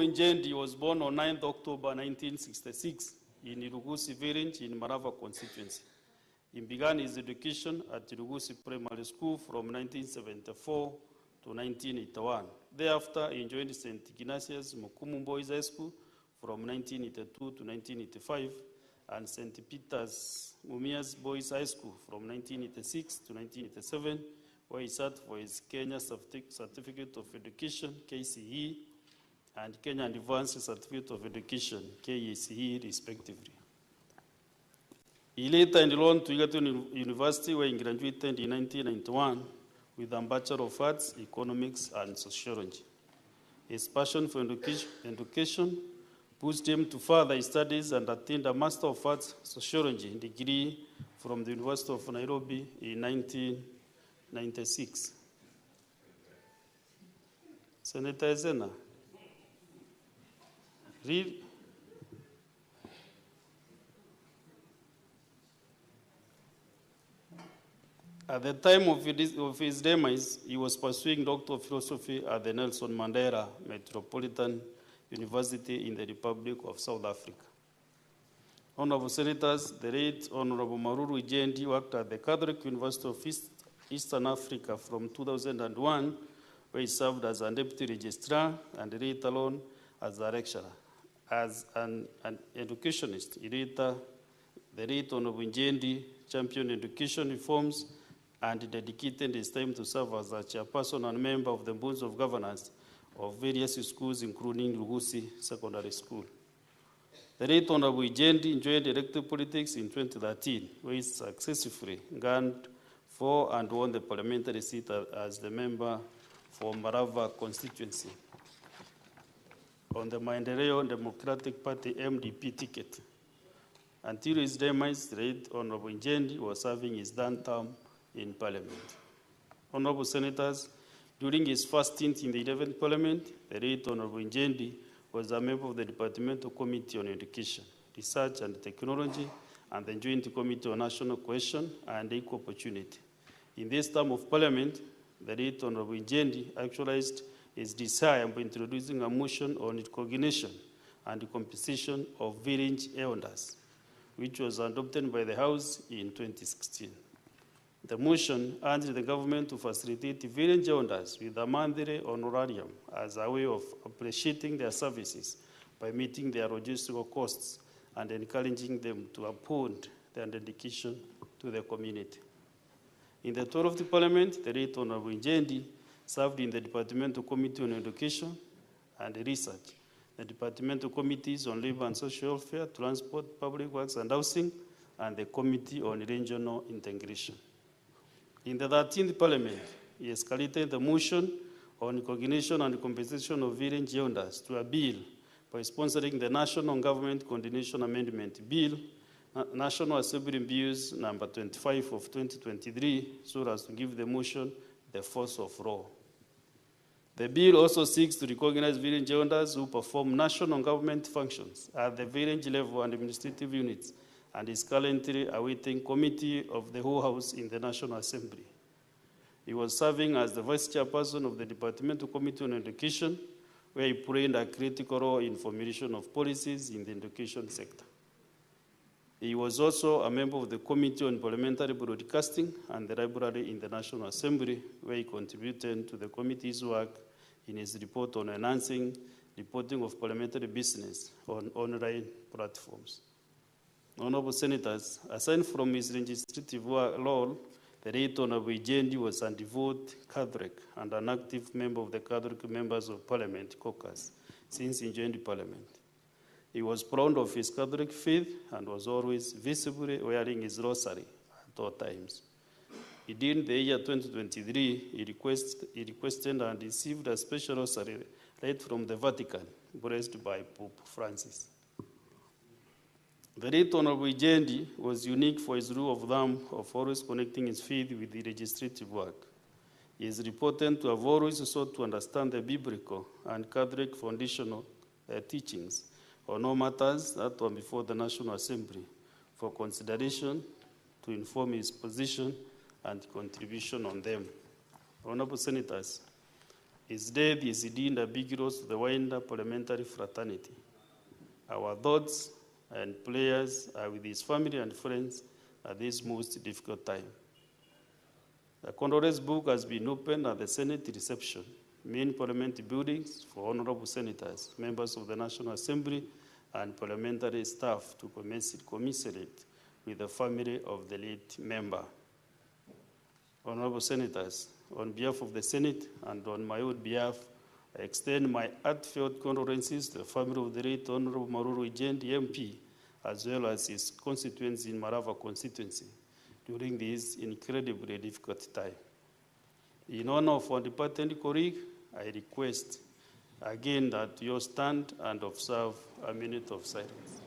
Njendi was born on 9th October 1966 in Irugusi village in Marava constituency. He began his education at Irugusi Primary School from 1974 to 1981. Thereafter, he joined St. Ignatius Mukumu Boys High School from 1982 to 1985 and St. Peter's Mumias Boys High School from 1986 to 1987, where he sat for his Kenya Certificate of Education, KCE, and Kenya Advanced Certificate of Education, KECE, respectively. He later enrolled to Egerton University, where he graduated in 1991 with a Bachelor of Arts, Economics, and Sociology. His passion for education pushed him to further his studies and attained a Master of Arts, Sociology degree from the University of Nairobi in 1996. Senator Ezena, read. At the time of his demise, he was pursuing Doctor of Philosophy at the Nelson Mandela Metropolitan University in the Republic of South Africa. Honorable Senators, the late Honorable Maruru Ijendi worked at the Catholic University of Eastern Africa from 2001, where he served as a deputy registrar and later on as a lecturer. As an educationist, the late Honorable Ijendi championed education reforms and dedicated his time to serve as a chairperson and member of the boards of governors of various schools, including Lugusi Secondary School. The late Honorable Ijendi joined elected politics in 2013, where he successfully garnered for and won the parliamentary seat as the member for Marava constituency on the Maendeleo Democratic Party MDP ticket. Until his demise, the late Honorable Ijendi was serving his third term in Parliament. Honorable Senators, during his first stint in the 11th Parliament, the late Honorable Ijendi was a member of the Departmental Committee on Education, Research and Technology, and the Joint Committee on National Cohesion and Equal Opportunity. In this term of Parliament, the late Honorable Ijendi actualized his desire by introducing a motion on recognition and compensation of village elders, which was adopted by the House in 2016. The motion urged the government to facilitate village elders with a monthly honorarium as a way of appreciating their services by meeting their logistical costs and encouraging them to uphold their dedication to the community. In the 12th Parliament, the late Honorable Ijendi served in the Departmental Committee on Education and Research, the Departmental Committees on Labor and Social Welfare, Transport, Public Works and Housing, and the Committee on Regional Integration. In the 13th Parliament, he escalated the motion on recognition and compensation of village elders to a bill by sponsoring the National Government Coordination Amendment Bill, National Assembly Bills number 25 of 2023, so as to give the motion the force of law. The bill also seeks to recognize village elders who perform national government functions at the village level and administrative units, and is currently awaiting committee of the whole House in the National Assembly. He was serving as the Vice Chairperson of the Departmental Committee on Education, where he played a critical role in formulation of policies in the education sector. He was also a member of the Committee on Parliamentary Broadcasting and the Library in the National Assembly, where he contributed to the committee's work in his report on enhancing reporting of parliamentary business on online platforms. Honorable Senators, aside from his legislative role, the late Honorable Ijendi was a devout Catholic and an active member of the Catholic Members of Parliament caucus since he joined Parliament. He was proud of his Catholic faith and was always visibly wearing his rosary at all times. Within the year 2023, he requested and received a special rosary right from the Vatican, blessed by Pope Francis. The late Honorable Ijendi was unique for his rule of thumb of always connecting his faith with the legislative work. He is reported to have always sought to understand the biblical and Catholic foundational teachings on all matters that were before the National Assembly for consideration, to inform his position and contribution on them. Honorable Senators, His death is deemed a big loss to the wider parliamentary fraternity. Our thoughts and prayers are with his family and friends at this most difficult time. The condolence book has been opened at the Senate reception, main parliament buildings for honorable senators, members of the National Assembly, and parliamentary staff to commiserate with the family of the late member. Honorable senators, on behalf of the Senate and on my own behalf, I extend my heartfelt condolences to the family of the late Honorable Maruru Ijendi MP, as well as his constituents in Marava constituency during this incredibly difficult time. In honor of our departed colleague, I request again that you stand and observe a minute of silence.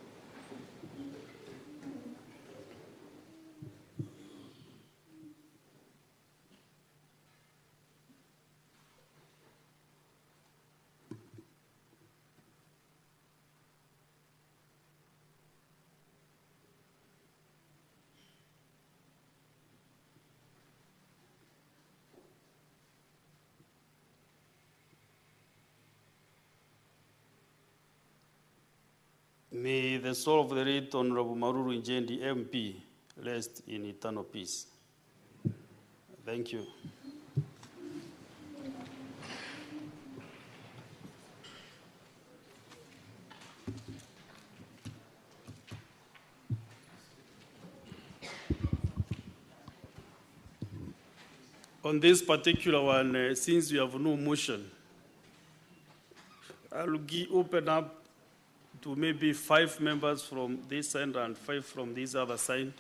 May the soul of the late Honorable Maruru Ijendi MP rest in eternal peace. Thank you. On this particular one, since we have no motion, I'll open up to maybe 5 members from this side and 5 from this other side,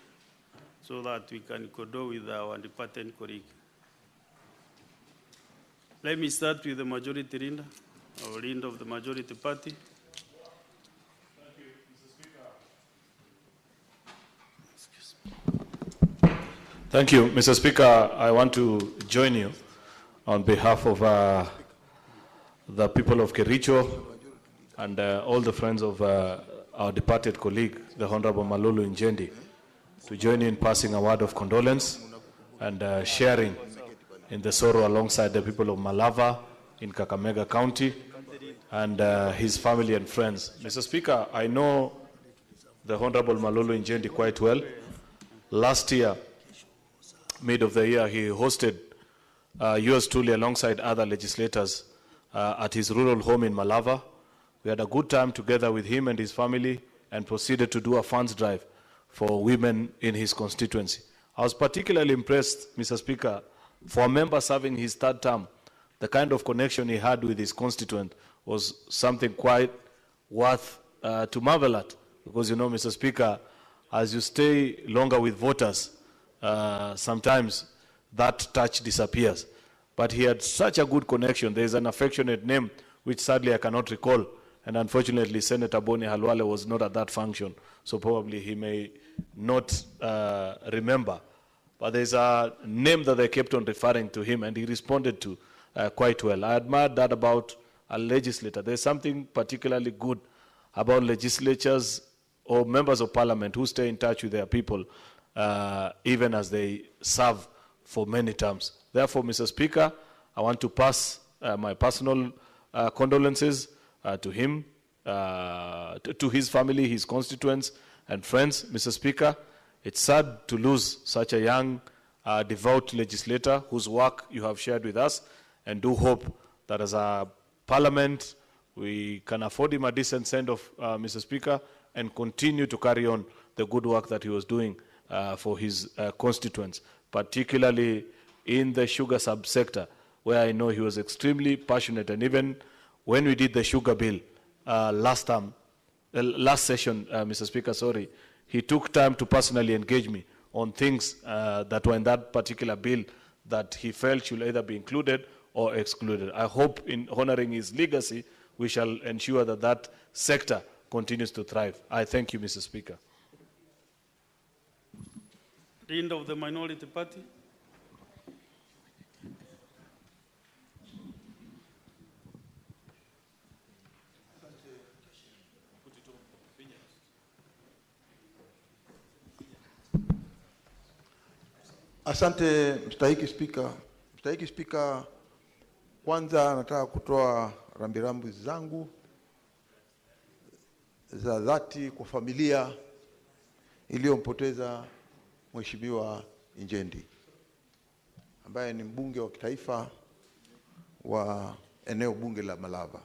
so that we can condole with our departed colleague. Let me start with the majority leader, or leader of the majority party. Thank you, Mr. Speaker. Thank you, Mr. Speaker. I want to join you on behalf of the people of Kericho and all the friends of our departed colleague, the Honorable Maruru Ijendi, to join in passing a word of condolence and sharing in the sorrow alongside the people of Malava in Kakamega County and his family and friends. Mr. Speaker, I know the Honorable Maruru Ijendi quite well. Last year, mid of the year, he hosted yours truly alongside other legislators at his rural home in Malava. We had a good time together with him and his family and proceeded to do a funds drive for women in his constituency. I was particularly impressed, Mr. Speaker, for a member serving his 3rd term. The kind of connection he had with his constituent was something quite worth to marvel at. Because, you know, Mr. Speaker, as you stay longer with voters, sometimes that touch disappears. But he had such a good connection. There is an affectionate name, which sadly I cannot recall. And unfortunately, Senator Boni Halwale was not at that function, so probably he may not remember. But there's a name that they kept on referring to him, and he responded to quite well. I admired that about a legislator. There's something particularly good about legislatures or members of parliament who stay in touch with their people, even as they serve for many terms. Therefore, Mr. Speaker, I want to pass my personal condolences to him, to his family, his constituents, and friends. Mr. Speaker, it's sad to lose such a young, devout legislator whose work you have shared with us, and do hope that as a parliament, we can afford him a decent send-off, Mr. Speaker, and continue to carry on the good work that he was doing for his constituents, particularly in the sugar subsector, where I know he was extremely passionate. And even when we did the sugar bill last session, Mr. Speaker, sorry, he took time to personally engage me on things that were in that particular bill that he felt should either be included or excluded. I hope in honoring his legacy, we shall ensure that that sector continues to thrive. I thank you, Mr. Speaker. Leader of the minority party. Asante, Mstahiki Spika. Mstahiki Spika, Kwanza nataka kutoa rambirambi zangu za dhati kwa familia iliyompoteza Mheshimiwa Njendi ambaye ni mbunge wa kitaifa wa eneo bunge la Malava.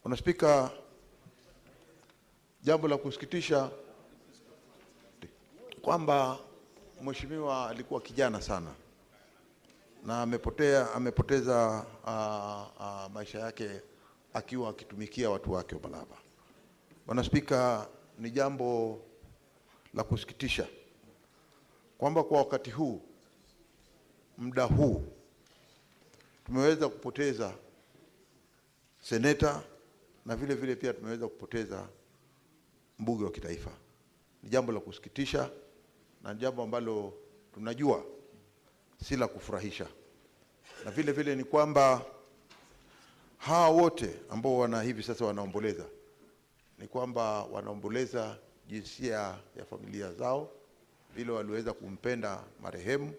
Bwana Spika, jambo la kusikitisha kwamba mheshimiwa alikuwa kijana sana na amepoteza maisha yake akiwa akitumikia watu wake wa Malava. Bwana Spika, ni jambo la kusikitisha kwamba kwa wakati huu, muda huu, tumeweza kupoteza seneta na vile vile pia tumeweza kupoteza mbunge wa kitaifa. Ni jambo la kusikitisha na jambo ambalo tunajua si la kufurahisha. Na vile vile ni kwamba hawa wote ambao hivi sasa wanaomboleza, ni kwamba wanaomboleza jinsia ya familia zao, vile waliweza kumpenda marehemu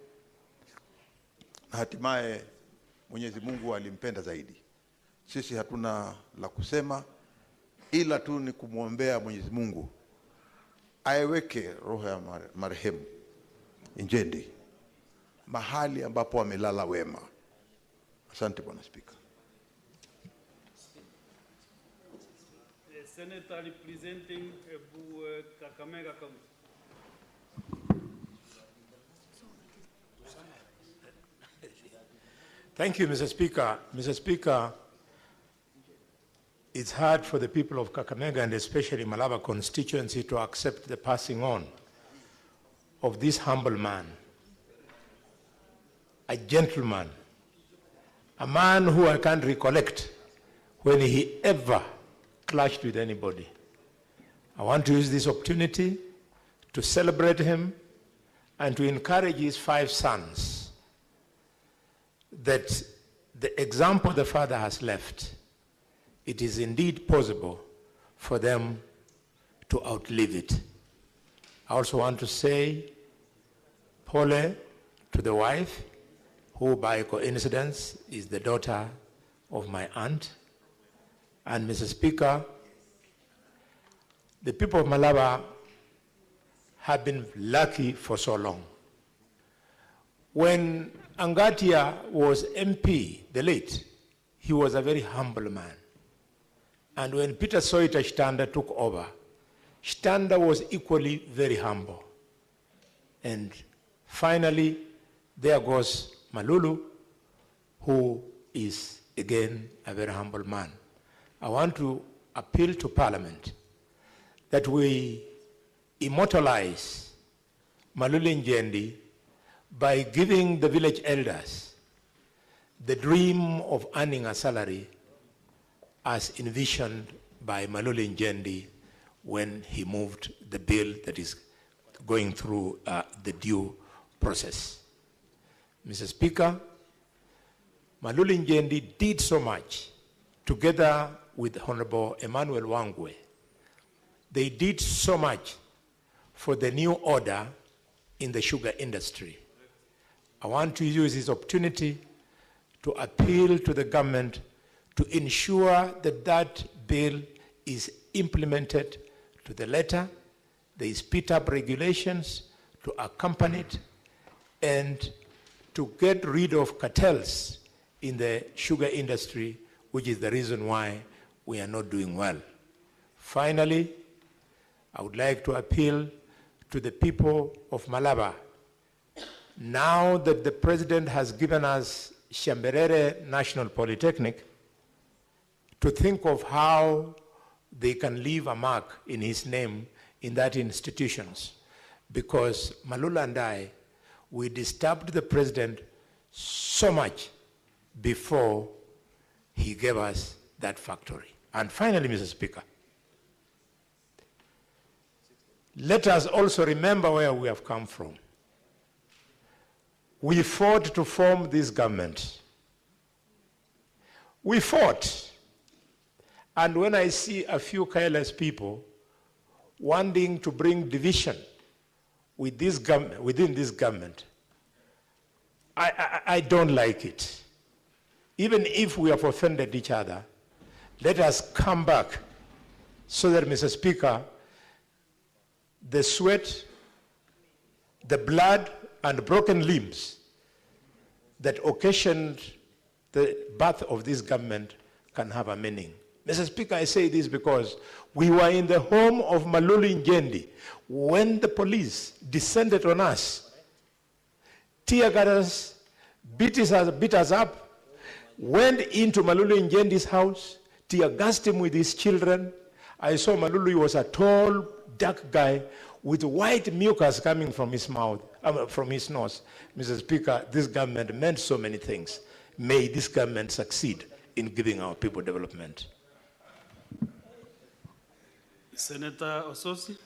na hatimaye Mwenyezi Mungu alimpenda zaidi. Sisi hatuna la kusema ila tu ni kumwombea Mwenyezi Mungu aiweke roho ya marehemu Njendi mahali ambapo amelala wema. Asante Bwana Spika. Senator representing Kakamega County. Thank you, Mr. Speaker. Mr. Speaker, it's hard for the people of Kakamega and especially Malava constituency to accept the passing on of this humble man, a gentleman, a man who I can't recollect when he ever clashed with anybody. I want to use this opportunity to celebrate him and to encourage his 5 sons that the example the father has left, it is indeed possible for them to outlive it. I also want to say pole to the wife, who by coincidence is the daughter of my aunt. And Mr. Speaker, the people of Malava have been lucky for so long. When Angatia was MP, the late, he was a very humble man. And when Peter Soita Shtanda took over, Shtanda was equally very humble. And finally, there goes Malulu, who is again a very humble man. I want to appeal to Parliament that we immortalize Malulu Njendi by giving the village elders the dream of earning a salary as envisioned by Malulu Njendi when he moved the bill that is going through the due process. Mr. Speaker, Malulu Njendi did so much together with Honorable Emmanuel Wangwe. They did so much for the new order in the sugar industry. I want to use this opportunity to appeal to the government to ensure that that bill is implemented to the letter. There is speed-up regulations to accompany it, and to get rid of cartels in the sugar industry, which is the reason why we are not doing well. Finally, I would like to appeal to the people of Malava. Now that the president has given us Shamberere National Polytechnic, to think of how they can leave a mark in his name in that institutions. Because Malulu and I, we disturbed the president so much before he gave us that factory. And finally, Mr. Speaker, let us also remember where we have come from. We fought to form this government. We fought. And when I see a few careless people wanting to bring division with this government, within this government, I don't like it. even if we have offended each other, let us come back so that, Mr. Speaker, the sweat, the blood, and broken limbs that occasioned the birth of this government can have a meaning. Mr. Speaker, I say this because we were in the home of Malulu Njendi when the police descended on us, tear gassed us, beat us up, went into Malulu Njendi's house, tear gassed him with his children. I saw Malulu, he was a tall, dark guy with white mucus coming from his mouth, from his nose. Mr. Speaker, this government meant so many things. May this government succeed in giving our people development. Senator Ososi.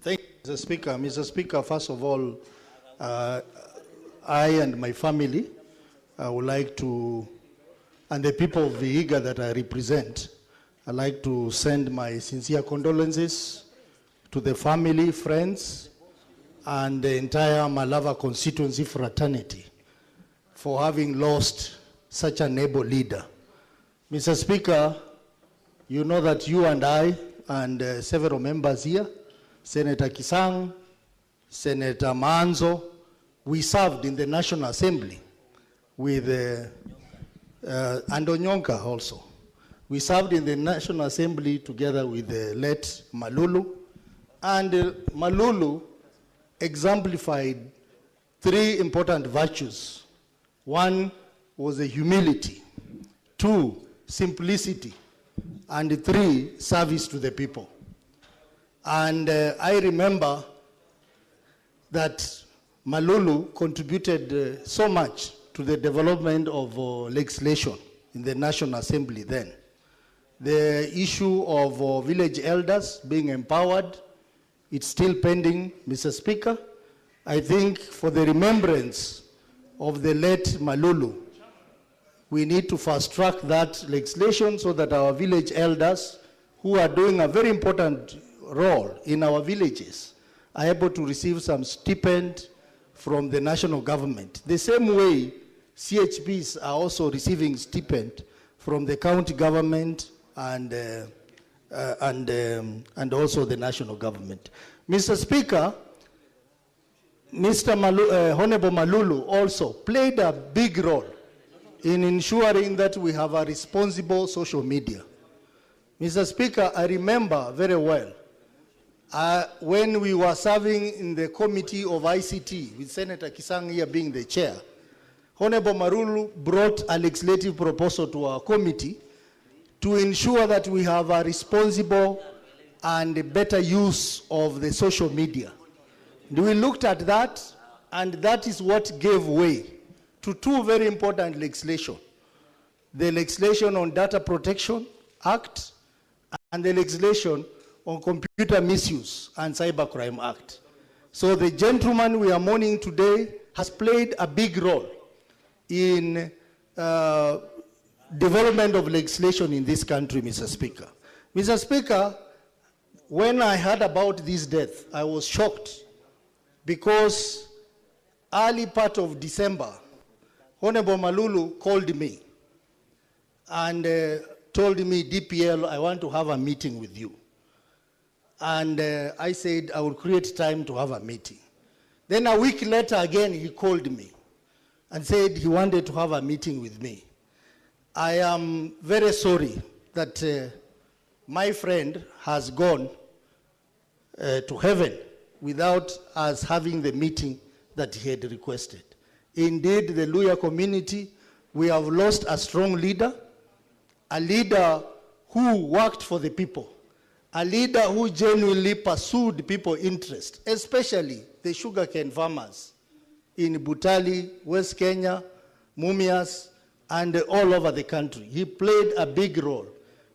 Thank you, Mr. Speaker. Mr. Speaker, first of all, I and my family would like to, and the people of Vihiga that I represent, I'd like to send my sincere condolences to the family, friends, and the entire Malava constituency fraternity for having lost such an able leader. Mr. Speaker, you know that you and I and several members here, Senator Kisang, Senator Manzo, we served in the National Assembly with Andonyonka also. We served in the National Assembly together with the late Malulu, and Malulu exemplified three important virtues. One was the humility, two, simplicity, and three, service to the people. And I remember that Malulu contributed so much to the development of legislation in the National Assembly then. The issue of village elders being empowered, it's still pending, Mr. Speaker. I think for the remembrance of the late Malulu, we need to fast track that legislation so that our village elders, who are doing a very important role in our villages, are able to receive some stipend from the national government. The same way CHPs are also receiving stipend from the county government and also the national government. Mr. Speaker, Honorable Malulu also played a big role in ensuring that we have a responsible social media. Mr. Speaker, I remember very well when we were serving in the Committee of ICT with Senator Kisang here being the chair, Honorable Malulu brought a legislative proposal to our committee to ensure that we have a responsible and better use of the social media. And we looked at that, and that is what gave way to two very important legislation. The legislation on Data Protection Act and the legislation on Computer Misuse and Cybercrime Act. So the gentleman we are mourning today has played a big role in development of legislation in this country, Mr. Speaker. Mr. Speaker, when I heard about this death, I was shocked because early part of December, Honorable Malulu called me and told me, DPL, I want to have a meeting with you. And I said I will create time to have a meeting. Then a week later again, he called me and said he wanted to have a meeting with me. I am very sorry that my friend has gone to heaven without us having the meeting that he had requested. Indeed, the Luhya community, we have lost a strong leader, a leader who worked for the people, a leader who genuinely pursued people's interest, especially the sugarcane farmers in Butali, West Kenya, Mumias, and all over the country. He played a big role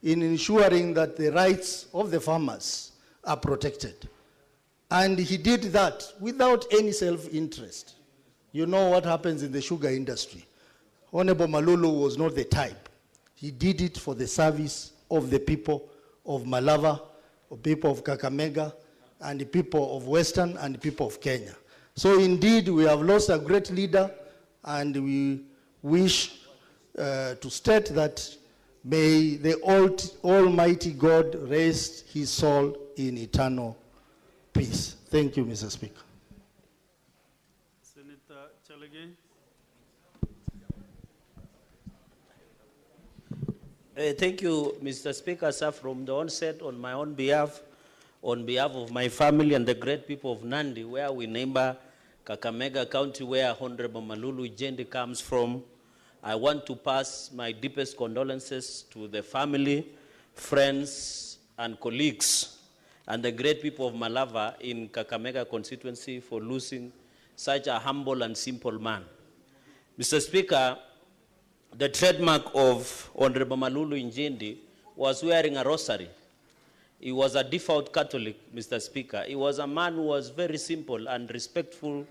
in ensuring that the rights of the farmers are protected. And he did that without any self-interest. You know what happens in the sugar industry. Honorable Malulu was not the type. He did it for the service of the people of Malava, of people of Kakamega, and the people of Western and the people of Kenya. So indeed, we have lost a great leader, and we wish to state that may the Almighty God rest his soul in eternal peace. Thank you, Mr. Speaker. Senator Chalege. Thank you, Mr. Speaker, sir. From the onset, on my own behalf, on behalf of my family and the great people of Nandi, where we neighbor Kakamega County, where Honorable Malulu Ijendi comes from, I want to pass my deepest condolences to the family, friends, and colleagues, and the great people of Malava in Kakamega constituency for losing such a humble and simple man. Mr. Speaker, the trademark of Honorable Malulu Ijendi was wearing a rosary. He was a devout Catholic, Mr. Speaker. He was a man who was very simple and respectful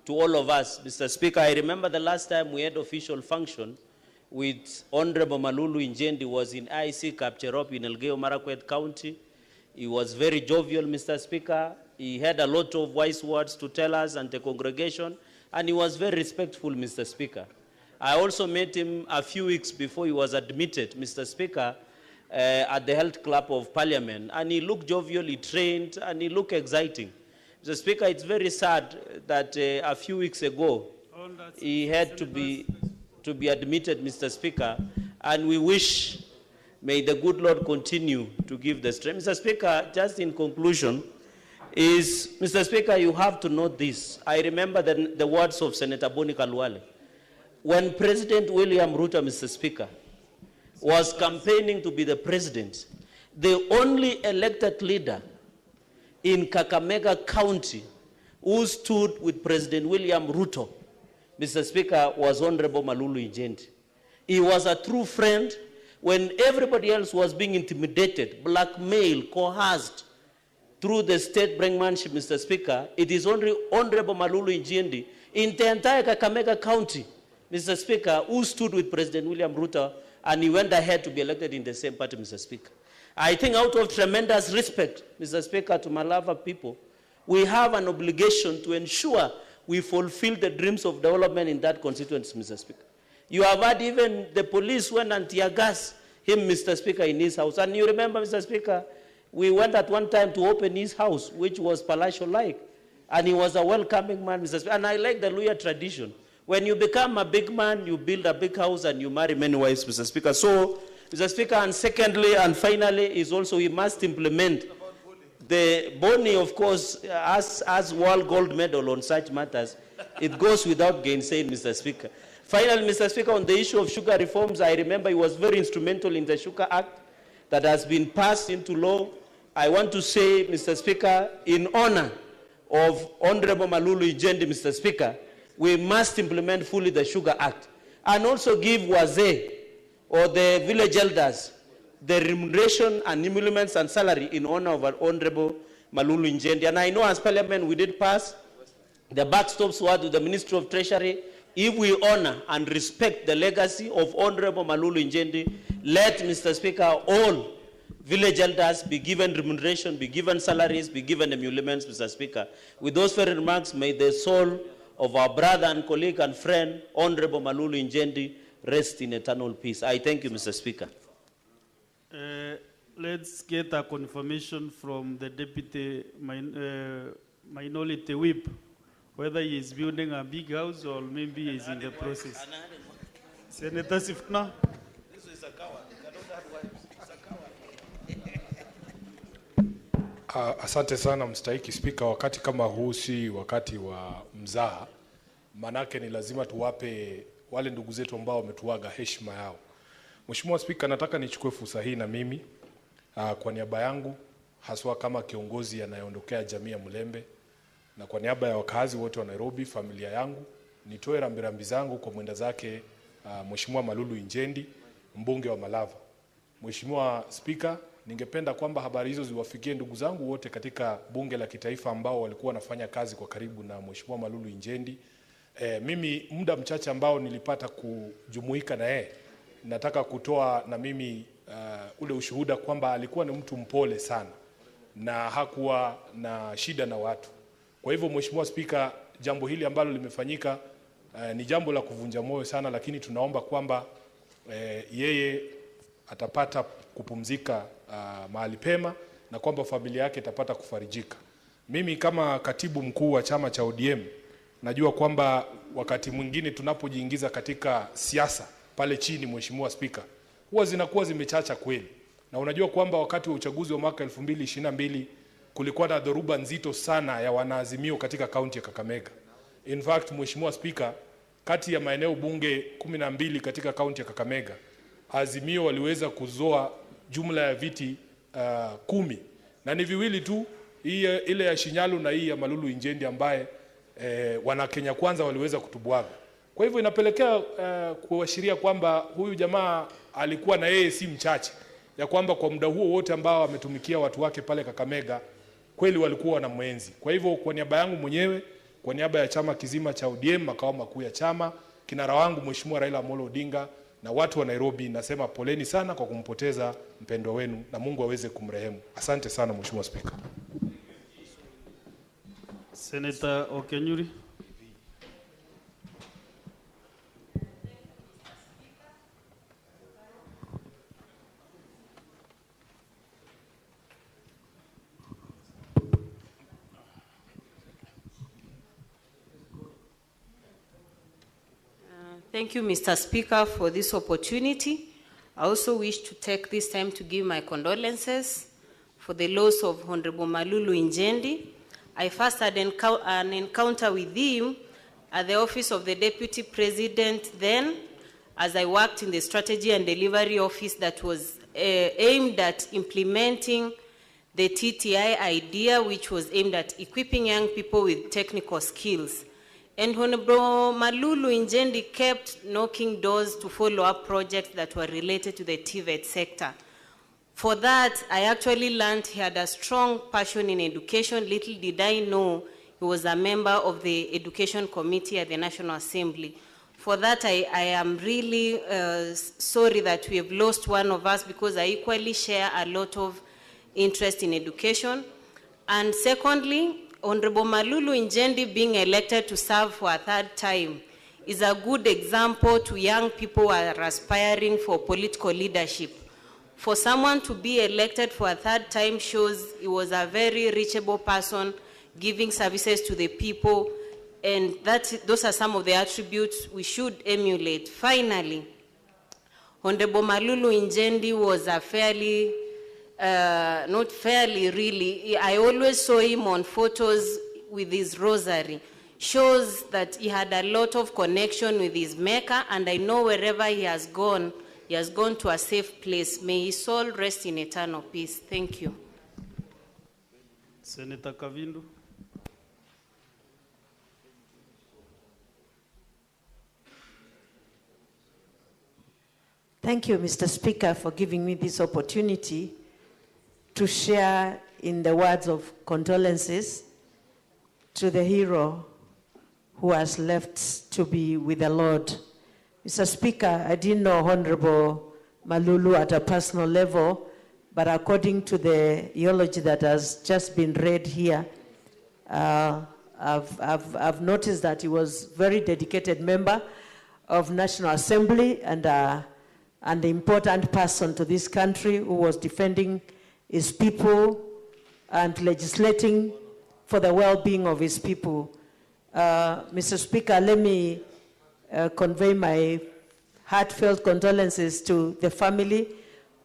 to all of us. Mr. Speaker, I remember the last time we had official function with Honorable Malulu Ijendi was in IC Kapcherop in Elgeyo Marakwet County. He was very jovial, Mr. Speaker. He had a lot of wise words to tell us and the congregation, and he was very respectful, Mr. Speaker. I also met him a few weeks before he was admitted, Mr. Speaker, at the Health Club of Parliament, and he looked jovial, he trained, and he looked exciting. Mr. Speaker, it's very sad that a few weeks ago, he had to be admitted, Mr. Speaker, and we wish, may the good Lord continue to give the strength. Mr. Speaker, just in conclusion, Mr. Speaker, you have to note this. I remember the words of Senator Boni Khalwale. When President William Ruto, Mr. Speaker, was campaigning to be the president, the only elected leader in Kakamega County who stood with President William Ruto, Mr. Speaker, was Honorable Malulu Ijendi. He was a true friend when everybody else was being intimidated, blackmailed, coerced through the state brinkmanship, Mr. Speaker. It is only Honorable Malulu Ijendi in the entire Kakamega County, Mr. Speaker, who stood with President William Ruto, and he went ahead to be elected in the same party, Mr. Speaker. I think out of tremendous respect, Mr. Speaker, to Malava people, we have an obligation to ensure we fulfill the dreams of development in that constituency, Mr. Speaker. You have had even the police went and tear gas him, Mr. Speaker, in his house. And you remember, Mr. Speaker, we went at one time to open his house, which was palatial-like. And he was a welcoming man, Mr. Speaker. And I like the Luya tradition. When you become a big man, you build a big house and you marry many wives, Mr. Speaker. So, Mr. Speaker, and secondly and finally is also we must implement the Boni, of course, as world gold medal on such matters. It goes without gainsaying, Mr. Speaker. Finally, Mr. Speaker, on the issue of sugar reforms, I remember he was very instrumental in the Sugar Act that has been passed into law. I want to say, Mr. Speaker, in honor of Honorable Malulu Ijendi, Mr. Speaker, we must implement fully the Sugar Act and also give Wazee or the village elders the remuneration and emoluments and salary in honor of our Honorable Malulu Ijendi. And I know as Parliament we did pass the backstops were to the Ministry of Treasury. If we honor and respect the legacy of Honorable Malulu Ijendi, let, Mr. Speaker, all village elders be given remuneration, be given salaries, be given emoluments, Mr. Speaker. With those very remarks, may the soul of our brother and colleague and friend, Honorable Malulu Ijendi, rest in eternal peace. I thank you, Mr. Speaker. Let's get a confirmation from the Deputy Minority Whip, whether he is building a big house or maybe he is in the process. Senator Sifuna. This is a coward. He cannot have wives. He's a coward. Asante sana mstahiki Spika, wakati kama huu si wakati wa mzaha, manake ni lazima tuwape wale ndugu zetu ambao wametuaga heshima yao. Mheshimiwa Spika, nataka nichukue fursa hii na mimi kwa niaba yangu haswa kama kiongozi anayeondokea jamii ya Mlembe na kwa niaba ya wakazi wote wa Nairobi, familia yangu, nitoe rambirambi zangu kwa mwenda zake Mheshimiwa Malulu Ijendi, mbunge wa Malava. Mheshimiwa Spika, ningependa kwamba habari hizo ziwafikie ndugu zangu wote katika bunge la kitaifa ambao walikuwa wanafanya kazi kwa karibu na Mheshimiwa Malulu Ijendi. Mimi muda mchache ambao nilipata kujumuika na yeye, nataka kutoa na mimi ule ushuhuda kwamba alikuwa ni mtu mpole sana na hakuwa na shida na watu. Kwa hivyo Mheshimiwa Spika, jambo hili ambalo limefanyika ni jambo la kuvunja moyo sana, lakini tunaomba kwamba yeye atapata kupumzika mahali pema na kwamba familia yake itapata kufarijika. Mimi kama katibu mkuu wa chama cha ODM najua kwamba wakati mwingine tunapojiingiza katika siasa pale chini, Mheshimiwa Spika, huwa zinakuwa zimechacha kweli. Na unajua kwamba wakati wa uchaguzi wa mwaka 2022 kulikuwa na dhoruba nzito sana ya wanaazimio katika kaunti ya Kakamega. In fact, Mheshimiwa Spika, kati ya maeneo bunge 12 katika kaunti ya Kakamega, Azimio waliweza kuzoa jumla ya viti 10. Na ni viwili tu, ile ya Shinyalu na hii ya Malulu Injendi ambaye wana Kenya Kwanza waliweza kutubwaga. Kwa hivyo inapelekea kuashiria kwamba huyu jamaa alikuwa na yeye si mchache, ya kwamba kwa muda huo wote ambao ametumikia watu wake pale Kakamega kweli walikuwa wanamwenzi. Kwa hivyo kwa niaba yangu mwenyewe, kwa niaba ya chama kizima cha ODM makao makuu ya chama, kinara wangu Mheshimiwa Raila Amolo Odinga na watu wa Nairobi, nasema poleni sana kwa kumpoteza mpendwa wenu na Mungu aweze kumrehemu. Asante sana Mheshimiwa Spika. Senator Okenyuri. Thank you, Mr. Speaker, for this opportunity. I also wish to take this time to give my condolences for the loss of Honorable Malulu Injendi. I first had an encounter with him at the office of the Deputy President then, as I worked in the Strategy and Delivery Office that was aimed at implementing the TTI idea, which was aimed at equipping young people with technical skills. And Honorable Malulu Injendi kept knocking doors to follow up projects that were related to the TVET sector. For that, I actually learned he had a strong passion in education. Little did I know he was a member of the Education Committee at the National Assembly. For that, I am really sorry that we have lost one of us, because I equally share a lot of interest in education. And secondly, Honorable Malulu Injendi being elected to serve for a third time is a good example to young people who are aspiring for political leadership. For someone to be elected for a third time shows he was a very reachable person, giving services to the people, and those are some of the attributes we should emulate. Finally, Honorable Malulu Injendi was a fairly, not fairly really, I always saw him on photos with his rosary. Shows that he had a lot of connection with his maker, and I know wherever he has gone to a safe place. May his soul rest in eternal peace. Thank you. Senator Kavindu. Thank you, Mr. Speaker, for giving me this opportunity to share in the words of condolences to the hero who has left to be with the Lord. Mr. Speaker, I didn't know Honorable Malulu at a personal level, but according to the eulogy that has just been read here, I've noticed that he was a very dedicated member of National Assembly and an important person to this country who was defending his people and legislating for the well-being of his people. Mr. Speaker, let me convey my heartfelt condolences to the family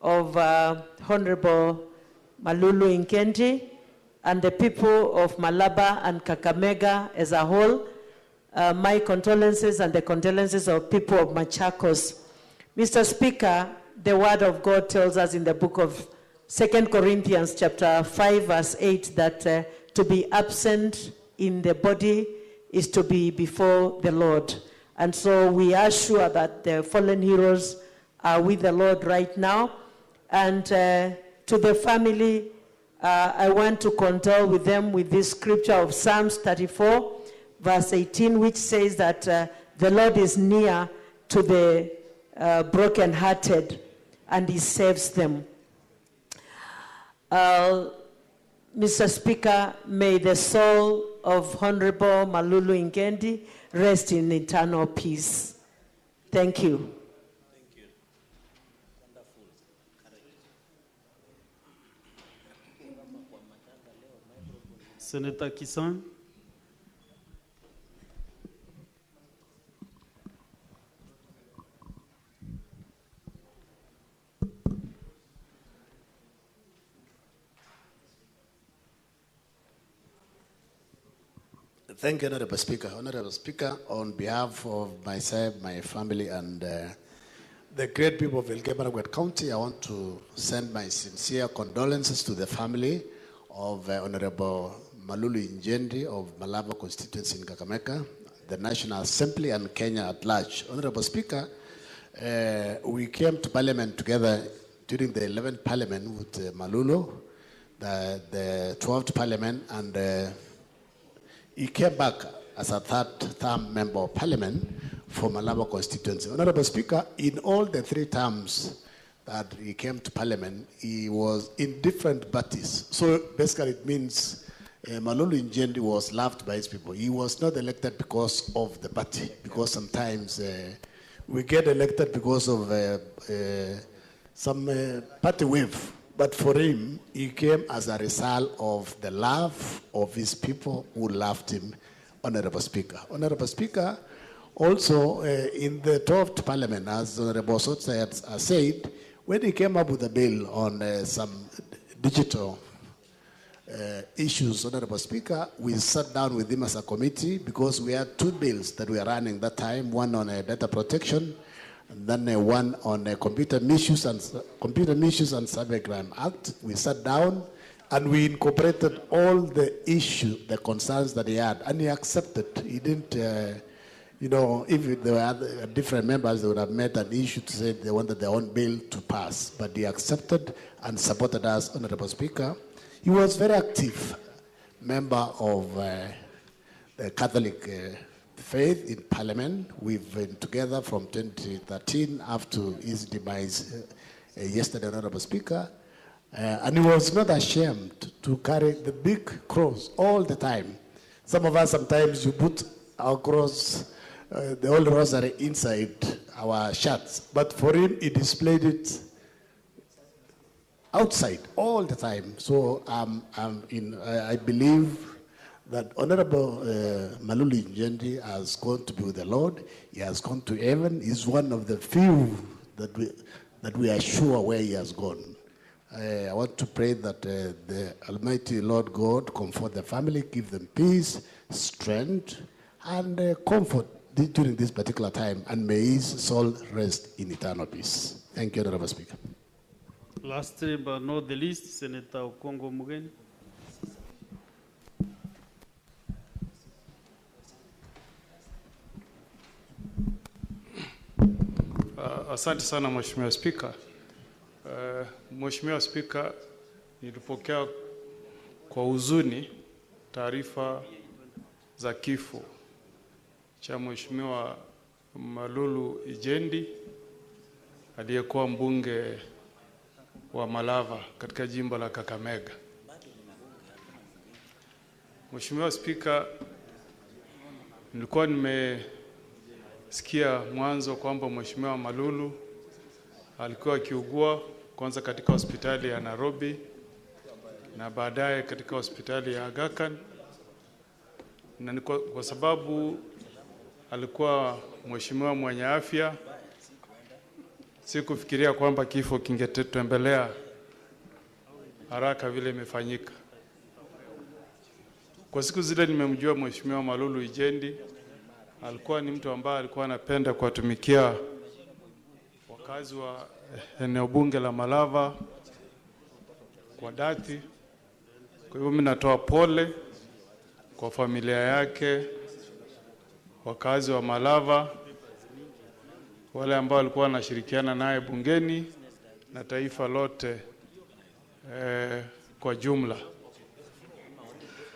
of Honorable Malulu Injendi and the people of Malaba and Kakamega as a whole. My condolences and the condolences of people of Machakos. Mr. Speaker, the word of God tells us in the book of 2 Corinthians chapter 5 verse 8 that to be absent in the body is to be before the Lord. And so we are sure that the fallen heroes are with the Lord right now. And to the family, I want to condole with them with this scripture of Psalms 34, verse 18, which says that the Lord is near to the broken-hearted, and he saves them. Mr. Speaker, may the soul of Honorable Malulu Ngendi rest in eternal peace. Thank you. Senator Kisan. Thank you, Honorable Speaker. Honorable Speaker, on behalf of myself, my family, and the great people of Elgeyo-Marakwet County, I want to send my sincere condolences to the family of Honorable Malulu Ngendi of Malava constituency in Kakamega, the National Assembly, and Kenya at large. Honorable Speaker, we came to Parliament together during the 11th Parliament with Malulu, the 12th Parliament, and he came back as a third-term member of Parliament for Malava constituency. Honorable Speaker, in all the 3 terms that he came to Parliament, he was in different parties. So basically it means Malulu Ngendi was loved by his people. He was not elected because of the party, because sometimes we get elected because of some party wave. But for him, he came as a result of the love of his people who loved him, Honorable Speaker. Honorable Speaker, also in the 12th Parliament, as Honorable Sotsa has said, when he came up with a bill on some digital issues, Honorable Speaker, we sat down with him as a committee because we had 2 bills that we were running that time, one on data protection, and then one on Computer Misuse and Cybercrime Act. We sat down and we incorporated all the issues, the concerns that he had, and he accepted. He didn't, if there were different members, they would have met an issue to say they wanted their own bill to pass, but he accepted and supported us, Honorable Speaker. He was very active member of the Catholic faith in Parliament. We've been together from 2013 up to his demise yesterday, Honorable Speaker. And he was not ashamed to carry the big cross all the time. Some of us, sometimes you put our cross, the old rosary, inside our shirts. But for him, he displayed it outside all the time. So I believe that Honorable Malulu Ngendi has gone to be with the Lord. He has gone to heaven. He's one of the few that we are sure where he has gone. I want to pray that the Almighty Lord God comfort the family, give them peace, strength, and comfort during this particular time, and may his soul rest in eternal peace. Thank you, Honorable Speaker. Lastly but not the least, Senator Okongo Mugeni. Asante sana Mheshimiwa Spika. Mheshimiwa Spika, nilipokea kwa huzuni taarifa za kifo cha Mheshimiwa Malulu Ngendi aliyekuwa mbunge wa Malava katika jimbo la Kakamega. Mheshimiwa Spika, nilikuwa nimesikia mwanzo kwamba Mheshimiwa Malulu alikuwa akiugua kwanza katika hospitali ya Nairobi na baadaye katika hospitali ya Aga Khan, na ni kwa sababu alikuwa mheshimiwa mwenye afya, sikufikiria kwamba kifo kingetembelea haraka vile imefanyika. Kwa siku zile nimemjua Mheshimiwa Malulu Ngendi, alikuwa ni mtu ambaye alikuwa anapenda kuwatumikia wakazi wa eneo bunge la Malava kwa dhati. Kwa hivyo mimi natoa pole kwa familia yake, wakazi wa Malava, wale ambao walikuwa wanashirikiana naye bungeni na taifa lote kwa jumla.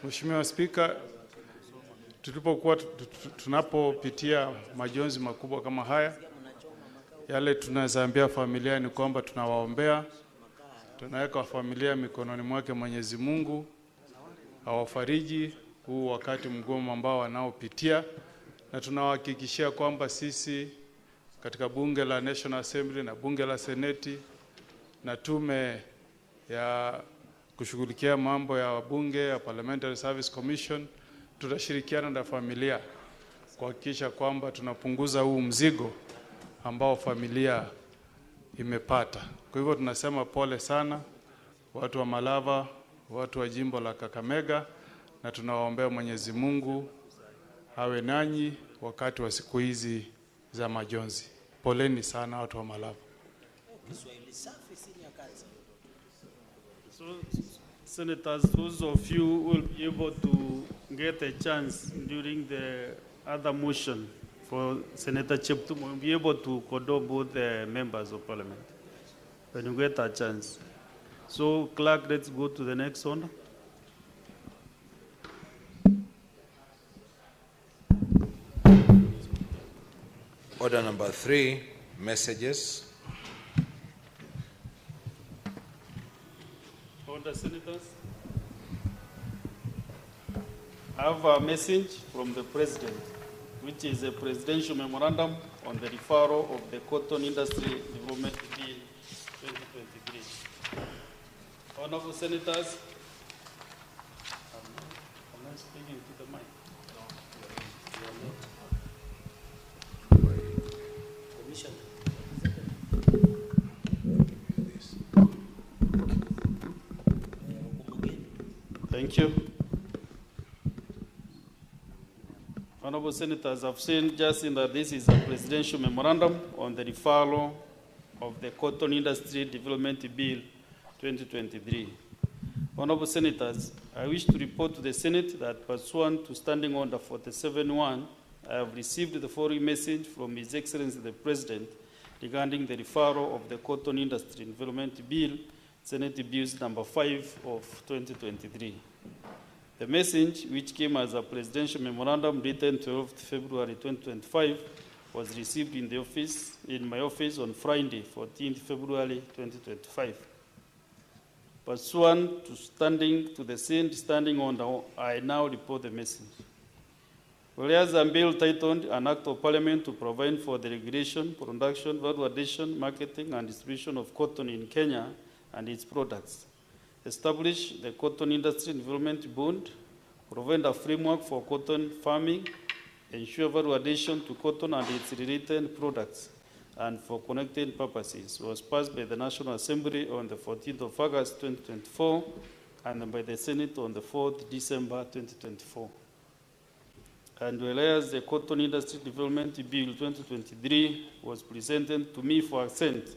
Mheshimiwa Spika, tunapopitia majonzi makubwa kama haya, Yale tunaweza ambia familia ni kwamba tunawaombea, tunaweka familia mikononi mwake Mwenyezi Mungu, awafariji huu wakati mgumu ambao wanaopitia, na tunawahakikishia kwamba sisi katika bunge la National Assembly na bunge la Seneti na tume ya kushughulikia mambo ya wabunge ya Parliamentary Service Commission tutashirikiana na familia kuhakikisha kwamba tunapunguza huu mzigo ambao familia imepata. Kwa hivyo tunasema pole sana watu wa Malava, watu wa jimbo la Kakamega, na tunawaombea Mwenyezi Mungu awe nanyi wakati wa siku hizi za majonzi. Poleni sana watu wa Malava. So, Senators, those of you who will be able to get a chance during the other motion for Senator Cheptum, will be able to condole both the members of Parliament when you get a chance. So, Clerk, let's go to the next one. Order number 3, messages. Order, Senators. I have a message from the President, which is a presidential memorandum on the referral of the Cotton Industry Development Bill 2023. Honorable Senators, am I speaking to the mic? Thank you. Honorable Senators, I've seen that this is a presidential memorandum on the referral of the Cotton Industry Development Bill 2023. Honorable Senators, I wish to report to the Senate that pursuant to Standing Order 47.1, I have received the following message from His Excellency the President regarding the referral of the Cotton Industry Development Bill, Senate Bills number 5 of 2023. The message, which came as a presidential memorandum dated 12th February 2025, was received in my office on Friday, 14th February 2025. Pursuant to the same standing order, I now report the message. Whereas a bill titled An Act of Parliament to Provide for the Regulation, Production, Value Addition, Marketing and Distribution of Cotton in Kenya and its products, establish the Cotton Industry Development Board, provide a framework for cotton farming, ensure value addition to cotton and its related products, and for connected purposes, was passed by the National Assembly on the 14th of August 2024 and by the Senate on the 4th December 2024. And whereas the Cotton Industry Development Bill 2023 was presented to me for assent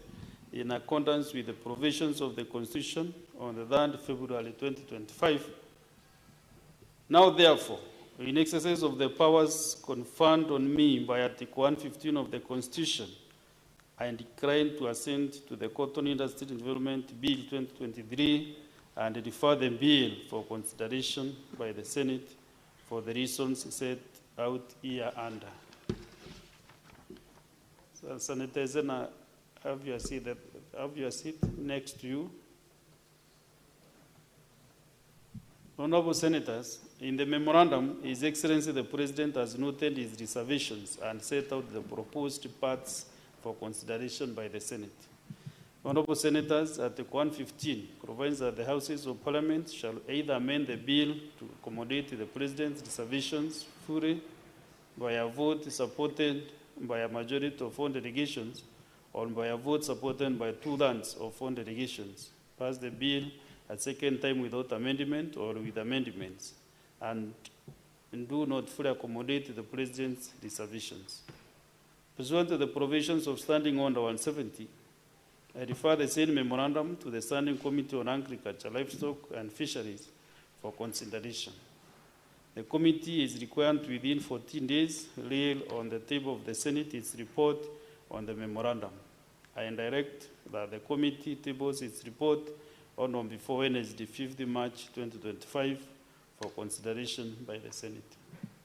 in accordance with the provisions of the Constitution on the 3rd February 2025, now therefore, in exercise of the powers conferred on me by Article 115 of the Constitution, I decline to assent to the Cotton Industry Development Bill 2023 and refer the bill for consideration by the Senate for the reasons set out here under. So, Senator Zena, have your seat next to you. Honorable Senators, in the memorandum, His Excellency the President has noted his reservations and set out the proposed parts for consideration by the Senate. Honorable Senators, Article 115 provides that the Houses of Parliament shall either amend the bill to accommodate the President's reservations fully by a vote supported by a majority of all delegations or by a vote supported by 2/3 of all delegations, pass the bill a second time without amendment or with amendments, and do not fully accommodate the President's reservations. Pursuant to the provisions of Standing Order 170, I refer the same memorandum to the Standing Committee on Agriculture, Livestock and Fisheries for consideration. The committee is required to, within 14 days, lay on the table of the Senate its report on the memorandum. I direct that the committee tables its report on or before Wednesday, 5th March 2025, for consideration by the Senate.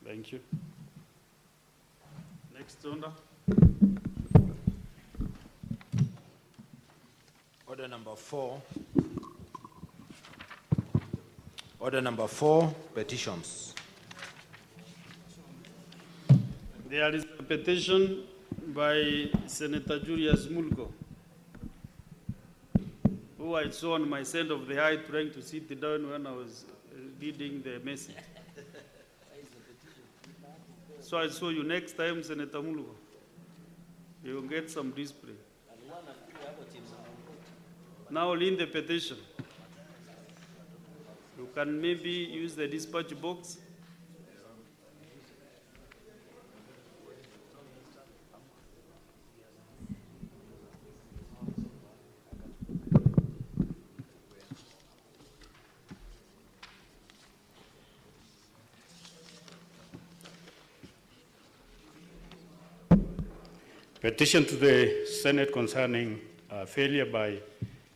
Thank you. Next order. Order number 4. Order number 4, petitions. There is a petition by Senator Julius Mulko, who I saw on my side of the eye trying to sit down when I was reading the message. So I saw you next time, Senator Mulko. You will get some display. Now in the petition, you can maybe use the dispatch box. Petition to the Senate concerning failure by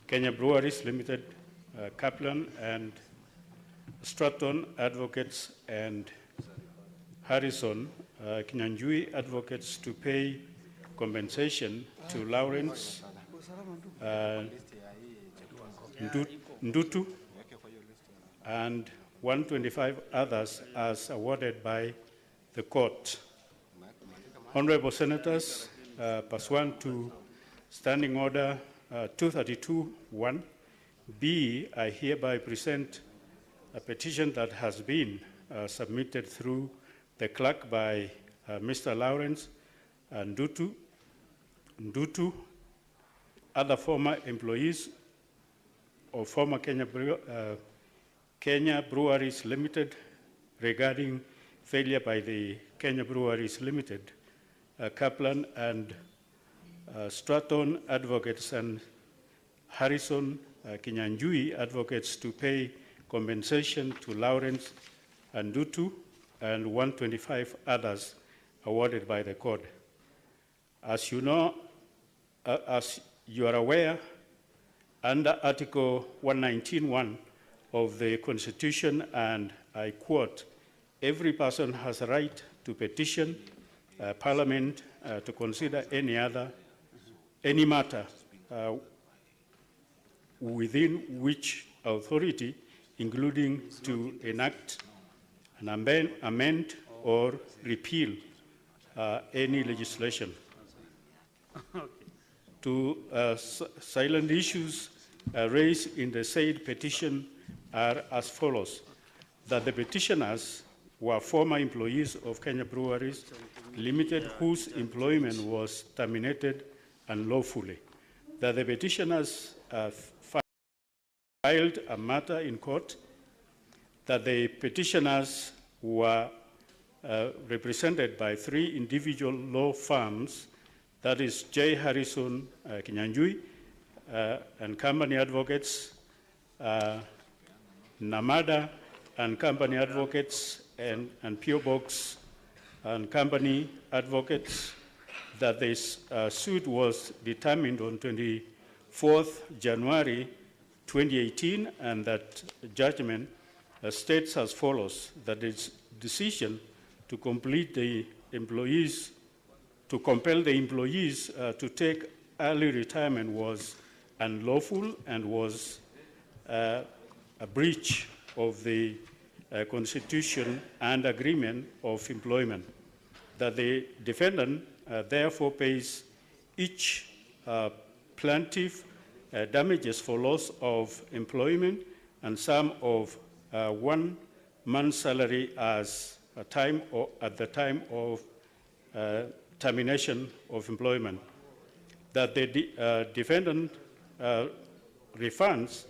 Kenya Breweries Limited, Kaplan and Stratton Advocates and Harrison Kinyanjui Advocates to pay compensation to Lawrence Ndutu and 125 others as awarded by the court. Honorable Senators, pursuant to Standing Order 232-1, B, I hereby present a petition that has been submitted through the clerk by Mr. Lawrence Ndutu, other former employees of former Kenya Breweries Limited regarding failure by the Kenya Breweries Limited, Kaplan and Stratton Advocates and Harrison Kinyanjui Advocates to pay compensation to Lawrence Ndutu and 125 others awarded by the court. As you know, as you are aware, under Article 119(1) of the Constitution, and I quote, "Every person has a right to petition Parliament to consider any matter within which authority, including to enact, and amend or repeal any legislation." To silent issues raised in the said petition are as follows: that the petitioners were former employees of Kenya Breweries Limited whose employment was terminated unlawfully, that the petitioners filed a matter in court, that the petitioners were represented by 3 individual law firms, that is J. Harrison Kinyanjui and Company Advocates, Namada and Company Advocates, and P.O. Box and Company Advocates, that this suit was determined on 24th January 2018, and that judgment states as follows: that its decision to complete the employees, to compel the employees to take early retirement was unlawful and was a breach of the Constitution and agreement of employment, that the defendant therefore pays each plaintiff damages for loss of employment and sum of 1 month's salary as at the time of termination of employment, that the defendant refunds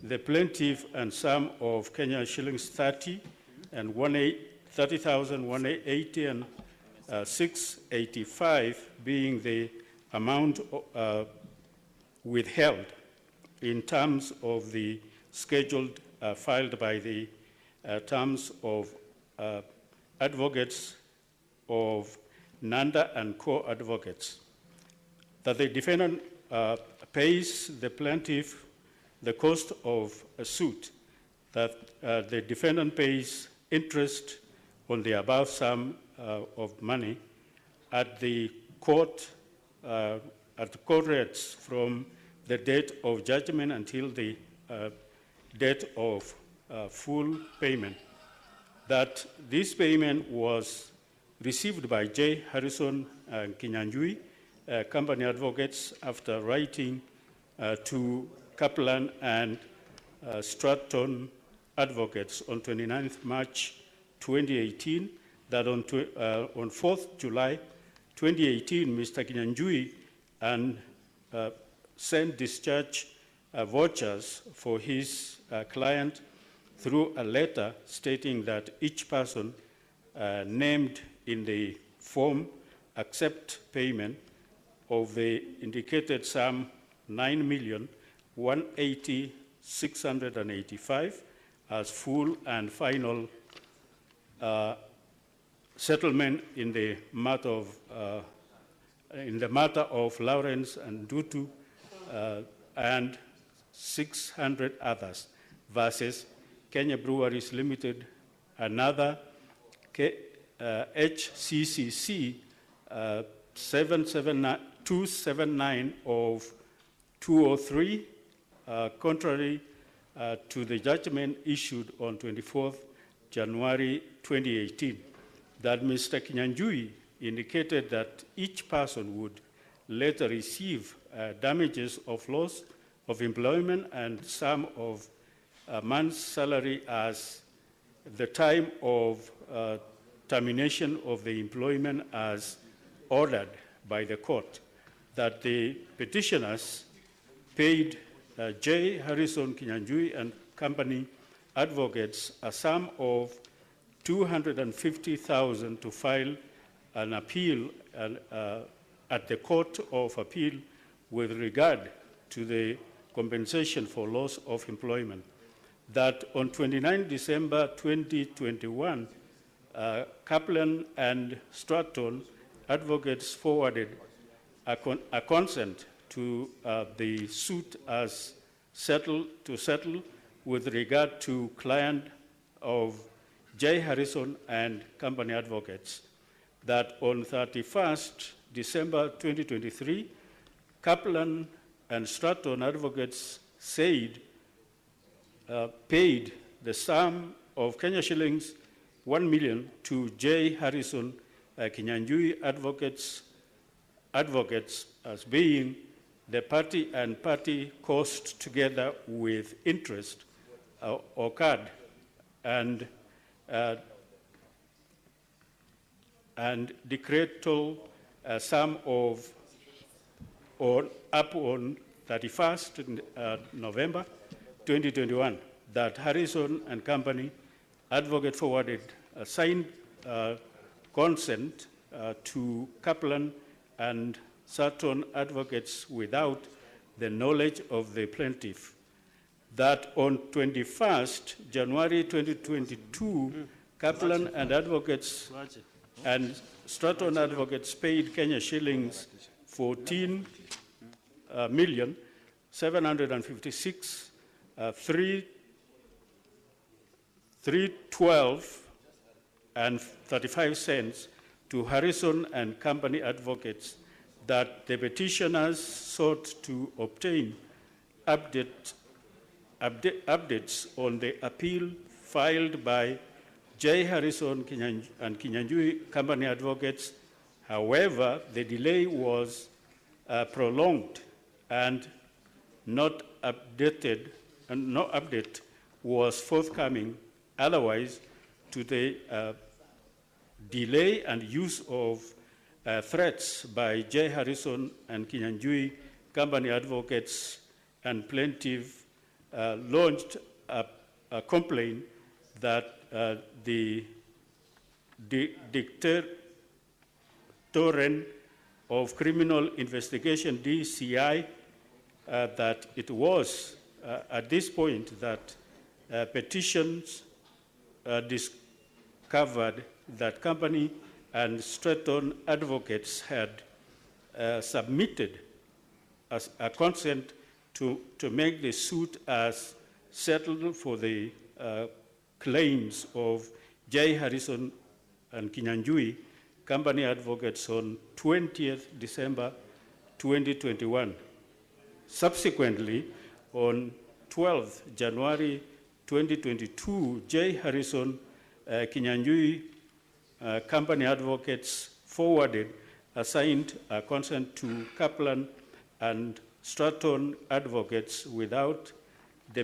the plaintiff and sum of Kenya shillings 30 and 30,180 and 685 being the amount withheld in terms of the scheduled filed by the terms of advocates of Nanda and co-advocates, that the defendant pays the plaintiff the cost of a suit, that the defendant pays interest on the above sum of money at the court rates from the date of judgment until the date of full payment. That this payment was received by J. Harrison Kinyanjui, company advocates, after writing to Kaplan and Stratton advocates on 29th March 2018, that on 4th July 2018, Mr. Kinyanjui and sent discharge vouchers for his client through a letter stating that each person named in the form accept payment of the indicated sum 9,180,685 as full and final settlement in the matter of Lawrence and Dutu and 600 others versus Kenya Breweries Limited, another HCCC 279 of 203, contrary to the judgment issued on 24th January 2018, that Mr. Kinyanjui indicated that each person would later receive damages of loss of employment and sum of a month's salary as the time of termination of the employment as ordered by the court, that the petitioners paid J. Harrison Kinyanjui and company advocates a sum of $250,000 to file an appeal at the Court of Appeal with regard to the compensation for loss of employment. That on 29 December 2021, Kaplan and Stratton advocates forwarded a consent to the suit as settle with regard to client of J. Harrison and company advocates. That on 31st December 2023, Kaplan and Stratton advocates said paid the sum of Kenya shillings 1 million to J. Harrison Kinyanjui advocates as being the party and party cost together with interest occurred and decretal sum of up on 31st November 2021, that Harrison and company advocate forwarded a signed consent to Kaplan and Stratton advocates without the knowledge of the plaintiff. That on 21st January 2022, Kaplan and advocates and Stratton advocates paid Kenya shillings 14,756,312 and 35 cents to Harrison and company advocates, that the petitioners sought to obtain updates on the appeal filed by J. Harrison and Kinyanjui company advocates. However, the delay was prolonged and no update was forthcoming. Otherwise, to the delay and use of threats by J. Harrison and Kinyanjui company advocates and plaintiff launched a complaint that the Directorate of Criminal Investigation, DCI, that it was at this point that petitions discovered that company and Stratton advocates had submitted as a consent to make the suit as settled for the claims of J. Harrison and Kinyanjui company advocates on 20th December 2021. Subsequently, on 12th January 2022, J. Harrison Kinyanjui Company Advocates forwarded a signed consent to Kaplan and Stratton Advocates without the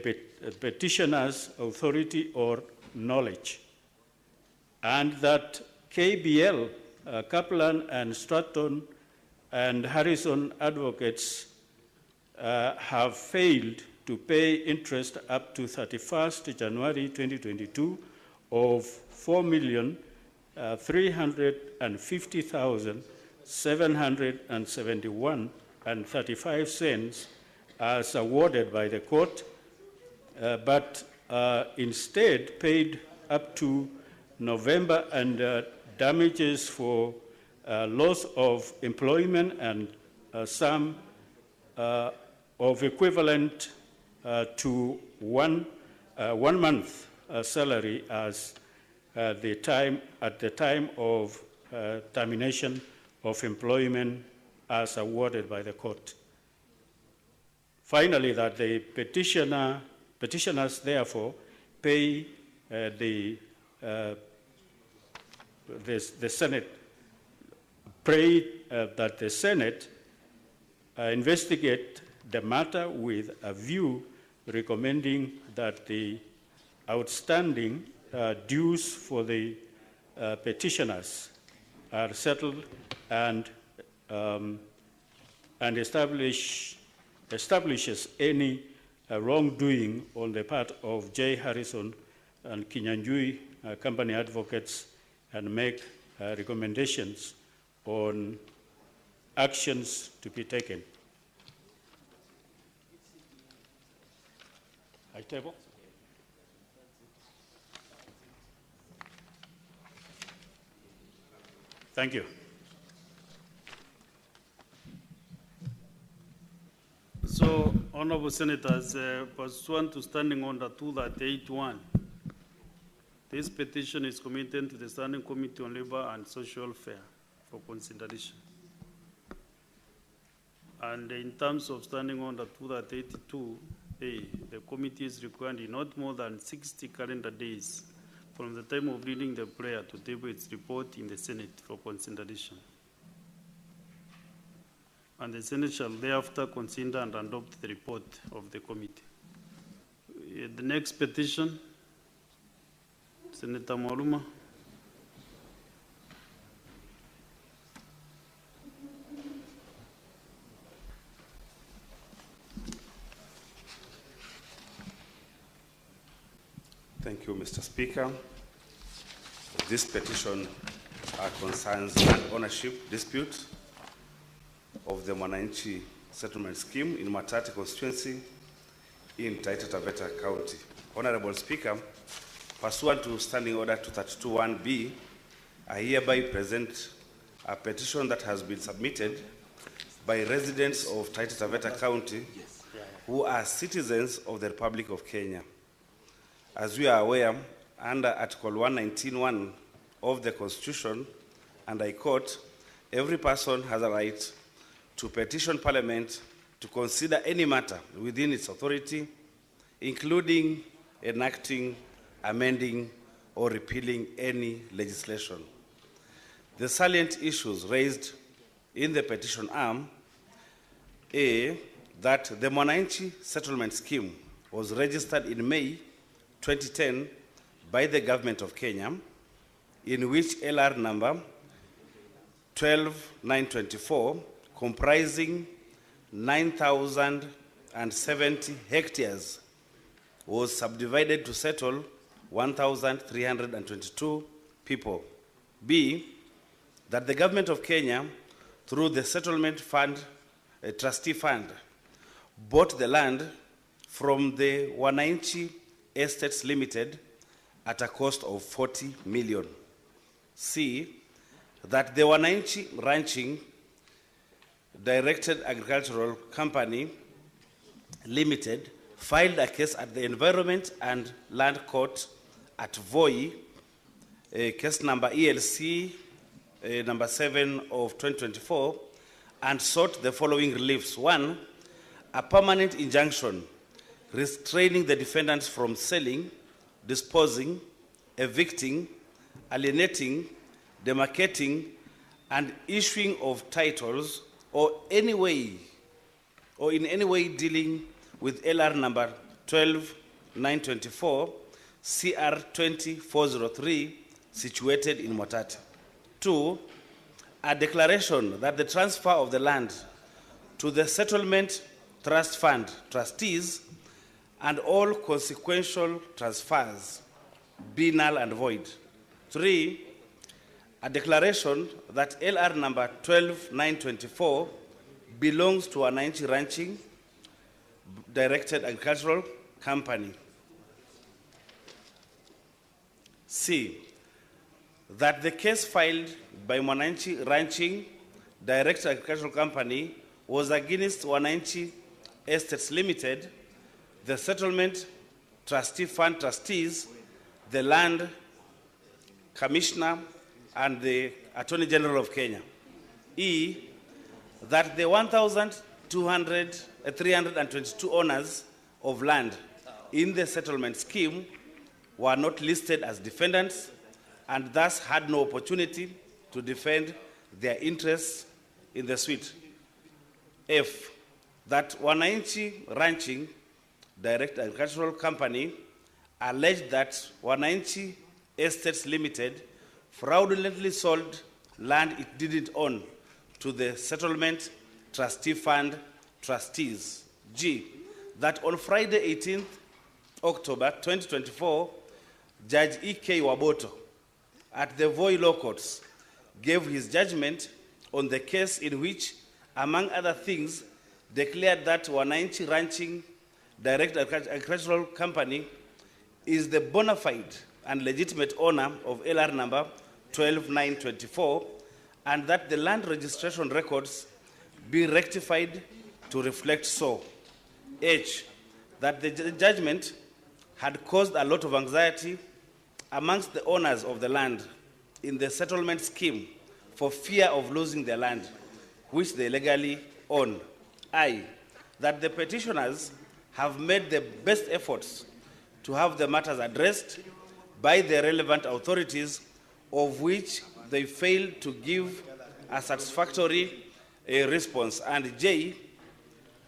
petitioner's authority or knowledge, and that KBL, Kaplan and Stratton and Harrison Advocates have failed to pay interest up to 31st January 2022 of $4,350,771.35 as awarded by the court, but instead paid up to November and damages for loss of employment and sum of equivalent to one month salary as at the time of termination of employment as awarded by the court. Finally, that the petitioners therefore pay the Senate, pray that the Senate investigate the matter with a view recommending that the outstanding dues for the petitioners are settled and establishes any wrongdoing on the part of J. Harrison and Kinyanjui Company Advocates and make recommendations on actions to be taken. I table. Thank you. So, Honorable Senators, pursuant to Standing Order 238(1), this petition is committed to the Standing Committee on Labor and Social Welfare for consideration. And in terms of Standing Order 282A, the committee is required in not more than 60 calendar days from the time of reading the prayer to table its report in the Senate for consideration. And the Senate shall thereafter consider and adopt the report of the committee. The next petition, Senator Mwaruma. Thank you, Mr. Speaker. This petition concerns an ownership dispute of the Mwananchi Settlement Scheme in Matati constituency in Taita Taveta County. Honorable Speaker, pursuant to Standing Order 232(1)B, I hereby present a petition that has been submitted by residents of Taita Taveta County who are citizens of the Republic of Kenya. As we are aware, under Article 119(1) of the Constitution, and I quote, every person has a right to petition Parliament to consider any matter within its authority, including enacting, amending, or repealing any legislation. The salient issues raised in the petition are A, that the Mwananchi Settlement Scheme was registered in May 2010 by the Government of Kenya, in which LR number 12924, comprising 9,070 hectares, was subdivided to settle 1,322 people. B, that the Government of Kenya, through the Settlement Fund, Trustee Fund, bought the land from the Wananchi Estates Limited at a cost of 40 million. C, that the Wananchi Ranching Directed Agricultural Company Limited filed a case at the Environment and Land Court at Voi, case number ELC number 7 of 2024, and sought the following reliefs. One, a permanent injunction restraining the defendants from selling, disposing, evicting, alienating, demarcating, and issuing of titles or in any way dealing with LR number 12924 CR 20403 situated in Mwatate. 2, a declaration that the transfer of the land to the Settlement Trust Fund trustees and all consequential transfers be null and void. 3, a declaration that LR number 12924 belongs to Wananchi Ranching Directed Agricultural Company. C, that the case filed by Wananchi Ranching Directed Agricultural Company was against Wananchi Estates Limited, the Settlement Trustee Fund trustees, the Land Commissioner, and the Attorney General of Kenya. E, that the 1,322 owners of land in the settlement scheme were not listed as defendants and thus had no opportunity to defend their interests in the suit. F, that Wananchi Ranching Direct Agricultural Company alleged that Wananchi Estates Limited fraudulently sold land it didn't own to the Settlement Trustee Fund trustees. G, that on Friday 18th October 2024, Judge E.K. Waboto at the Voi Law Courts gave his judgment on the case in which, among other things, declared that Wananchi Ranching Direct Agricultural Company is the bona fide and legitimate owner of LR number 12924, and that the land registration records be rectified to reflect so. H, that the judgment had caused a lot of anxiety amongst the owners of the land in the settlement scheme for fear of losing their land, which they legally own. I, that the petitioners have made the best efforts to have the matters addressed by the relevant authorities, of which they failed to give a satisfactory response. And J,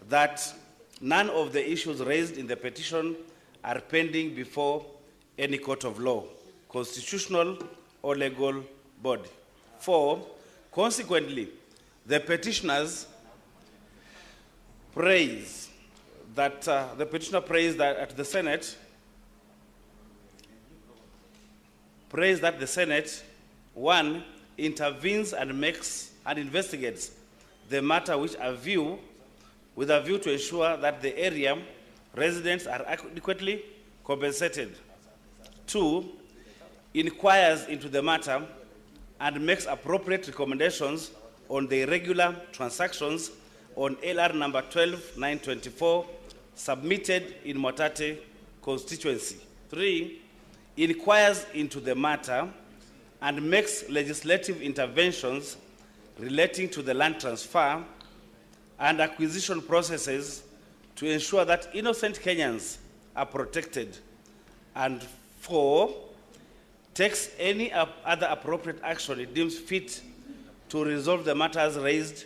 that none of the issues raised in the petition are pending before any court of law, constitutional or legal body. 4, consequently, the petitioners praise that the petitioner praised that at the Senate the Senate, 1, intervenes and makes and investigates the matter with a view to ensure that the area residents are adequately compensated. 2, inquires into the matter and makes appropriate recommendations on the irregular transactions on LR number 12924 submitted in Mwatate constituency. 3, inquires into the matter and makes legislative interventions relating to the land transfer and acquisition processes to ensure that innocent Kenyans are protected. And 4, takes any other appropriate action it deems fit to resolve the matters raised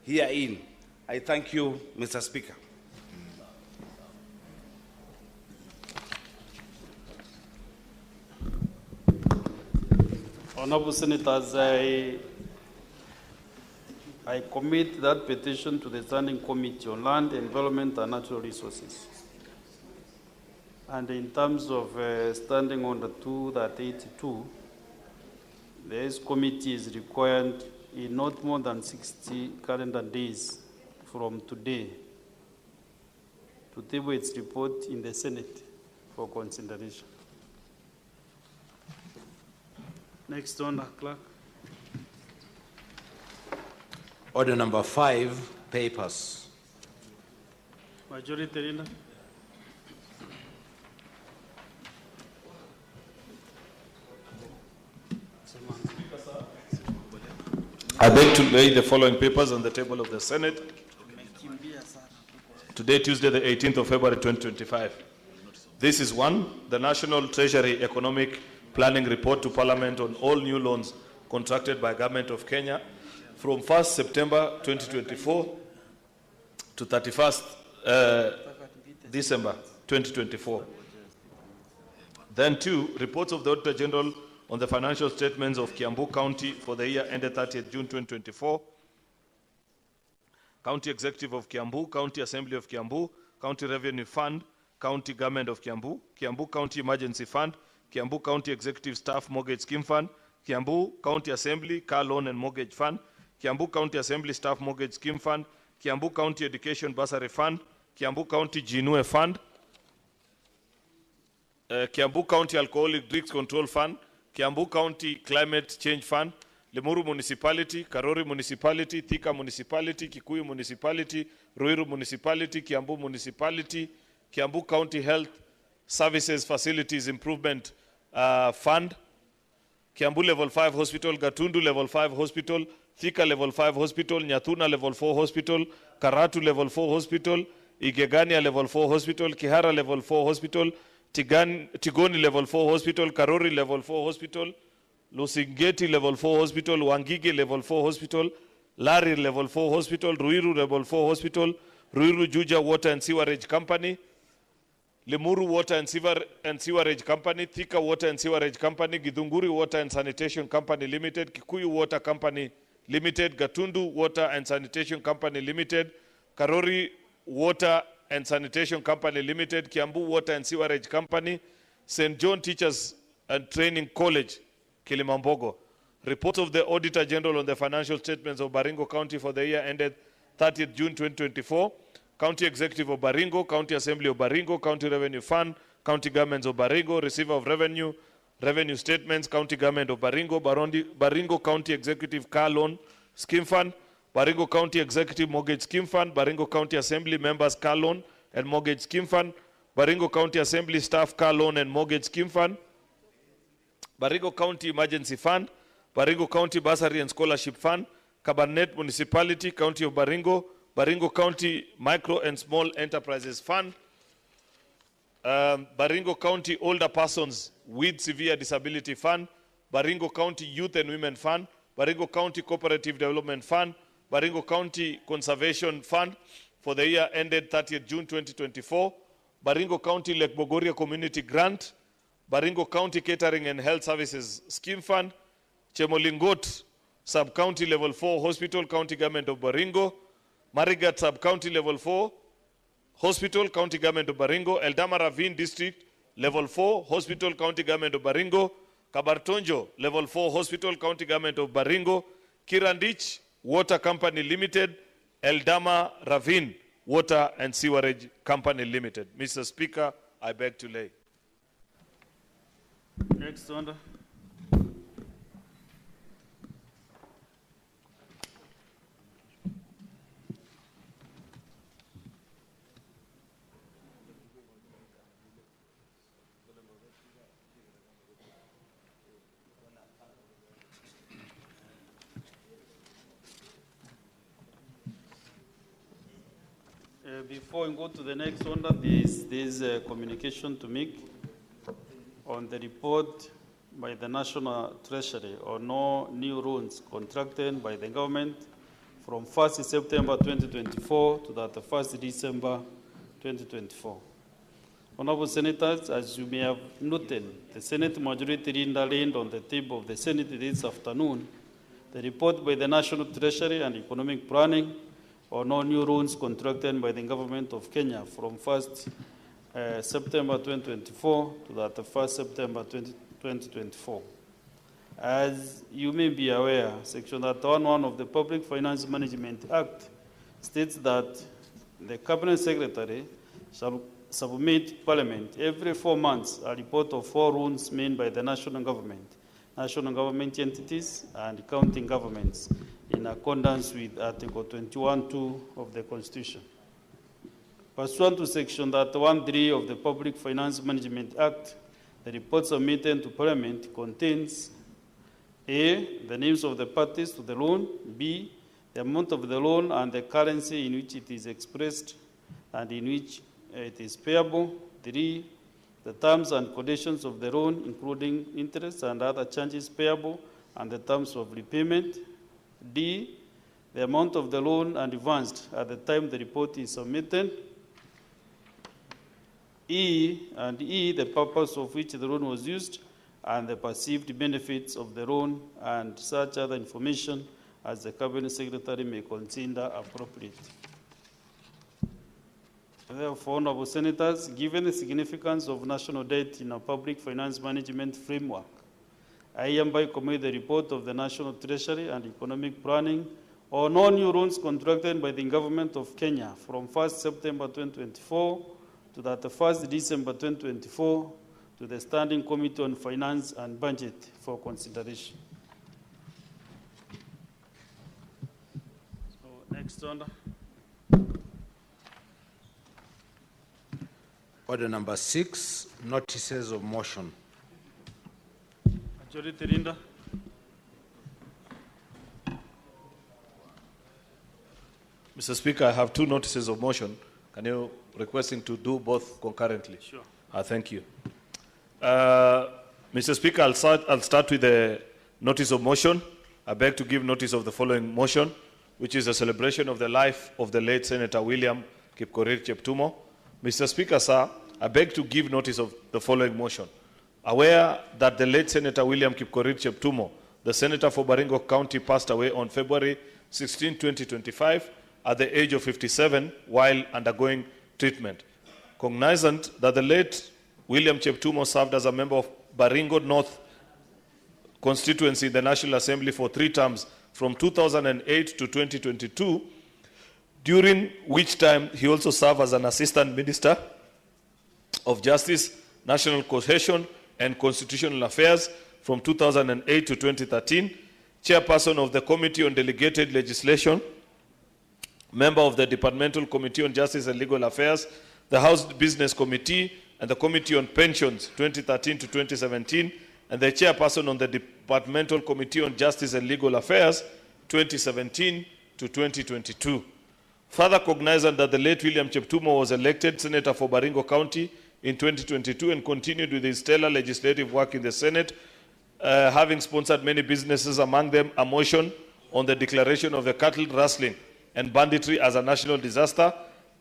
herein. I thank you, Mr. Speaker. Honorable Senators, I commit that petition to the Standing Committee on Land, Environment and Natural Resources. And in terms of standing on the 282, the S Committee is required in not more than 60 calendar days from today to table its report in the Senate for consideration. Next on, Clerk. Order number 5, papers. Majority Leader. I beg to lay the following papers on the table of the Senate. Today today, Tuesday, the 18th of February, 2025. This is one, the National Treasury Economic Planning Report to Parliament on all new loans contracted by Government of Kenya from 1st September 2024 to 31st December 2024. Then two, reports of the Auditor General on the financial statements of Kiambu County for the year ended 30th June 2024, County Executive of Kiambu, County Assembly of Kiambu, County Revenue Fund, County Government of Kiambu, Kiambu County Emergency Fund, Kiambu County Executive Staff Mortgage Scheme Fund, Kiambu County Assembly Car Loan and Mortgage Fund, Kiambu County Assembly Staff Mortgage Scheme Fund, Kiambu County Education Bursary Fund, Kiambu County Jinue Fund, Kiambu County Alcoholic Drinks Control Fund, Kiambu County Climate Change Fund, Limuru Municipality, Karori Municipality, Thika Municipality, Kikuyu Municipality, Ruiru Municipality, Kiambu Municipality, Kiambu County Health Services Facilities Improvement Fund, Kiambu Level 5 Hospital, Gatundu Level 5 Hospital, Thika Level 5 Hospital, Nyatuna Level 4 Hospital, Karatu Level 4 Hospital, Igegania Level 4 Hospital, Kihara Level 4 Hospital, Tigoni Level 4 Hospital, Karori Level 4 Hospital, Lusingeti Level 4 Hospital, Wangige Level 4 Hospital, Lari Level 4 Hospital, Ruiru Level 4 Hospital, Ruiru Juja Water and Sewerage Company, Limuru Water and Sewerage Company, Thika Water and Sewerage Company, Githunguri Water and Sanitation Company Limited, Kikuyu Water Company Limited, Gatundu Water and Sanitation Company Limited, Karori Water and Sanitation Company Limited, Kiambu Water and Sewerage Company, St. John Teachers and Training College, Kilimambogo. Report of the Auditor General on the financial statements of Baringo County for the year ended 30th June 2024, County Executive of Baringo, County Assembly of Baringo, County Revenue Fund, County Governments of Baringo, Receiver of Revenue, Revenue Statements, County Government of Baringo, Baringo County Executive Car Loan Scheme Fund, Baringo County Executive Mortgage Scheme Fund, Baringo County Assembly Members Car Loan and Mortgage Scheme Fund, Baringo County Assembly Staff Car Loan and Mortgage Scheme Fund, Baringo County Emergency Fund, Baringo County Bursary and Scholarship Fund, Cabernet Municipality, County of Baringo, Baringo County Micro and Small Enterprises Fund, Baringo County Older Persons with Severe Disability Fund, Baringo County Youth and Women Fund, Baringo County Cooperative Development Fund, Baringo County Conservation Fund for the year ended 30th June 2024, Baringo County Lake Bogoria Community Grant, Baringo County Catering and Health Services Scheme Fund, Chemolingot Sub-County Level 4 Hospital, County Government of Baringo, Marigat Sub-County Level 4 Hospital, County Government of Baringo, Eldama Ravine District Level 4 Hospital, County Government of Baringo, Kabartonjo Level 4 Hospital, County Government of Baringo, Kirandich Water Company Limited, Eldama Ravine Water and Sewerage Company Limited. Mr. Speaker, I beg to lay. Next order. Before we go to the next order, there's a communication to make on the report by the National Treasury on no new loans contracted by the government from 1st September 2024 to the 1st December 2024. Honorable Senators, as you may have noted, the Senate Majority Leader laid on the table of the Senate this afternoon the report by the National Treasury and Economic Planning on no new loans contracted by the Government of Kenya from 1st September 2024 to the 1st September 2024. As you may be aware, Section 31(1) of the Public Finance Management Act states that the Cabinet Secretary shall submit to Parliament every 4 months a report of 4 loans made by the national government entities, and county governments in accordance with Article 21(2) of the Constitution. Pursuant to Section 31(3) of the Public Finance Management Act, the report submitted to Parliament contains A, the names of the parties to the loan, B, the amount of the loan and the currency in which it is expressed, and in which it is payable. 3, the terms and conditions of the loan, including interest and other charges payable, and the terms of repayment. D, the amount of the loan and advanced at the time the report is submitted. E, the purpose of which the loan was used, and the perceived benefits of the loan, and such other information as the Cabinet Secretary may consider appropriate. Therefore, Honorable Senators, given the significance of national debt in our public finance management framework, I hereby commit the report of the National Treasury and Economic Planning on all new loans contracted by the Government of Kenya from 1st September 2024 to 31st December 2024 to the Standing Committee on Finance and Budget for consideration. So, next order. Order number 6, notices of motion. Majority Leader. Mr. Speaker, I have 2 notices of motion. Can you requesting to do both concurrently? Sure. Thank you. Mr. Speaker, I'll start with the notice of motion. I beg to give notice of the following motion, which is a celebration of the life of the late Senator William Kipkorir Cheptumo. Mr. Speaker, sir, I beg to give notice of the following motion. Aware that the late Senator William Kipkorir Cheptumo, the Senator for Baringo County, passed away on February 16, 2025, at the age of 57 while undergoing treatment. Cognizant that the late William Cheptumo served as a member of Baringo North constituency in the National Assembly for 3 terms from 2008 to 2022, during which time he also served as an Assistant Minister of Justice, National Cohesion and Constitutional Affairs from 2008 to 2013, Chairperson of the Committee on Delegated Legislation, member of the Departmental Committee on Justice and Legal Affairs, the House Business Committee, and the Committee on Pensions 2013 to 2017, and the Chairperson on the Departmental Committee on Justice and Legal Affairs 2017 to 2022. Further cognizant that the late William Cheptumo was elected Senator for Baringo County in 2022 and continued with his stellar legislative work in the Senate, having sponsored many businesses, among them a motion on the declaration of the cattle rustling and banditry as a national disaster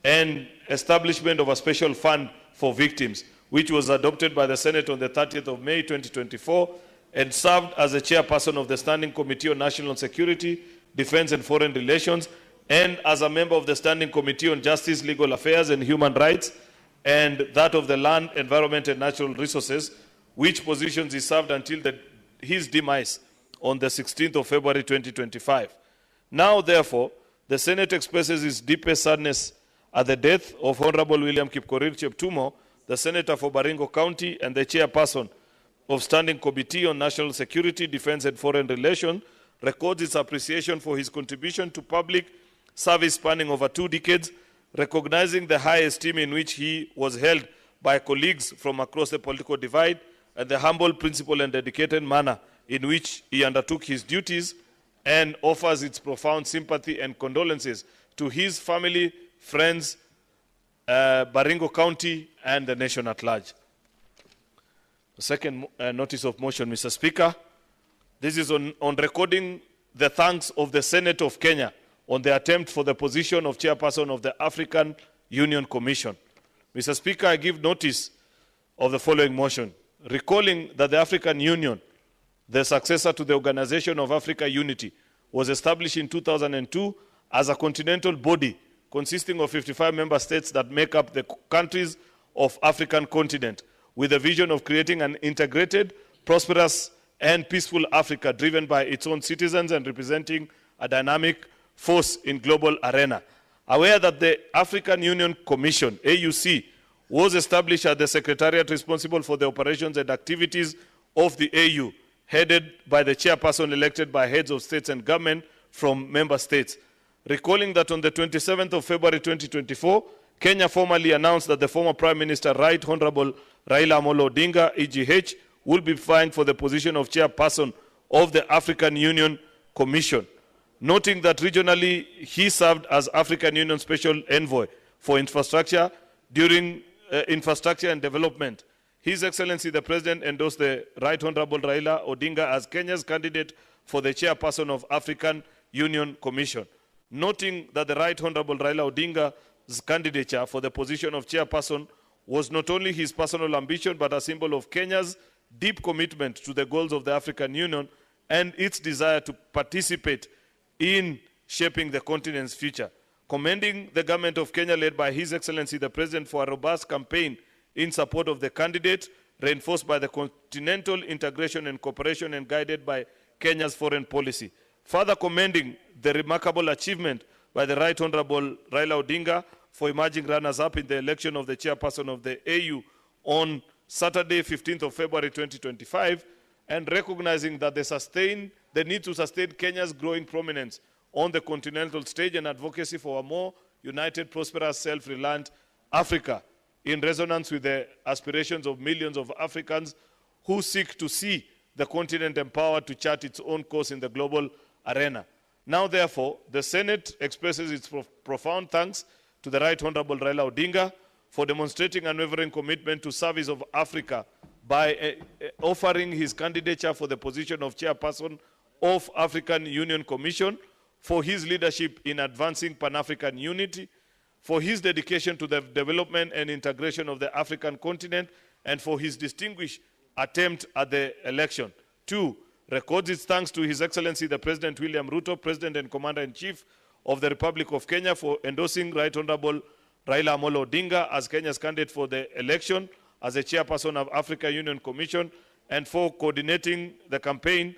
and establishment of a special fund for victims, which was adopted by the Senate on the 30th of May 2024 and served as the chairperson of the Standing Committee on National Security, Defense and Foreign Relations, and as a member of the Standing Committee on Justice, Legal Affairs and Human Rights, and that of the Land, Environment and Natural Resources, which positions he served until his demise on the 16th of February 2025. Now, therefore, the Senate expresses its deepest sadness at the death of Honorable William Kipkorir Cheptumo, the Senator for Baringo County and the Chairperson of Standing Committee on National Security, Defense and Foreign Relations, records its appreciation for his contribution to public service spanning over 2 decades, recognizing the high esteem in which he was held by colleagues from across the political divide and the humble, principled and dedicated manner in which he undertook his duties, and offers its profound sympathy and condolences to his family, friends, Baringo County and the nation at large. The second notice of motion, Mr. Speaker. This is on recording the thanks of the Senate of Kenya on the attempt for the position of chairperson of the African Union Commission. Mr. Speaker, I give notice of the following motion. Recalling that the African Union, the successor to the Organization of Africa Unity, was established in 2002 as a continental body consisting of 55 member states that make up the countries of African continent, with a vision of creating an integrated, prosperous, and peaceful Africa driven by its own citizens and representing a dynamic force in global arena. Aware that the African Union Commission, AUC, was established as the secretariat responsible for the operations and activities of the AU, headed by the chairperson elected by heads of states and government from member states. Recalling that on the 27th of February 2024, Kenya formally announced that the former Prime Minister, Right Honorable Raila Amolo Odinga, EGH, will be vying for the position of chairperson of the African Union Commission. Noting that regionally he served as African Union Special Envoy for infrastructure during infrastructure and development. His Excellency the President endorsed the Right Honorable Raila Odinga as Kenya's candidate for the chairperson of African Union Commission, noting that the Right Honorable Raila Odinga's candidature for the position of chairperson was not only his personal ambition, but a symbol of Kenya's deep commitment to the goals of the African Union and its desire to participate in shaping the continent's future. Commending the government of Kenya led by His Excellency the President for a robust campaign in support of the candidate, reinforced by the continental integration and cooperation and guided by Kenya's foreign policy. Further commending the remarkable achievement by the Right Honorable Raila Odinga for emerging runners-up in the election of the chairperson of the AU on Saturday, 15th of February 2025, and recognizing that the need to sustain Kenya's growing prominence on the continental stage and advocacy for a more united, prosperous, self-reliant Africa, in resonance with the aspirations of millions of Africans who seek to see the continent empowered to chart its own course in the global arena. Now, therefore, the Senate expresses its profound thanks to the Right Honorable Raila Odinga for demonstrating unwavering commitment to service of Africa by offering his candidature for the position of chairperson of African Union Commission, for his leadership in advancing Pan-African unity, for his dedication to the development and integration of the African continent, and for his distinguished attempt at the election. 2, records its thanks to His Excellency the President William Ruto, President and Commander-in-Chief of the Republic of Kenya, for endorsing Right Honorable Raila Amolo Odinga as Kenya's candidate for the election as a chairperson of Africa Union Commission, and for coordinating the campaign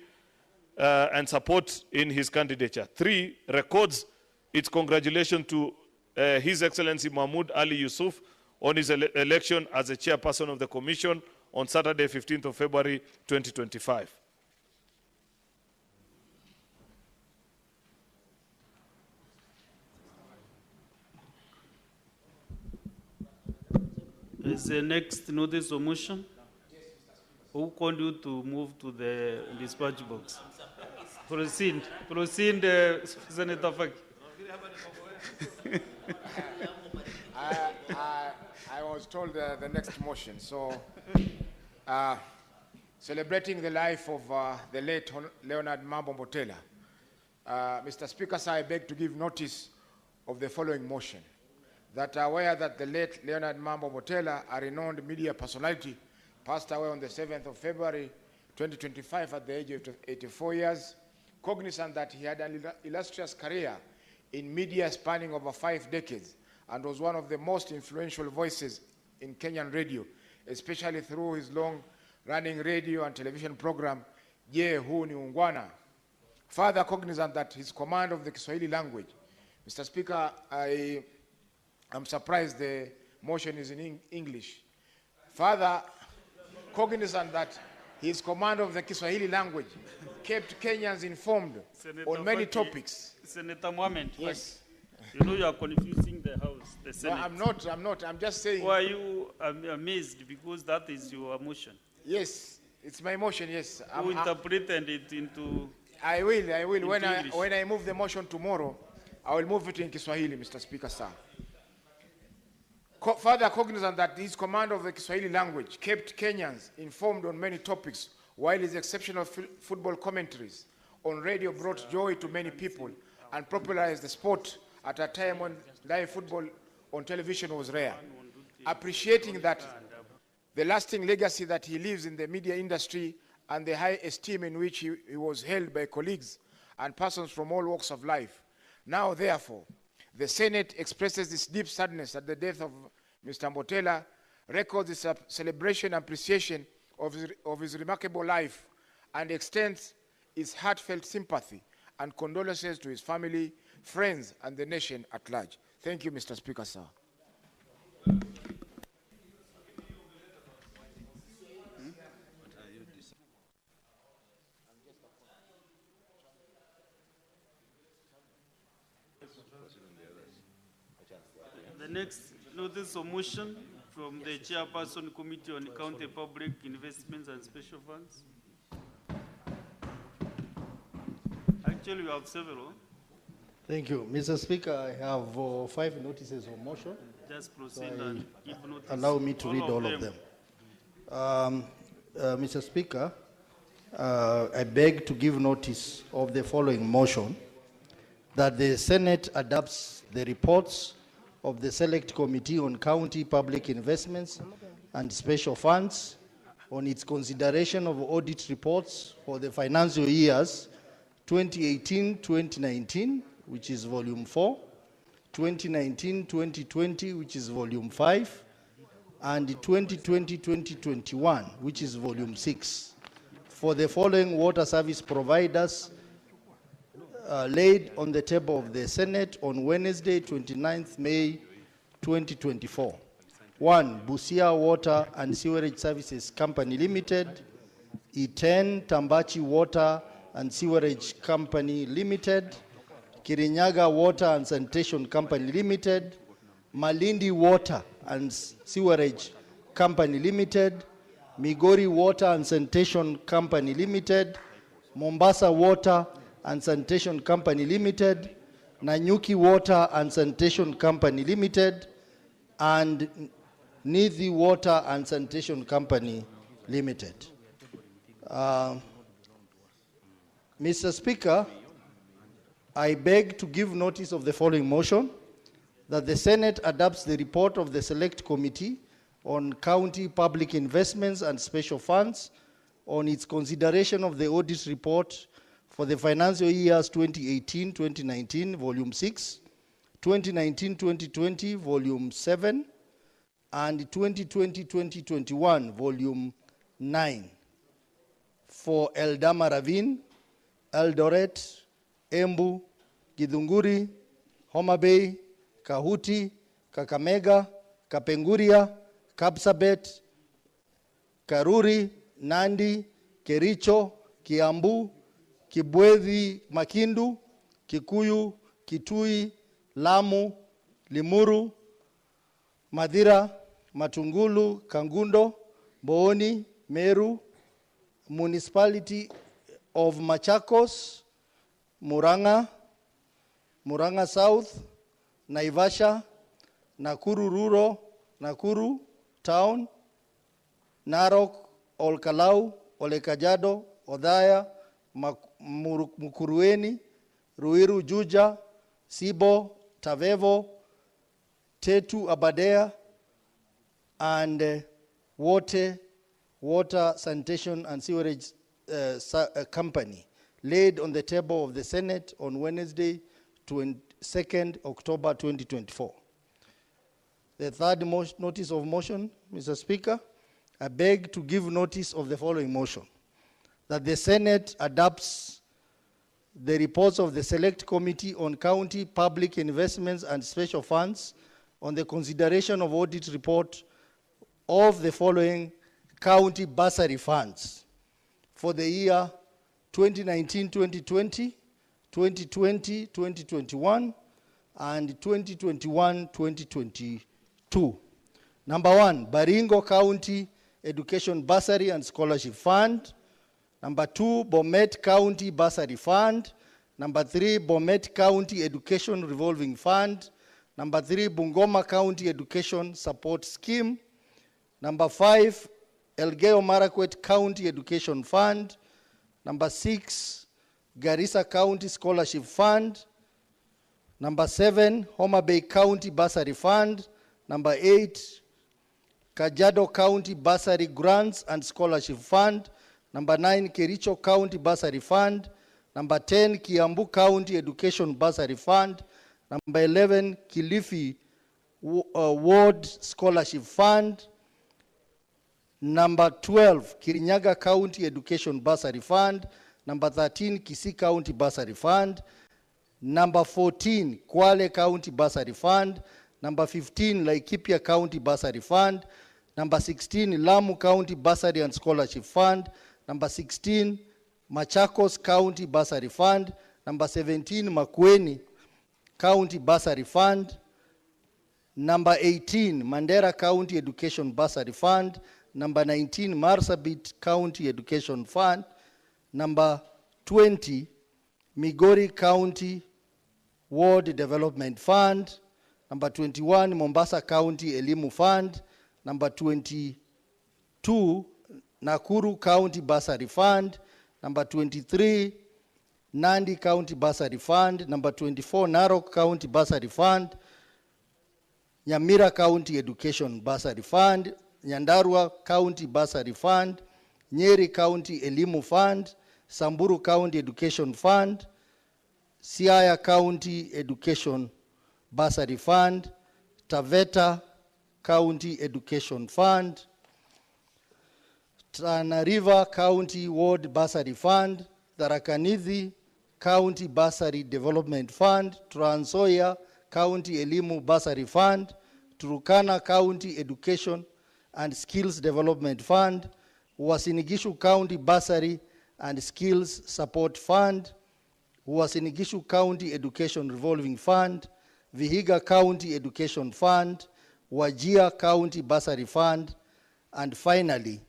and support in his candidature. 3, records its congratulations to His Excellency Mahmoud Ali Yusuf on his election as a chairperson of the Commission on Saturday, 15th of February, 2025. Is the next notice of motion? Who called you to move to the dispatch box? Proceed, Senator Faki. I was told the next motion. So, celebrating the life of the late Leonard Mambo Mbotela, Mr. Speaker, sir, I beg to give notice of the following motion. That aware that the late Leonard Mambo Mbotela, a renowned media personality, passed away on the 7th of February 2025 at the age of 84 years, cognizant that he had an illustrious career in media spanning over 5 decades and was one of the most influential voices in Kenyan radio, especially through his long-running radio and television program, Je Huu Ni Ungwana. Further, cognizant that his command of the Kiswahili language, Mr. Speaker, I'm surprised the motion is in English. Further, cognizant that his command of the Kiswahili language kept Kenyans informed on many topics. Senator Mohammed. Yes. You know you are confusing the House, the Senate. No, I'm not. I'm just saying. Why are you amazed? Because that is your motion. Yes, it's my motion, yes. You interpreted it into... I will. When I move the motion tomorrow, I will move it in Kiswahili, Mr. Speaker, sir. Further, cognizant that his command of the Kiswahili language kept Kenyans informed on many topics, while his exceptional football commentaries on radio brought joy to many people and popularized the sport at a time when live football on television was rare. Appreciating that the lasting legacy that he leaves in the media industry and the high esteem in which he was held by colleagues and persons from all walks of life. Now, therefore, the Senate expresses its deep sadness at the death of Mr. Mbotela, records its celebration and appreciation of his remarkable life, and extends its heartfelt sympathy and condolences to his family, friends, and the nation at large. Thank you, Mr. Speaker, sir. The next notice of motion from the Chairperson Committee on County Public Investments and Special Funds. Actually, we have several. Thank you. Mr. Speaker, I have 5 notices of motion. just proceed and give notice. Allow me to read all of them. Mr. Speaker, I beg to give notice of the following motion, that the Senate adopts the reports of the Select Committee on County Public Investments and Special Funds on its consideration of audit reports for the financial years 2018-2019, which is Volume 4, 2019-2020, which is Volume 5, and 2020-2021, which is Volume 6, for the following water service providers laid on the table of the Senate on Wednesday, 29th May 2024. 1. Busia Water and Sewerage Services Company Limited, E10 Tambachi Water and Sewerage Company Limited, Kirinyaga Water and Sanitation Company Limited, Malindi Water and Sewerage Company Limited, Migori Water and Sanitation Company Limited, Mombasa Water and Sanitation Company Limited, Nanyuki Water and Sanitation Company Limited, and Nithi Water and Sanitation Company Limited. Mr. Speaker, I beg to give notice of the following motion, that the Senate adopts the report of the Select Committee on County Public Investments and Special Funds on its consideration of the audit report for the financial years 2018-2019, Volume 6, 2019-2020, Volume 7, and 2020-2021, Volume 9, for Eldama Ravine, Eldoret, Embu, Githunguri, Homa Bay, Kahuti, Kakamega, Kapenguria, Kapsabet, Karuri, Nandi, Kericho, Kiambu, Kibwezi, Makindu, Kikuyu, Kitui, Lamu, Limuru, Madira, Matungulu, Kangundo, Booni, Meru, Municipality of Machakos, Muranga, Muranga South, Naivasha, Nakuru Rural, Nakuru Town, Narok, Olkalau, Olekajado, Odhaya, Mukurueni, Ruiru Juja, Sibo, Tavevo, Tetu Abadea, and Water Sanitation and Sewerage Company, laid on the table of the Senate on Wednesday, 22nd October 2024. The third notice of motion, Mr. Speaker, I beg to give notice of the following motion, that the Senate adopts the reports of the Select Committee on County Public Investments and Special Funds on the consideration of audit report of the following county bursary funds for the year 2019-2020, 2020-2021, and 2021-2022. Number 1, Baringo County Education Bursary and Scholarship Fund. Number 2, Bomet County Bursary Fund. Number 3, Bomet County Education Revolving Fund. Number 3, Bungoma County Education Support Scheme. Number 5, Elgeyo Marakwet County Education Fund. Number 6, Garissa County Scholarship Fund. Number 7, Homa Bay County Bursary Fund. Number 8, Kajiado County Bursary Grants and Scholarship Fund. Number 9, Kericho County Bursary Fund. Number 10, Kiambu County Education Bursary Fund. Number 11, Kilifi Ward Scholarship Fund. Number 12, Kirinyaga County Education Bursary Fund. Number 13, Kisii County Bursary Fund. Number 14, Kwale County Bursary Fund. Number 15, Laikipia County Bursary Fund. Number 16, Lamu County Bursary and Scholarship Fund. Number 16, Machakos County Bursary Fund. Number 17, Makueni County Bursary Fund. Number 18, Mandera County Education Bursary Fund. Number 19, Marsabit County Education Fund. Number 20, Migori County Ward Development Fund. Number 21, Mombasa County Elimu Fund. Number 22, Nakuru County Bursary Fund. Number 23, Nandi County Bursary Fund. Number 24, Narok County Bursary Fund. Nyamira County Education Bursary Fund. Nyandarua County Bursary Fund. Nyeri County Elimu Fund. Samburu County Education Fund. Siaya County Education Bursary Fund. Taveta County Education Fund. Tana River County Ward Bursary Fund. Tharaka Nithi County Bursary Development Fund. Trans Nzoia County Elimu Bursary Fund. Turkana County Education and Skills Development Fund. Uasin Gishu County Bursary and Skills Support Fund. Uasin Gishu County Education Revolving Fund. Vihiga County Education Fund. Wajir County Bursary Fund. And finally,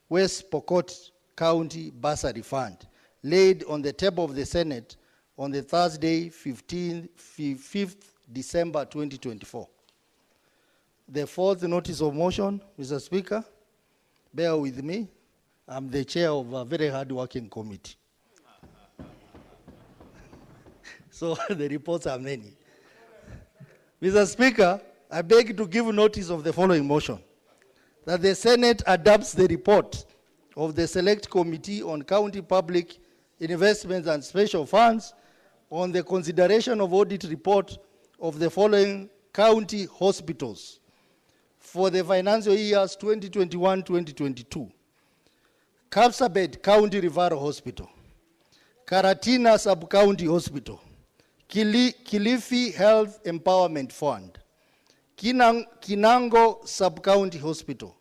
West Pokot County Bursary Fund, laid on the table of the Senate on the Thursday, 5th December 2024. The fourth notice of motion, Mr. Speaker, bear with me. I'm the chair of a very hard-working committee. So the reports are many. Mr. Speaker, I beg to give notice of the following motion: that the Senate adopts the report of the Select Committee on County Public Investments and Special Funds on the consideration of audit report of the following county hospitals for the financial years 2021-2022. Kapsabet County Referral Hospital, Karatina Sub-County Hospital, Kilifi Health Empowerment Fund, Kinango Sub-County Hospital,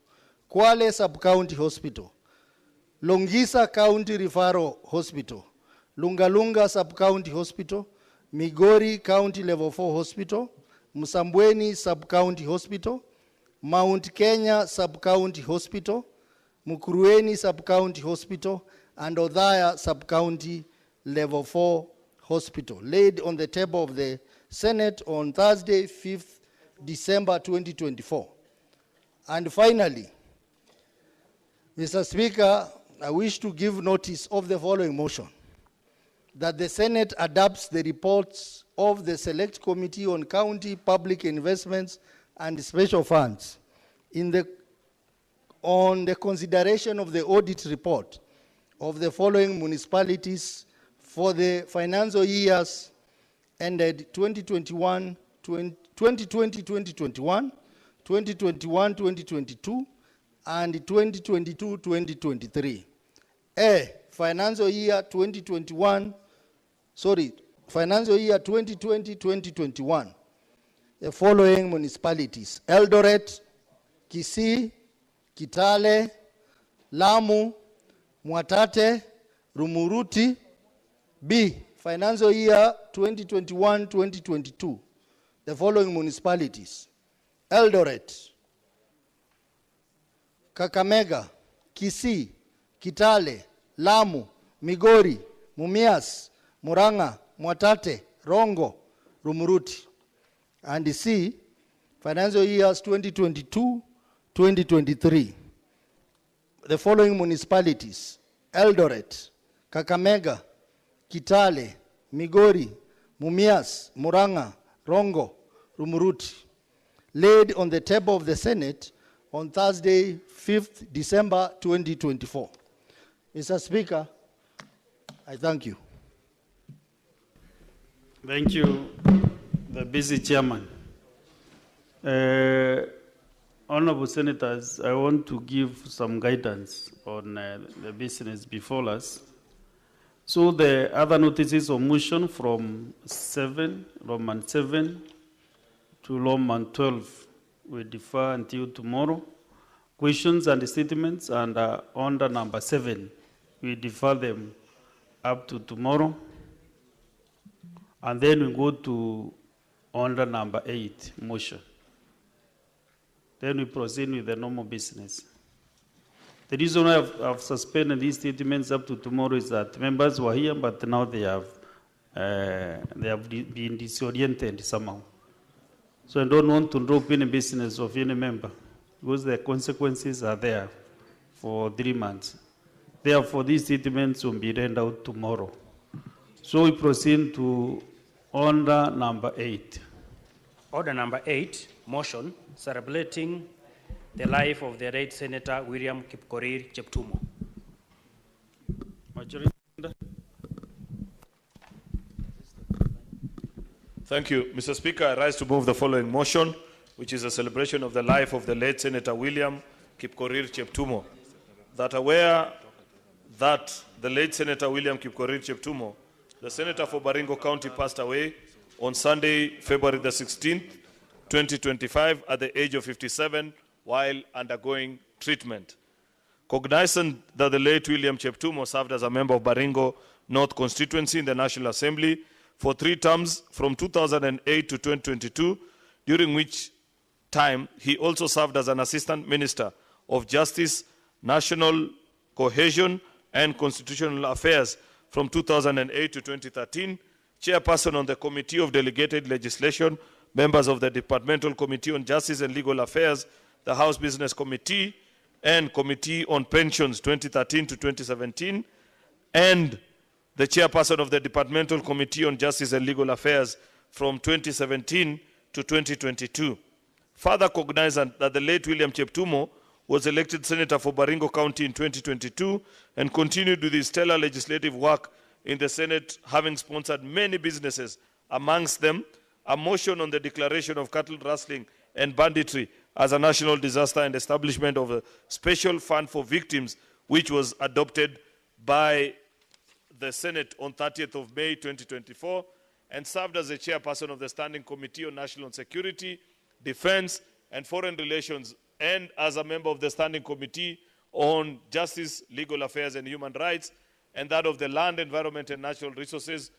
Kwale Sub-County Hospital, Longisa County Referral Hospital, Lungalunga Sub-County Hospital, Migori County Level 4 Hospital, Musambweni Sub-County Hospital, Mount Kenya Sub-County Hospital, Mukurueni Sub-County Hospital, and Othaya Sub-County Level 4 Hospital, laid on the table of the Senate on Thursday, 5th December 2024. And finally, Mr. Speaker, I wish to give notice of the following motion: that the Senate adopts the reports of the Select Committee on County Public Investments and Special Funds on the consideration of the audit report of the following municipalities for the financial years ended 2020-2021, 2021-2022, and 2022-2023. Financial year 2020-2021. The following municipalities: Eldoret, Kisii, Kitale, Lamu, Mwatate, Rumuruti. B, financial year 2021-2022. The following municipalities: Eldoret, Kakamega, Kisii, Kitale, Lamu, Migori, Mumias, Murang'a, Mwatate, Rongo, Rumuruti. And C, financial years 2022-2023. The following municipalities: Eldoret, Kakamega, Kitale, Migori, Mumias, Murang'a, Rongo, Rumuruti, laid on the table of the Senate on Thursday, 5th December 2024. Mr. Speaker, I thank you. Thank you, the busy chairman. Honorable Senators, I want to give some guidance on the business before us. So the other notices of motion from Roman 7 to Roman 12 will defer until tomorrow. Questions and statements and under number 7, we defer them up to tomorrow. And then we go to under number 8, motion. Then we proceed with the normal business. The reason why I've suspended these statements up to tomorrow is that members were here, but now they have been disoriented somehow. So I don't want to drop any business of any member because the consequences are there for 3 months. Therefore, these statements will be read out tomorrow. So we proceed to order number 8. Order number 8, motion celebrating the life of the late Senator William Kipkorir Cheptumo. Majority. Thank you. Mr. Speaker, I rise to move the following motion, which is a celebration of the life of the late Senator William Kipkorir Cheptumo. That aware that the late Senator William Kipkorir Cheptumo, the Senator for Baringo County, passed away on Sunday, February the 16th, 2025, at the age of 57, while undergoing treatment. Cognizant that the late William Cheptumo served as a member of Baringo North constituency in the National Assembly for 3 terms from 2008 to 2022, during which time he also served as an Assistant Minister of Justice, National Cohesion and Constitutional Affairs from 2008 to 2013, Chairperson on the Committee of Delegated Legislation, members of the Departmental Committee on Justice and Legal Affairs, the House Business Committee, and Committee on Pensions 2013 to 2017, and the Chairperson of the Departmental Committee on Justice and Legal Affairs from 2017 to 2022. Further cognizant that the late William Cheptumo was elected Senator for Baringo County in 2022 and continued with his stellar legislative work in the Senate, having sponsored many businesses, amongst them a motion on the declaration of cattle rustling and banditry as a national disaster and establishment of a special fund for victims, which was adopted by the Senate on 30th of May 2024, and served as the chairperson of the Standing Committee on National Security, Defense and Foreign Relations, and as a member of the Standing Committee on Justice, Legal Affairs and Human Rights, and that of the Land, Environment and Natural Resources,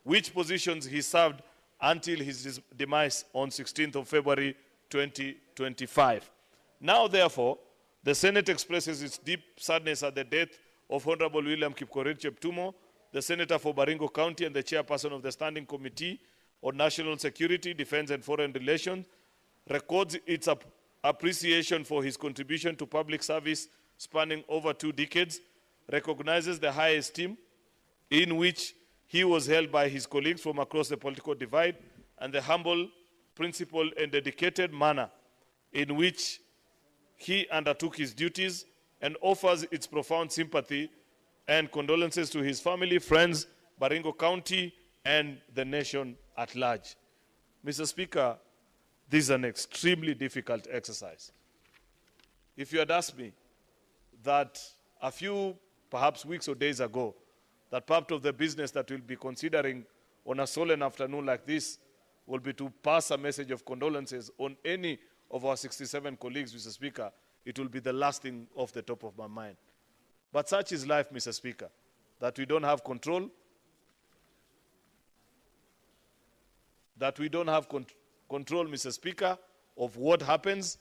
which positions he served until his demise on 16th of February 2025. Now, therefore, the Senate expresses its deep sadness at the death of Honorable William Kipkorir Cheptumo, the Senator for Baringo County and the Chairperson of the Standing Committee on National Security, Defense and Foreign Relations, records its appreciation for his contribution to public service spanning over 2 decades, recognizes the high esteem in which he was held by his colleagues from across the political divide, and the humble, principled, and dedicated manner in which he undertook his duties, and offers its profound sympathy and condolences to his family, friends, Baringo County, and the nation at large. Mr. Speaker, this is an extremely difficult exercise. If you had asked me that a few, perhaps weeks or days ago, that part of the business that we'll be considering on a solemn afternoon like this will be to pass a message of condolences on any of our 67 colleagues, Mr. Speaker, it will be the last thing off the top of my mind. But such is life, Mr. Speaker, that we don't have control, control, Mr. Speaker, of what happens,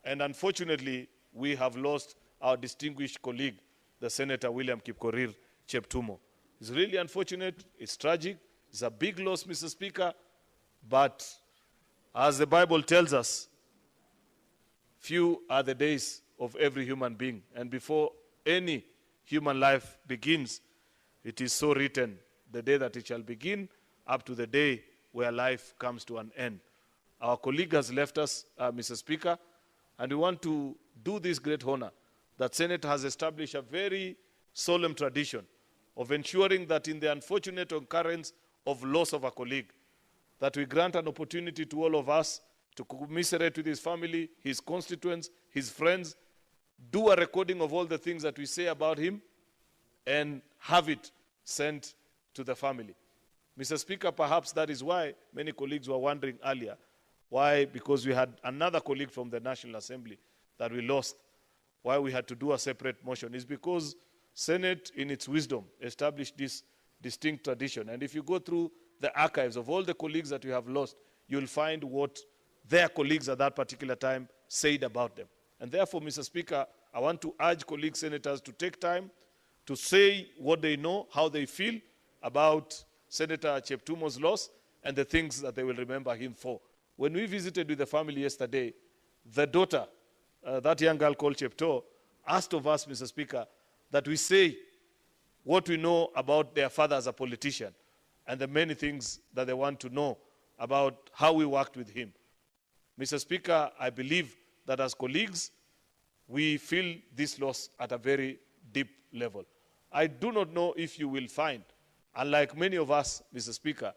and unfortunately, we have lost our distinguished colleague, the Senator William Kipkorir Cheptumo. It's really unfortunate, it's tragic, it's a big loss, Mr. Speaker, but as the Bible tells us, few are the days of every human being, and before any human life begins, it is so written, the day that it shall begin, up to the day where life comes to an end. Our colleague has left us, Mr. Speaker, and we want to do this great honor that Senate has established a very solemn tradition of ensuring that in the unfortunate occurrence of loss of a colleague, that we grant an opportunity to all of us to commiserate with his family, his constituents, his friends, do a recording of all the things that we say about him, and have it sent to the family. Mr. Speaker, perhaps that is why many colleagues were wondering earlier. Why? Because we had another colleague from the National Assembly that we lost. Why we had to do a separate motion is because Senate, in its wisdom, established this distinct tradition. And if you go through the archives of all the colleagues that we have lost, you'll find what their colleagues at that particular time said about them. And therefore, Mr. Speaker, I want to urge colleague senators to take time to say what they know, how they feel about Senator Cheptumo's loss, and the things that they will remember him for. When we visited with the family yesterday, the daughter, that young girl called Chepto, asked of us, Mr. Speaker, that we say what we know about their father as a politician and the many things that they want to know about how we worked with him. Mr. Speaker, I believe that as colleagues, we feel this loss at a very deep level. I do not know if you will find, unlike many of us, Mr. Speaker,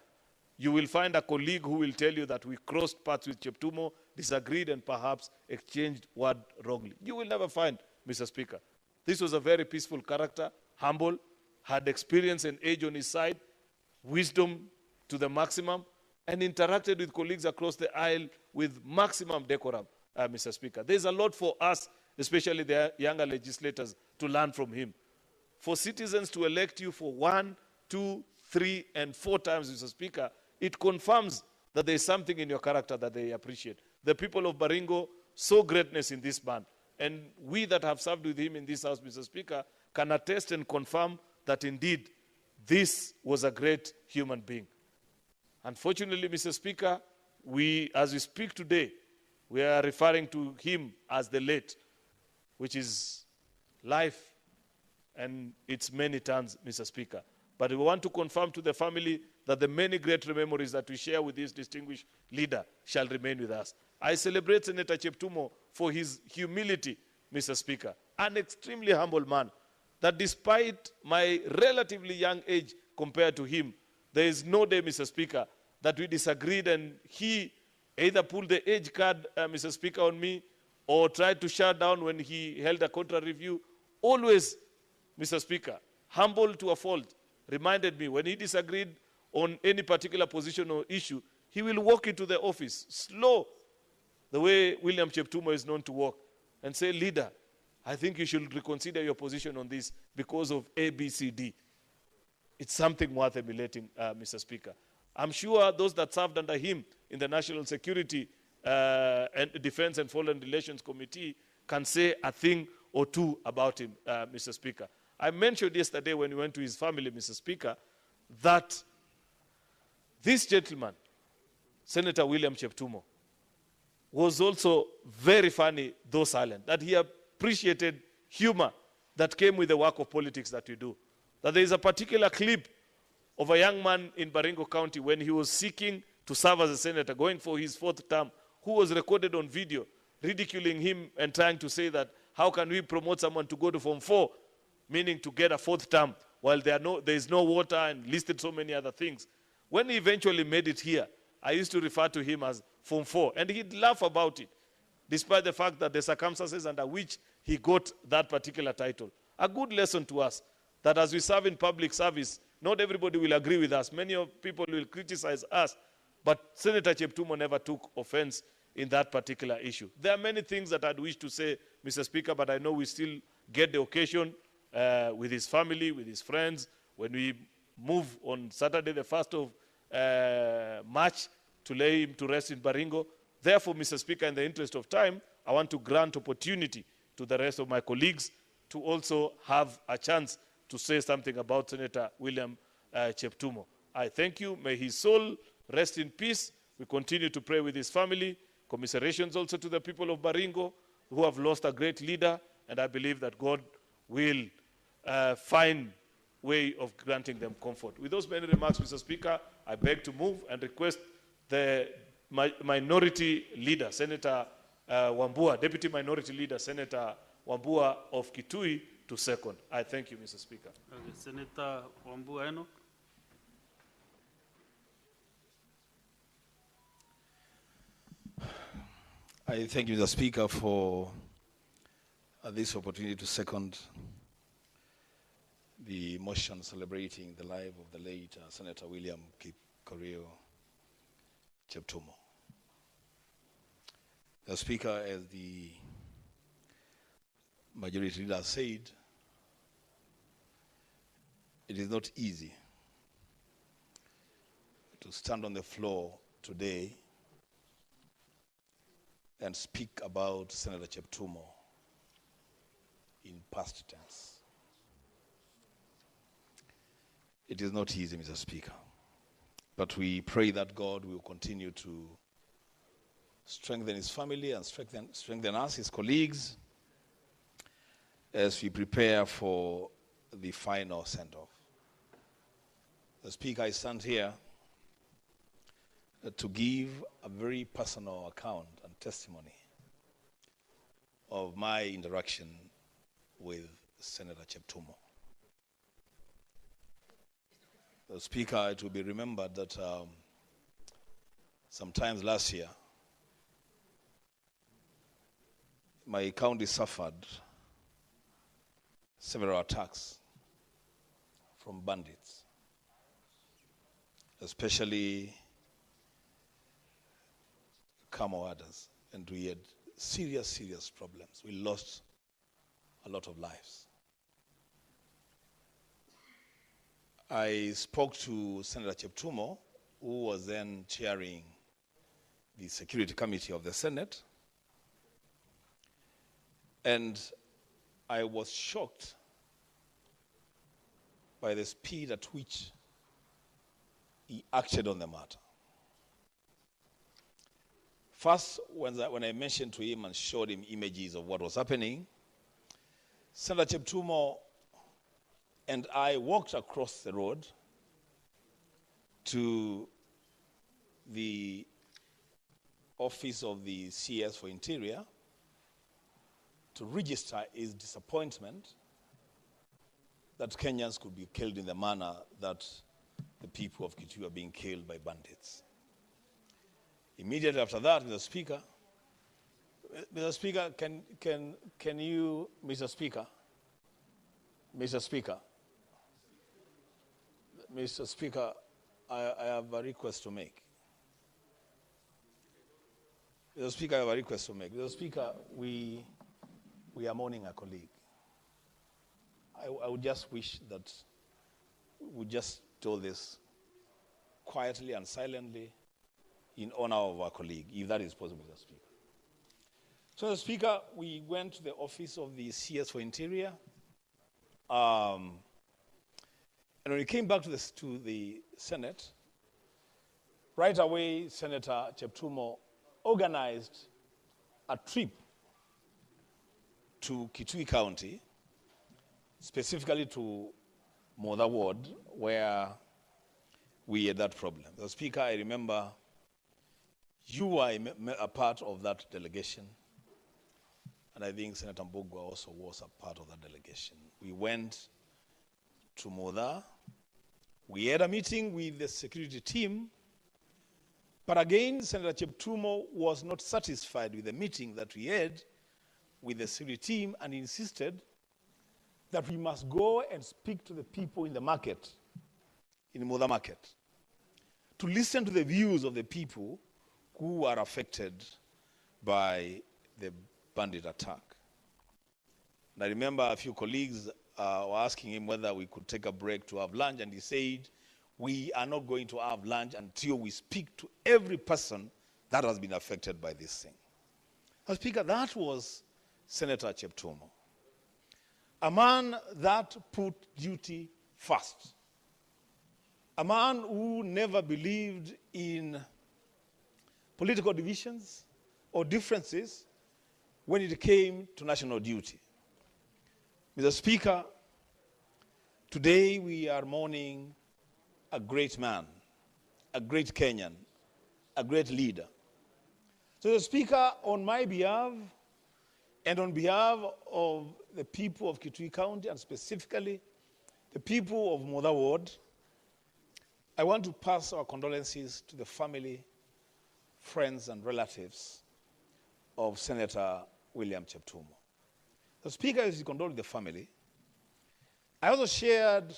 you will find a colleague who will tell you that we crossed paths with Cheptumo, disagreed, and perhaps exchanged word wrongly. You will never find, Mr. Speaker. This was a very peaceful character, humble, had experience and age on his side, wisdom to the maximum, and interacted with colleagues across the aisle with maximum decorum, Mr. Speaker. There's a lot for us, especially the younger legislators, to learn from him. For citizens to elect you for 1, 2, 3, and 4 times, Mr. Speaker, it confirms that there is something in your character that they appreciate. The people of Baringo saw greatness in this man. And we that have served with him in this house, Mr. Speaker, can attest and confirm that indeed this was a great human being. Unfortunately, Mr. Speaker, as we speak today, we are referring to him as the late, which is life and its many turns, Mr. Speaker. But we want to confirm to the family that the many great memories that we share with this distinguished leader shall remain with us. I celebrate Senator Cheptumo for his humility, Mr. Speaker, an extremely humble man, that despite my relatively young age compared to him, there is no day, Mr. Speaker, that we disagreed and he either pulled the age card, Mr. Speaker, on me or tried to shut down when he held a contra review. Always, Mr. Speaker, humble to a fault, reminded me when he disagreed on any particular position or issue, he will walk into the office, slow, the way William Cheptumo is known to walk, and say, leader, I think you should reconsider your position on this because of A, B, C, D. It's something worth emulating, Mr. Speaker. I'm sure those that served under him in the National Security and Defense and Foreign Relations Committee can say a thing or two about him, Mr. Speaker. I mentioned yesterday when we went to his family, Mr. Speaker, that this gentleman, Senator William Cheptumo, was also very funny, though silent, that he appreciated humor that came with the work of politics that we do. That there is a particular clip of a young man in Baringo County when he was seeking to serve as a senator, going for his 4th term, who was recorded on video, ridiculing him and trying to say that, how can we promote someone to go to Form 4, meaning to get a 4th term, while there is no water, and listed so many other things. When he eventually made it here, I used to refer to him as Form 4, and he'd laugh about it, despite the fact that the circumstances under which he got that particular title. A good lesson to us, that as we serve in public service, not everybody will agree with us. Many people will criticize us, but Senator Cheptumo never took offense in that particular issue. There are many things that I'd wish to say, Mr. Speaker, but I know we still get the occasion with his family, with his friends, when we move on Saturday, the 1st of March, to lay him to rest in Baringo. Therefore, Mr. Speaker, in the interest of time, I want to grant opportunity to the rest of my colleagues to also have a chance to say something about Senator William Cheptumo. I thank you. May his soul rest in peace. We continue to pray with his family. Commiserations also to the people of Baringo who have lost a great leader, and I believe that God will find way of granting them comfort. With those many remarks, Mr. Speaker, I beg to move and request the minority leader, Senator Wambua, Deputy Minority Leader, Senator Wambua of Kitui, to second. I thank you, Mr. Speaker. Okay, Senator Wambua Enoch. I thank you, Mr. Speaker, for this opportunity to second the motion celebrating the life of the late Senator William Kipkorir Cheptumo. The Speaker, as the majority leader said, it is not easy to stand on the floor today and speak about Senator Cheptumo in past tense. It is not easy, Mr. Speaker, but we pray that God will continue to strengthen his family and strengthen us, his colleagues, as we prepare for the final send-off. The Speaker, I stand here to give a very personal account and testimony of my interaction with Senator Cheptumo. The Speaker, it will be remembered that sometimes last year, my county suffered several attacks from bandits, especially Kamoadas, and we had serious problems. We lost a lot of lives. I spoke to Senator Cheptumo, who was then chairing the Security Committee of the Senate, and I was shocked by the speed at which he acted on the matter. First, when I mentioned to him and showed him images of what was happening, Senator Cheptumo and I walked across the road to the office of the CS for Interior to register his disappointment that Kenyans could be killed in the manner that the people of Kitui are being killed by bandits. Immediately after that, Mr. Speaker, can you, Mr. Speaker, I have a request to make. Mr. Speaker, I have a request to make. Mr. Speaker, we are mourning a colleague. I would just wish that we just do this quietly and silently in honor of our colleague, if that is possible, Mr. Speaker. So, Mr. Speaker, we went to the office of the CS for Interior, and when we came back to the Senate, right away, Senator Cheptumo organized a trip to Kitui County, specifically to Mother Ward, where we had that problem. The Speaker, I remember you were a part of that delegation, and I think Senator Mbugua also was a part of that delegation. We went to Mother. We had a meeting with the security team, but again, Senator Cheptumo was not satisfied with the meeting that we had with the security team and insisted that we must go and speak to the people in the market, in the Mother market, to listen to the views of the people who are affected by the bandit attack. And I remember a few colleagues were asking him whether we could take a break to have lunch, and he said, we are not going to have lunch until we speak to every person that has been affected by this thing. Now, Speaker, that was Senator Cheptumo, a man that put duty first, a man who never believed in political divisions or differences when it came to national duty. Mr. Speaker, today we are mourning a great man, a great Kenyan, a great leader. So, the Speaker, on my behalf and on behalf of the people of Kitui County, and specifically the people of Mother Ward, I want to pass our condolences to the family, friends, and relatives of Senator William Cheptumo. The Speaker, as he condoled the family, I also shared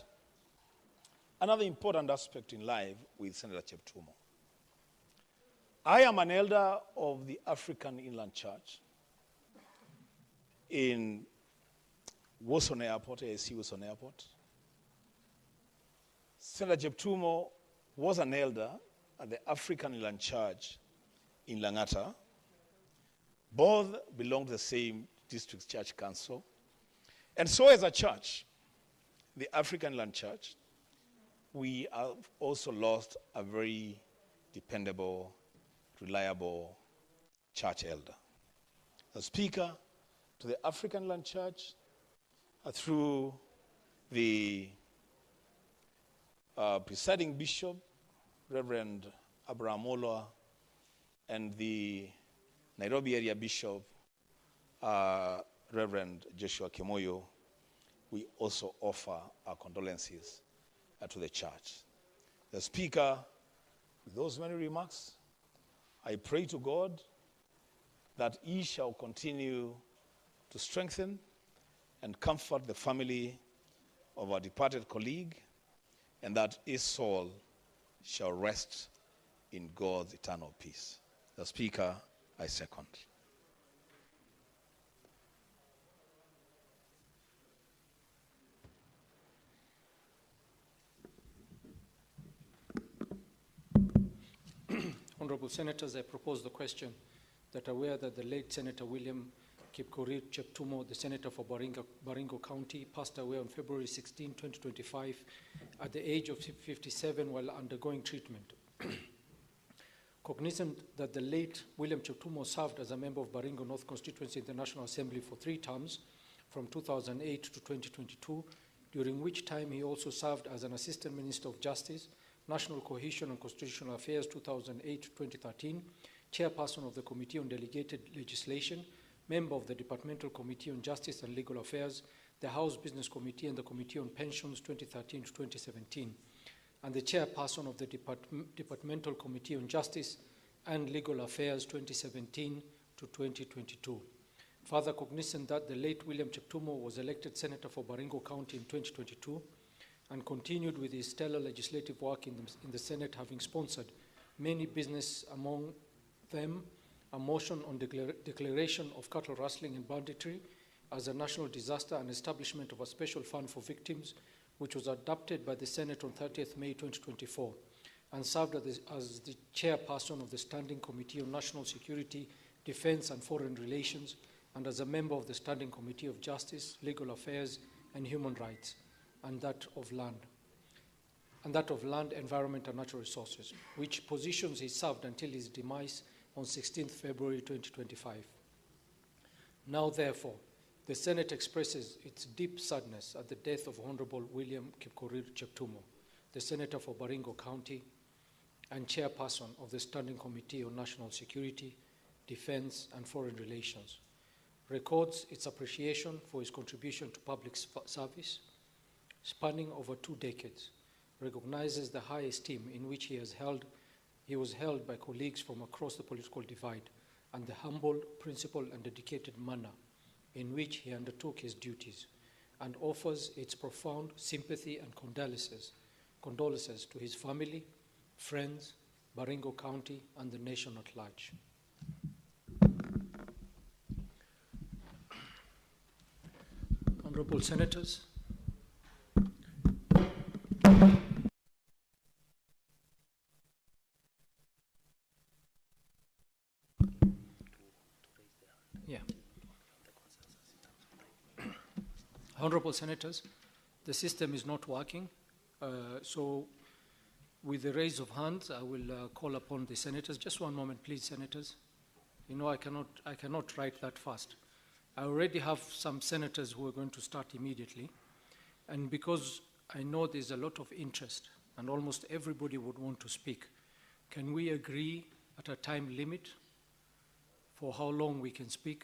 another important aspect in life with Senator Cheptumo. I am an elder of the African Inland Church in Wilson Airport, AIC Wilson Airport. Senator Cheptumo was an elder at the African Inland Church in Langata. Both belong to the same district church council. And so as a church, the African Inland Church, we have also lost a very dependable, reliable church elder. The Speaker, to the African Land Church, through the presiding bishop, Reverend Abraham Olwa, and the Nairobi area bishop, Reverend Joshua Kemoyo, we also offer our condolences to the church. The Speaker, with those many remarks, I pray to God that he shall continue to strengthen and comfort the family of our departed colleague, and that his soul shall rest in God's eternal peace. The Speaker, I second. Honorable Senators, I propose the question that aware that the late Senator William Kipkorir Cheptumo, the Senator for Baringo County, passed away on February 16, 2025, at the age of 57 while undergoing treatment. Cognizant that the late William Cheptumo served as a member of Baringo North Constituency in the National Assembly for 3 terms, from 2008 to 2022, during which time he also served as an Assistant Minister of Justice, National Cohesion and Constitutional Affairs 2008 to 2013, Chairperson of the Committee on Delegated Legislation, Member of the Departmental Committee on Justice and Legal Affairs, the House Business Committee and the Committee on Pensions 2013 to 2017, and the Chairperson of the Departmental Committee on Justice and Legal Affairs 2017 to 2022. Further, cognizant that the late William Cheptumo was elected Senator for Baringo County in 2022 and continued with his stellar legislative work in the Senate, having sponsored many business, among them a motion on declaration of cattle rustling and banditry as a national disaster and establishment of a special fund for victims, which was adopted by the Senate on 30th May 2024, and served as the chairperson of the Standing Committee on National Security, Defense and Foreign Relations, and as a member of the Standing Committee of Justice, Legal Affairs and Human Rights, and that of Land, Environment and Natural Resources, which positions he served until his demise on 16th February 2025. Now, therefore, the Senate expresses its deep sadness at the death of Honorable William Kipkorir Cheptumo, the Senator for Baringo County and Chairperson of the Standing Committee on National Security, Defense and Foreign Relations, records its appreciation for his contribution to public service, spanning over 2 decades, recognizes the high esteem in which he was held by colleagues from across the political divide, and the humble, principled, and dedicated manner in which he undertook his duties, and offers its profound sympathy and condolences to his family, friends, Baringo County, and the nation at large. Honorable Senators, Honorable Senators, the system is not working, so with the raise of hands, I will call upon the senators. Just one moment, please, senators. You know, I cannot write that fast. I already have some senators who are going to start immediately, and because I know there's a lot of interest and almost everybody would want to speak, can we agree at a time limit for how long we can speak?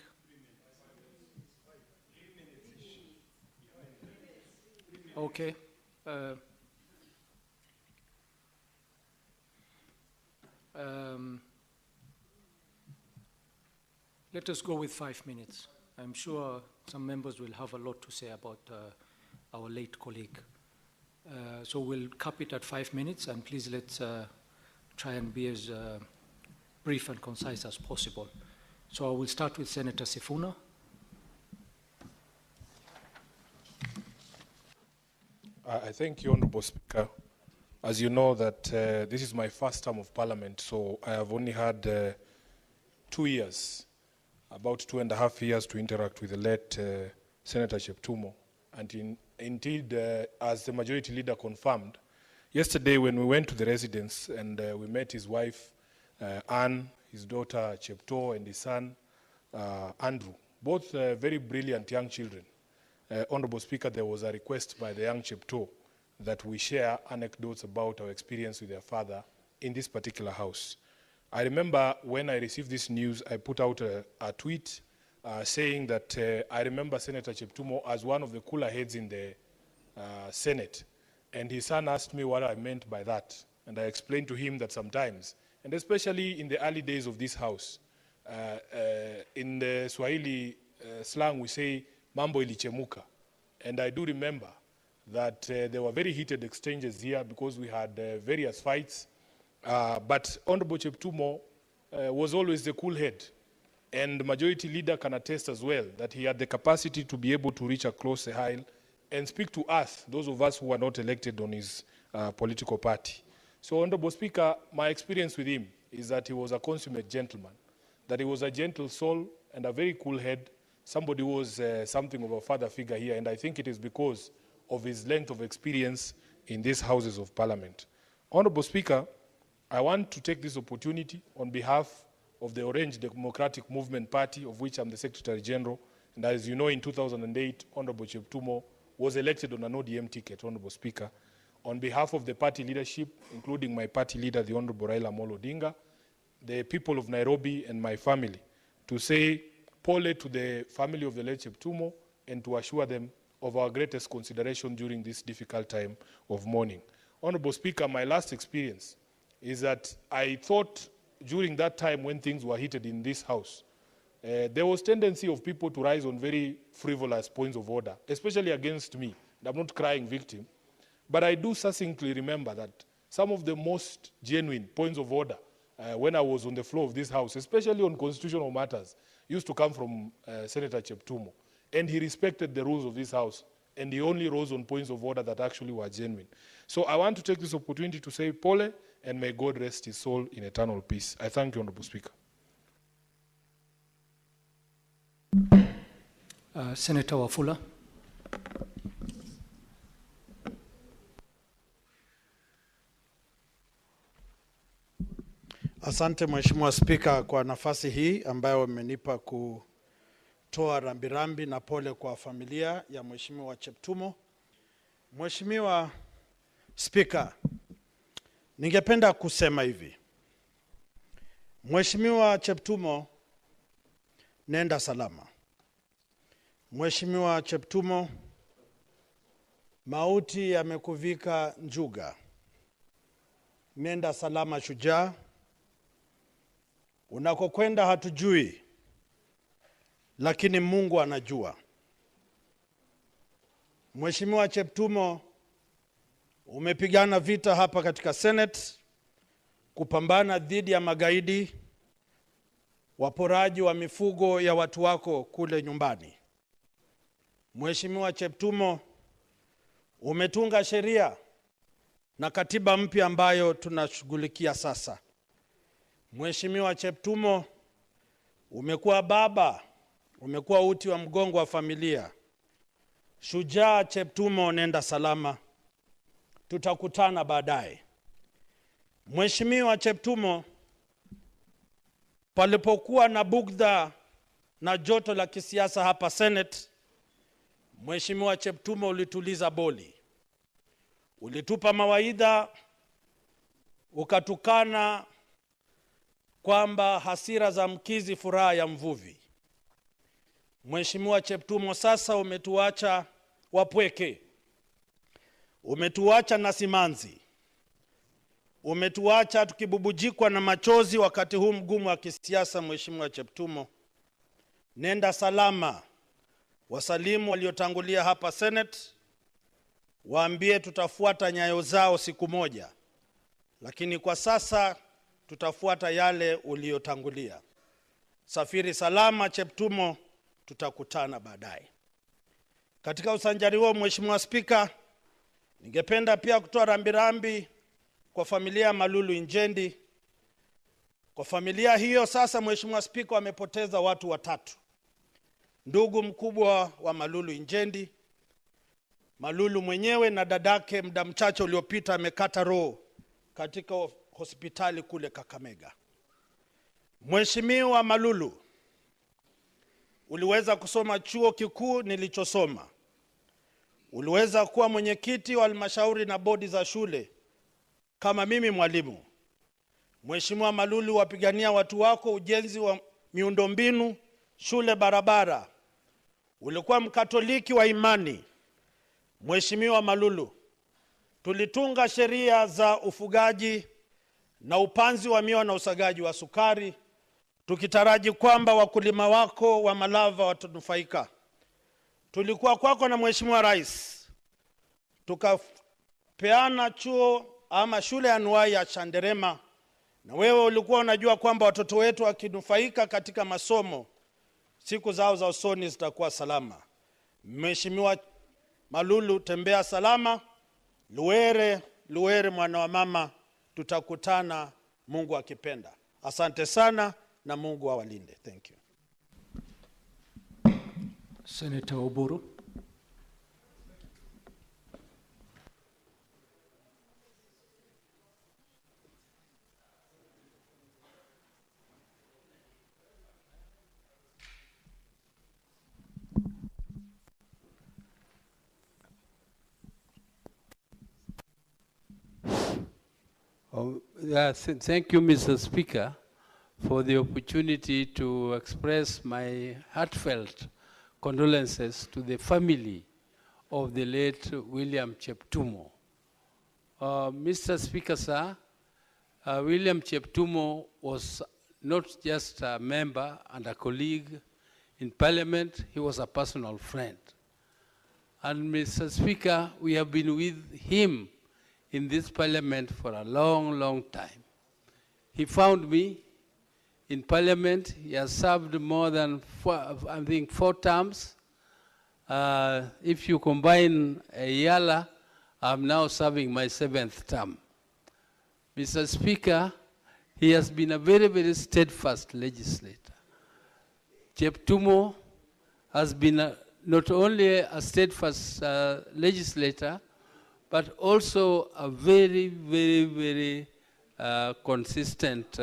Okay. Let us go with 5 minutes. I'm sure some members will have a lot to say about our late colleague. So we'll cap it at 5 minutes, and please let's try and be as brief and concise as possible. So I will start with Senator Sifuna. I thank you, Honorable Speaker. As you know that this is my first term of Parliament, so I have only had 2 years, about 2.5 years to interact with the late Senator Cheptumo. And indeed, as the Majority Leader confirmed, yesterday when we went to the residence and we met his wife Anne, his daughter Chepto, and his son Andrew, both very brilliant young children. Honorable Speaker, there was a request by the young Chepto that we share anecdotes about our experience with their father in this particular house. I remember when I received this news, I put out a tweet saying that I remember Senator Cheptumo as one of the cooler heads in the Senate. And his son asked me what I meant by that. And I explained to him that sometimes, and especially in the early days of this house, in the Swahili slang we say, mambo ilichemuka. And I do remember that there were very heated exchanges here because we had various fights. But Honorable Cheptumo was always the cool head. And the Majority Leader can attest as well that he had the capacity to be able to reach across the aisle and speak to us, those of us who were not elected on his political party. So, Honorable Speaker, my experience with him is that he was a consummate gentleman, that he was a gentle soul and a very cool head, somebody who was something of a father figure here, and I think it is because of his length of experience in these Houses of Parliament. Honorable Speaker, I want to take this opportunity on behalf of the Orange Democratic Movement Party, of which I'm the Secretary General, and as you know, in 2008, Honorable Cheptumo was elected on an ODM ticket, Honorable Speaker, on behalf of the party leadership, including my party leader, the Honorable Raila Odinga, the people of Nairobi and my family, to say pole to the family of the late Cheptumo and to assure them of our greatest consideration during this difficult time of mourning. Honorable Speaker, my last experience is that I thought during that time when things were heated in this house, there was tendency of people to rise on very frivolous points of order, especially against me. And I'm not crying victim, but I do succinctly remember that some of the most genuine points of order when I was on the floor of this house, especially on constitutional matters, used to come from Senator Cheptumo. And he respected the rules of this house, and he only rose on points of order that actually were genuine. So I want to take this opportunity to say pole, and may God rest his soul in eternal peace. I thank you, Honorable Speaker. Senator Wafula. Asante Mheshimiwa Spika kwa nafasi hii ambayo umenipa kutoa rambirambi na pole kwa familia ya Mheshimiwa Cheptumo. Mheshimiwa Spika, ningependa kusema hivi. Mheshimiwa Cheptumo, nenda salama. Mheshimiwa Cheptumo, mauti yamekuvika njuga. Nenda salama shujaa. Unakokwenda hatujui, lakini Mungu anajua. Mheshimiwa Cheptumo, umepigana vita hapa katika Senate kupambana dhidi ya magaidi, waporaji wa mifugo ya watu wako kule nyumbani. Mheshimiwa Cheptumo, umetunga sheria na katiba mpya ambayo tunashughulikia sasa. Mheshimiwa Cheptumo, umekuwa baba, umekuwa uti wa mgongo wa familia. Shujaa Cheptumo, nenda salama. Tutakutana baadaye. Mheshimiwa Cheptumo, palipokuwa na bugdha na joto la kisiasa hapa Senate, Mheshimiwa Cheptumo ulituliza boli. Ulitupa mawaidha, ukatukana kwamba hasira za mkizi furaha ya mvuvi. Mheshimiwa Cheptumo, sasa umetuacha wapweke. Umetuacha na simanzi. Umetuacha tukibubujikwa na machozi wakati huu mgumu wa kisiasa. Mheshimiwa Cheptumo, nenda salama. Wasalimu waliotangulia hapa Senate, waambie tutafuata nyayo zao siku moja, lakini kwa sasa tutafuata yale uliotangulia. Safiri salama Cheptumo, tutakutana baadaye. Katika usanjari huo, Mheshimiwa Spika, ningependa pia kutoa rambirambi kwa familia ya Malulu Injendi. Kwa familia hiyo sasa, Mheshimiwa Spika, wamepoteza watu watatu. Ndugu mkubwa wa Malulu Injendi, Malulu mwenyewe, na dadake muda mchache uliopita amekata roho katika hospitali kule Kakamega. Mheshimiwa Malulu, uliweza kusoma chuo kikuu nilichosoma. Uliweza kuwa mwenyekiti wa halmashauri na bodi za shule kama mimi mwalimu. Mheshimiwa Malulu, wapigania watu wako ujenzi wa miundombinu, shule, barabara. Ulikuwa mkatoliki wa imani. Mheshimiwa Malulu, tulitunga sheria za ufugaji na upanzi wa miwa na usagaji wa sukari, tukitaraji kwamba wakulima wako wa Malava watanufaika. Tulikuwa kwako na Mheshimiwa Rais, tukapeana chuo ama shule anuwai ya Chanderema, na wewe ulikuwa unajua kwamba watoto wetu wakinufaika katika masomo, siku zao za usoni zitakuwa salama. Mheshimiwa Malulu, tembea salama. Luere mwana wa mama, tutakutana Mungu akipenda. Asante sana na Mungu awalinde. Thank you. Senator Oburu. Thank you, Mr. Speaker, for the opportunity to express my heartfelt condolences to the family of the late William Cheptumo. Mr. Speaker, sir, William Cheptumo was not just a member and a colleague in Parliament, he was a personal friend. And Mr. Speaker, we have been with him in this Parliament for a long, long time. He found me in Parliament. He has served more than 4 terms. If you combine Yala, I'm now serving my 7th term. Mr. Speaker, he has been a very, very steadfast legislator. Cheptumo has been not only a steadfast legislator, but also a very, very, very consistent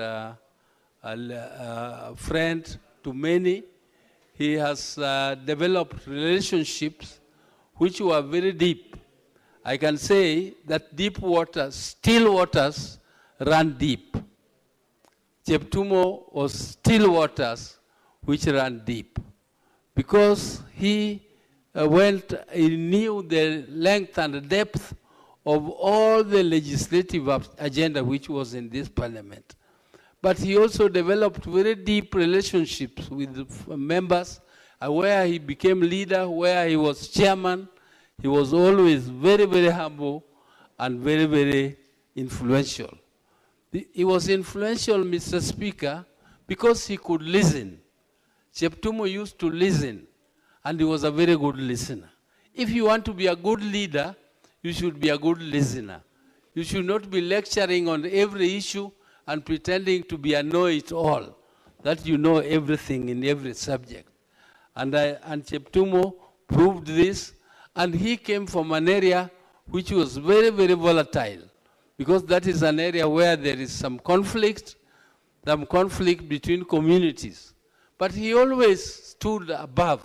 friend to many. He has developed relationships which were very deep. I can say that deep waters, still waters, run deep. Cheptumo was still waters which ran deep, because he knew the length and depth of all the legislative agenda which was in this Parliament. But he also developed very deep relationships with members, where he became leader, where he was chairman. He was always very, very humble and very, very influential. He was influential, Mr. Speaker, because he could listen. Cheptumo used to listen, and he was a very good listener. If you want to be a good leader, you should be a good listener. You should not be lecturing on every issue and pretending to be a know-it-all, that you know everything in every subject. And Cheptumo proved this, and he came from an area which was very, very volatile, because that is an area where there is some conflict between communities. But he always stood above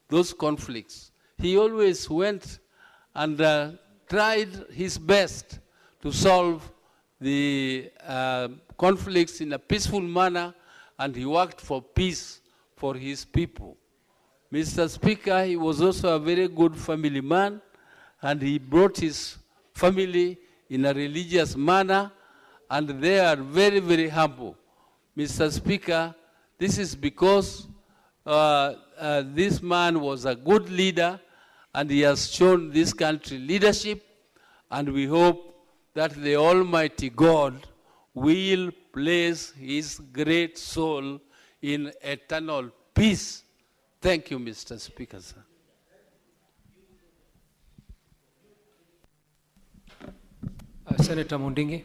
those conflicts. He always went and tried his best to solve the conflicts in a peaceful manner, and he worked for peace for his people. Mr. Speaker, he was also a very good family man, and he brought his family in a religious manner, and they are very, very humble. Mr. Speaker, this is because this man was a good leader, and he has shown this country leadership, and we hope that the Almighty God will place his great soul in eternal peace. Thank you, Mr. Speaker, sir. Senator Mundingi.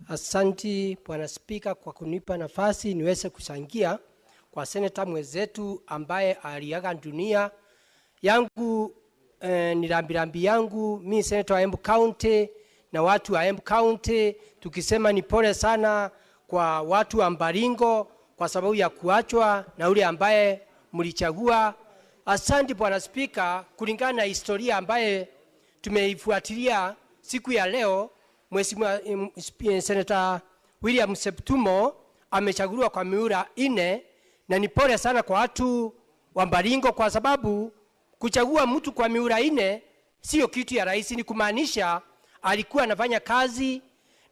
Asanti Bwana Spika kwa kunipa nafasi niweze kuchangia kwa seneta mwenzetu ambaye aliaga dunia. Yangu ni rambirambi yangu mimi senator wa Embu County na watu wa Embu County tukisema ni pole sana kwa watu wa Baringo kwa sababu ya kuachwa na ule ambaye mlichagua. Asante Bwana Spika, kulingana na historia ambaye tumeifuatilia siku ya leo, Mheshimiwa Senator William Cheptumo amechaguliwa kwa mihula 4 na ni pole sana kwa watu wa Baringo kwa sababu kuchagua mtu kwa mihula 4 sio kitu ya rahisi. Ni kumaanisha alikuwa anafanya kazi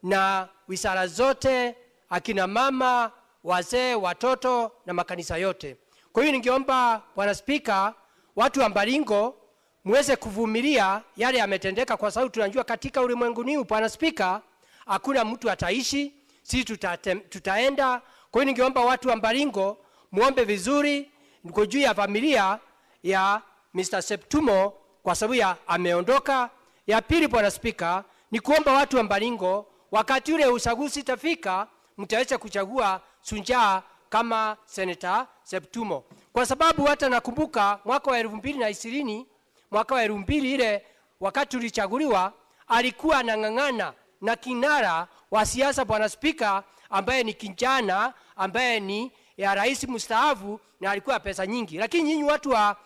na wizara zote, akina mama, wazee, watoto na makanisa yote. Kwa hiyo ningeomba Bwana Spika, watu wa Baringo muweze kuvumilia yale yametendeka kwa sababu tunajua katika ulimwengu huu Bwana Spika hakuna mtu ataishi, sisi tutaenda. Kwa hiyo ningeomba watu wa Baringo muombe vizuri kwa juu ya familia ya Mr. Cheptumo kwa sababu ya ameondoka. Ya pili Bwana Spika, ni kuomba watu wa Baringo wakati ule uchaguzi itafika mtaweza kuchagua Sunjaa kama Senator Cheptumo. Kwa sababu hata nakumbuka mwaka wa 2020, mwaka wa 2000 ile wakati tulichaguliwa alikuwa anang'ang'ana na kinara wa siasa Bwana Spika ambaye ni kijana ambaye ni ya rais mstaafu na alikuwa pesa nyingi. Lakini nyinyi watu wa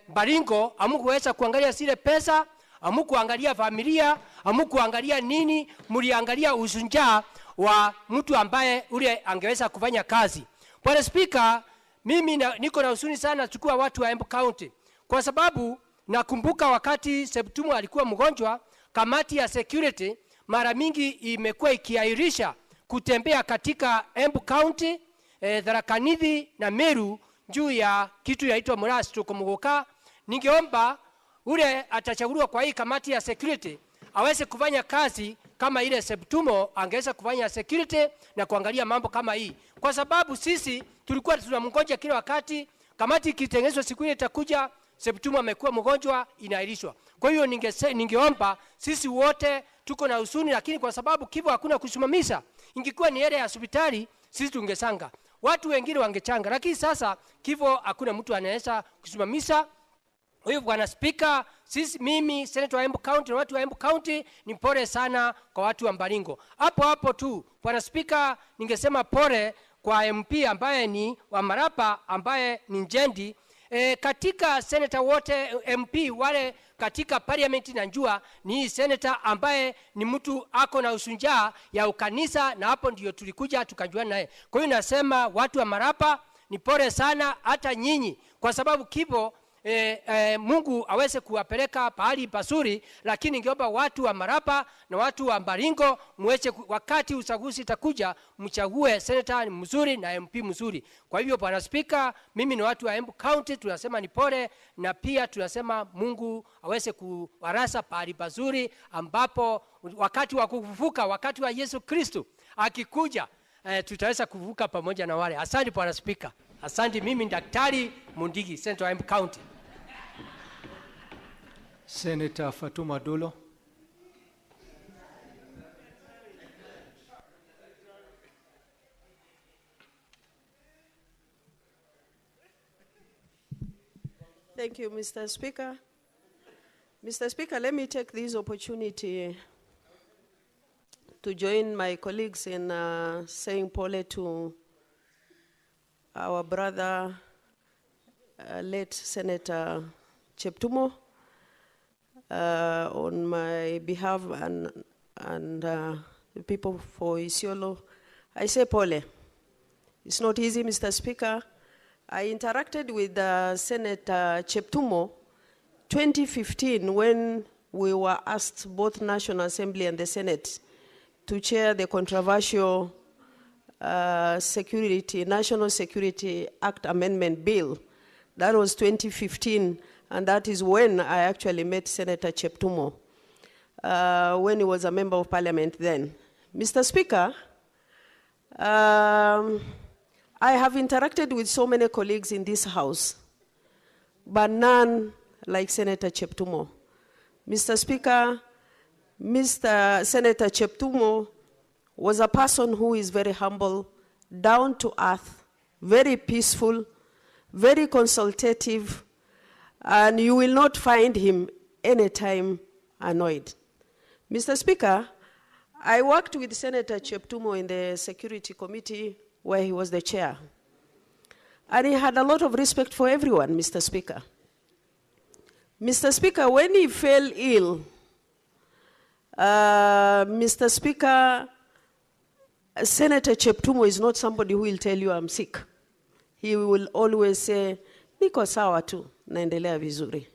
Baringo hamkuweza kuangalia zile pesa, hamkuangalia familia, hamkuangalia nini, mliangalia usunjaa wa mtu ambaye ule angeweza kufanya kazi. Bwana Spika, mimi niko na huzuni sana chukua watu wa Embu County kwa sababu nakumbuka wakati Cheptumo alikuwa mgonjwa, kamati ya security mara mingi imekuwa ikiahirisha kutembea katika Embu County, Tharaka Nithi na Meru juu ya kitu yaitwa Murasi tukomugoka. Ningeomba ule atachaguliwa kwa hii kamati ya security aweze kufanya kazi kama ile Cheptumo angeweza kufanya security na kuangalia mambo kama hii, kwa sababu sisi tulikuwa tunamngoja kila wakati kamati ikitengenezwa siku ile itakuja Cheptumo amekuwa mgonjwa inaahirishwa. Kwa hiyo ningeomba sisi wote tuko na huzuni, lakini kwa sababu kifo hakuna kusimamisha, ingekuwa ni ile ya hospitali sisi tungesanga, watu wengine wangechanga, lakini sasa kifo hakuna mtu anaweza kusimamisha. Kwa hiyo Bwana Spika, mimi Senator wa Embu County na watu wa Embu County ni pole sana kwa watu wa Baringo. Hapo tu Bwana Spika, ningesema pole kwa MP ambaye ni wa Marapa ambaye ni Njendi. Katika senator wote MP wale katika parliament najua ni senator ambaye ni mtu ako na usunjaa ya ukanisa, na hapo ndio tulikuja tukajua naye. Kwa hiyo nasema watu wa Marapa ni pole sana hata nyinyi kwa sababu kipo Mungu aweze kuwapeleka pahali pasuri, lakini ningeomba watu wa Marapa na watu wa Baringo muweze wakati uchaguzi itakuja mchague senator mzuri na MP mzuri. Kwa hivyo Bwana Spika, mimi na watu wa Embu County tunasema ni pole, na pia tunasema Mungu aweze kuwarasa pahali pazuri ambapo wakati wa kuvuka, wakati wa Yesu Kristo akikuja tutaweza kuvuka pamoja na wale. Asante Bwana Spika. Asante. Mimi Daktari Mundigi, Senator Embu County. Senator Fatuma Dulo. Thank you, Mr. Speaker. Mr. Speaker, let me take this opportunity to join my colleagues in saying pole to our brother, late Senator Cheptumo, on my behalf and the people for Isiolo. I say pole. It's not easy, Mr. Speaker. I interacted with Senator Cheptumo 2015 when we were asked, both National Assembly and the Senate, to chair the controversial National Security Act Amendment Bill. That was 2015, and that is when I actually met Senator Cheptumo, when he was a member of parliament then. Mr. Speaker, I have interacted with so many colleagues in this House, but none like Senator Cheptumo. Mr. Speaker, Mr. Senator Cheptumo was a person who is very humble, down to earth, very peaceful, very consultative, And you will not find him anytime annoyed. Mr. Speaker, I worked with Senator Cheptumo in the Security Committee where he was the chair. And he had a lot of respect for everyone, Mr. Speaker. Mr. Speaker, when he fell ill, Mr. Speaker, Senator Cheptumo is not somebody who will tell you I'm sick. He will always say, niko sawa tu, naendelea vizuri.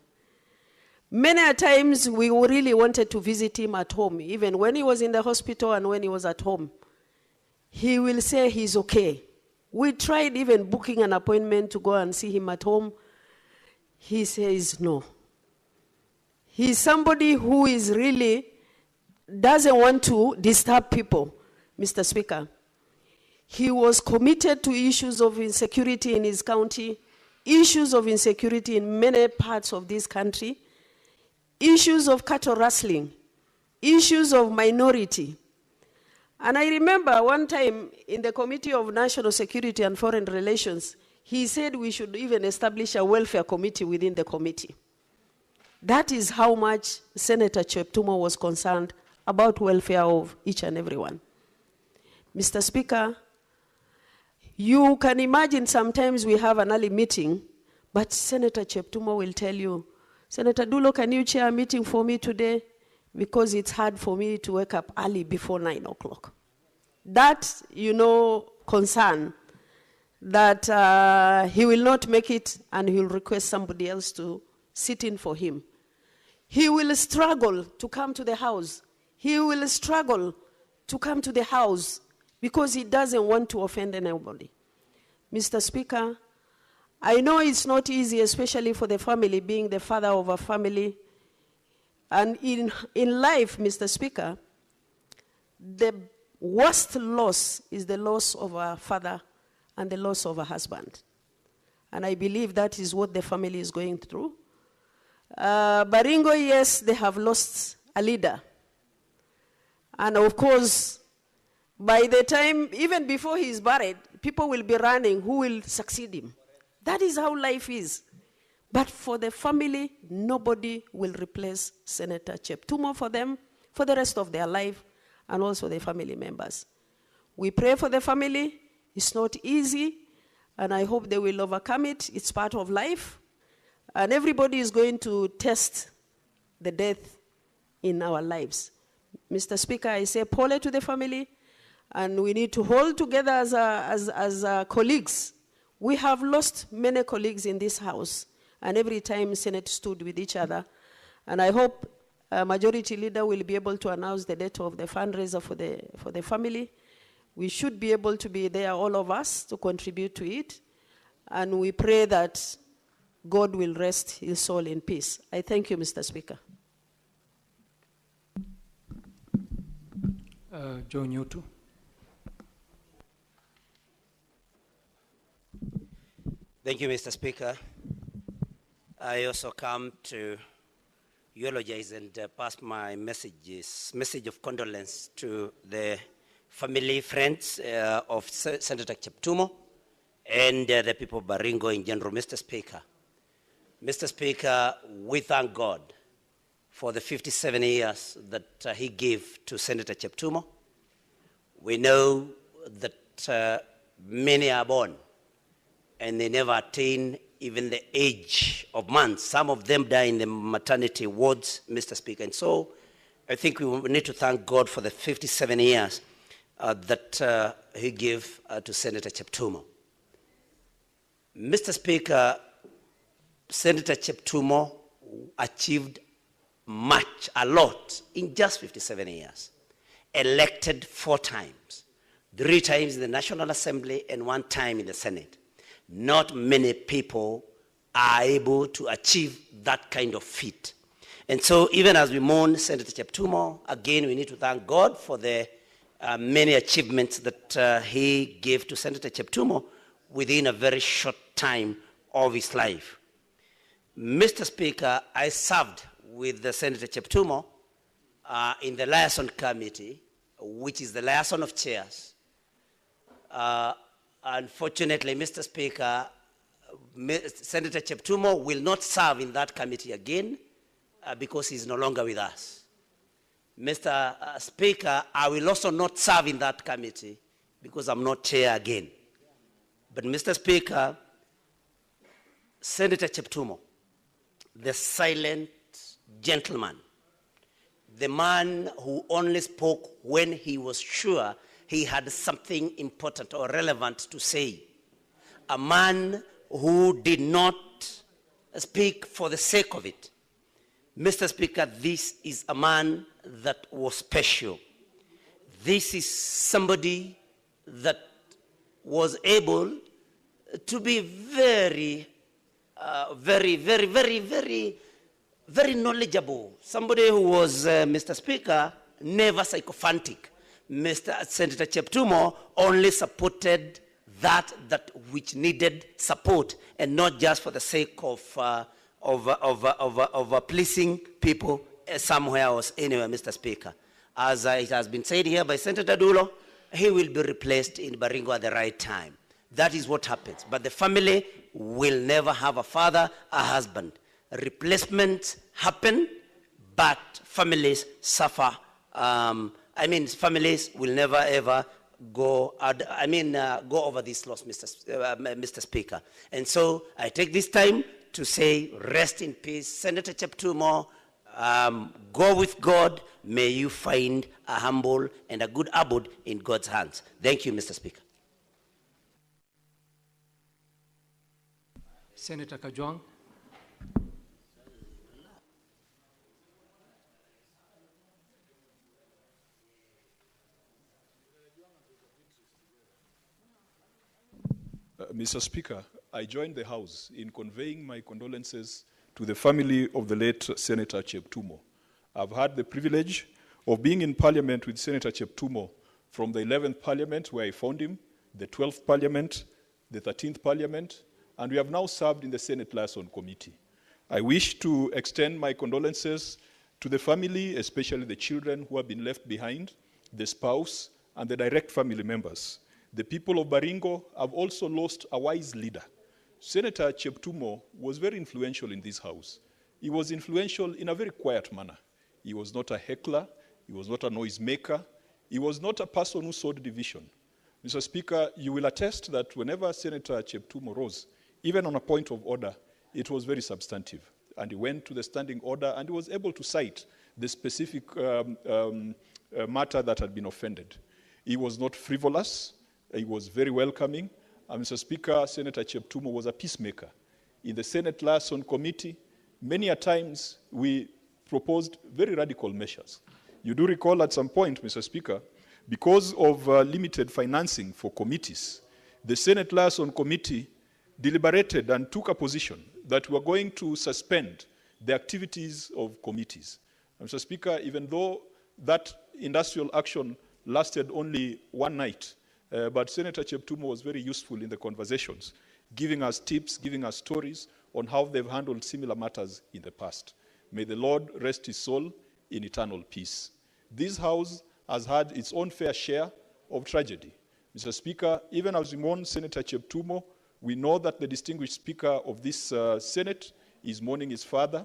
Many a times we really wanted to visit him at home, even when he was in the hospital and when he was at home. He will say he's okay. We tried even booking an appointment to go and see him at home. He says no. He's somebody who is really doesn't want to disturb people, Mr. Speaker. He was committed to issues of insecurity in his county, issues of insecurity in many parts of this country, issues of cattle rustling, issues of minority. And I remember one time in the Committee of National Security and Foreign Relations, he said we should even establish a welfare committee within the committee. That is how much Senator Cheptumo was concerned about welfare of each and everyone. Mr. Speaker, you can imagine sometimes we have an early meeting, but Senator Cheptumo will tell you, Senator Dulo, can you chair a meeting for me today? Because it's hard for me to wake up early before 9 o'clock. That, concern that he will not make it and he will request somebody else to sit in for him. He will struggle to come to the house. He will struggle to come to the house because he doesn't want to offend anybody. Mr. Speaker, I know it's not easy, especially for the family, being the father of a family. And in life, Mr. Speaker, the worst loss is the loss of a father and the loss of a husband. And I believe that is what the family is going through. Baringo, yes, they have lost a leader. And of course, by the time, even before he is buried, people will be running who will succeed him. That is how life is. But for the family, nobody will replace Senator Cheptumo for them, for the rest of their life, and also the family members. We pray for the family. It's not easy, and I hope they will overcome it. It's part of life. And everybody is going to test the death in our lives. Mr. Speaker, I say pole to the family, and we need to hold together as colleagues. We have lost many colleagues in this house, and every time Senate stood with each other. And I hope Majority Leader will be able to announce the date of the fundraiser for the family. We should be able to be there, all of us, to contribute to it. And we pray that God will rest his soul in peace. I thank you, Mr. Speaker. Joe Newton. Thank you, Mr. Speaker. I also come to eulogize and pass my message of condolence to the family, friends of Senator Cheptumo and the people of Baringo in general. Mr. Speaker, we thank God for the 57 years that he gave to Senator Cheptumo. We know that many are born and they never attain even the age of months. Some of them die in the maternity wards, Mr. Speaker. And so I think we need to thank God for the 57 years that he gave to Senator Cheptumo. Mr. Speaker, Senator Cheptumo achieved a lot in just 57 years. Elected 4 times, 3 times in the National Assembly and 1 time in the Senate. Not many people are able to achieve that kind of feat. And so even as we mourn Senator Cheptumo, again, we need to thank God for the many achievements that he gave to Senator Cheptumo within a very short time of his life. Mr. Speaker, I served with the Senator Cheptumo in the liaison committee, which is the liaison of chairs. Unfortunately, Mr. Speaker, Senator Cheptumo will not serve in that committee again because he's no longer with us. Mr. Speaker, I will also not serve in that committee because I'm not chair again. But Mr. Speaker, Senator Cheptumo, the silent gentleman, the man who only spoke when he was sure he had something important or relevant to say, a man who did not speak for the sake of it. Mr. Speaker, this is a man that was special. This is somebody that was able to be very knowledgeable. Somebody who was, Mr. Speaker, never sycophantic. Senator Cheptumo only supported that which needed support, and not just for the sake of pleasing people somewhere else. Anyway, Mr. Speaker, as it has been said here by Senator Dulo, he will be replaced in Baringo at the right time. That is what happens. But the family will never have a father, a husband. Replacements happen, but families suffer. Families will never ever go over this loss, Mr. Speaker. And so I take this time to say, rest in peace, Senator Cheptumo. Go with God. May you find a humble and a good abode in God's hands. Thank you, Mr. Speaker. Senator Kajwang. Mr. Speaker, I joined the House in conveying my condolences to the family of the late Senator Cheptumo. I've had the privilege of being in Parliament with Senator Cheptumo from the 11th Parliament, where I found him, the 12th Parliament, the 13th Parliament, and we have now served in the Senate Liaison Committee. I wish to extend my condolences to the family, especially the children who have been left behind, the spouse, and the direct family members. The people of Baringo have also lost a wise leader. Senator Cheptumo was very influential in this House. He was influential in a very quiet manner. He was not a heckler. He was not a noisemaker. He was not a person who sowed division. Mr. Speaker, you will attest that whenever Senator Cheptumo rose, even on a point of order, it was very substantive. And he went to the standing order and he was able to cite the specific matter that had been offended. He was not frivolous. He was very welcoming. Mr. Speaker, Senator Cheptumo was a peacemaker. In the Senate Liaison Committee, many a times we proposed very radical measures. You do recall at some point, Mr. Speaker, because of limited financing for committees, the Senate Liaison Committee deliberated and took a position that we were going to suspend the activities of committees. Mr. Speaker, even though that industrial action lasted only one night, but Senator Cheptumo was very useful in the conversations, giving us tips, giving us stories on how they've handled similar matters in the past. May the Lord rest his soul in eternal peace. This House has had its own fair share of tragedy. Mr. Speaker, even as we mourn Senator Cheptumo, we know that the distinguished Speaker of this Senate is mourning his father.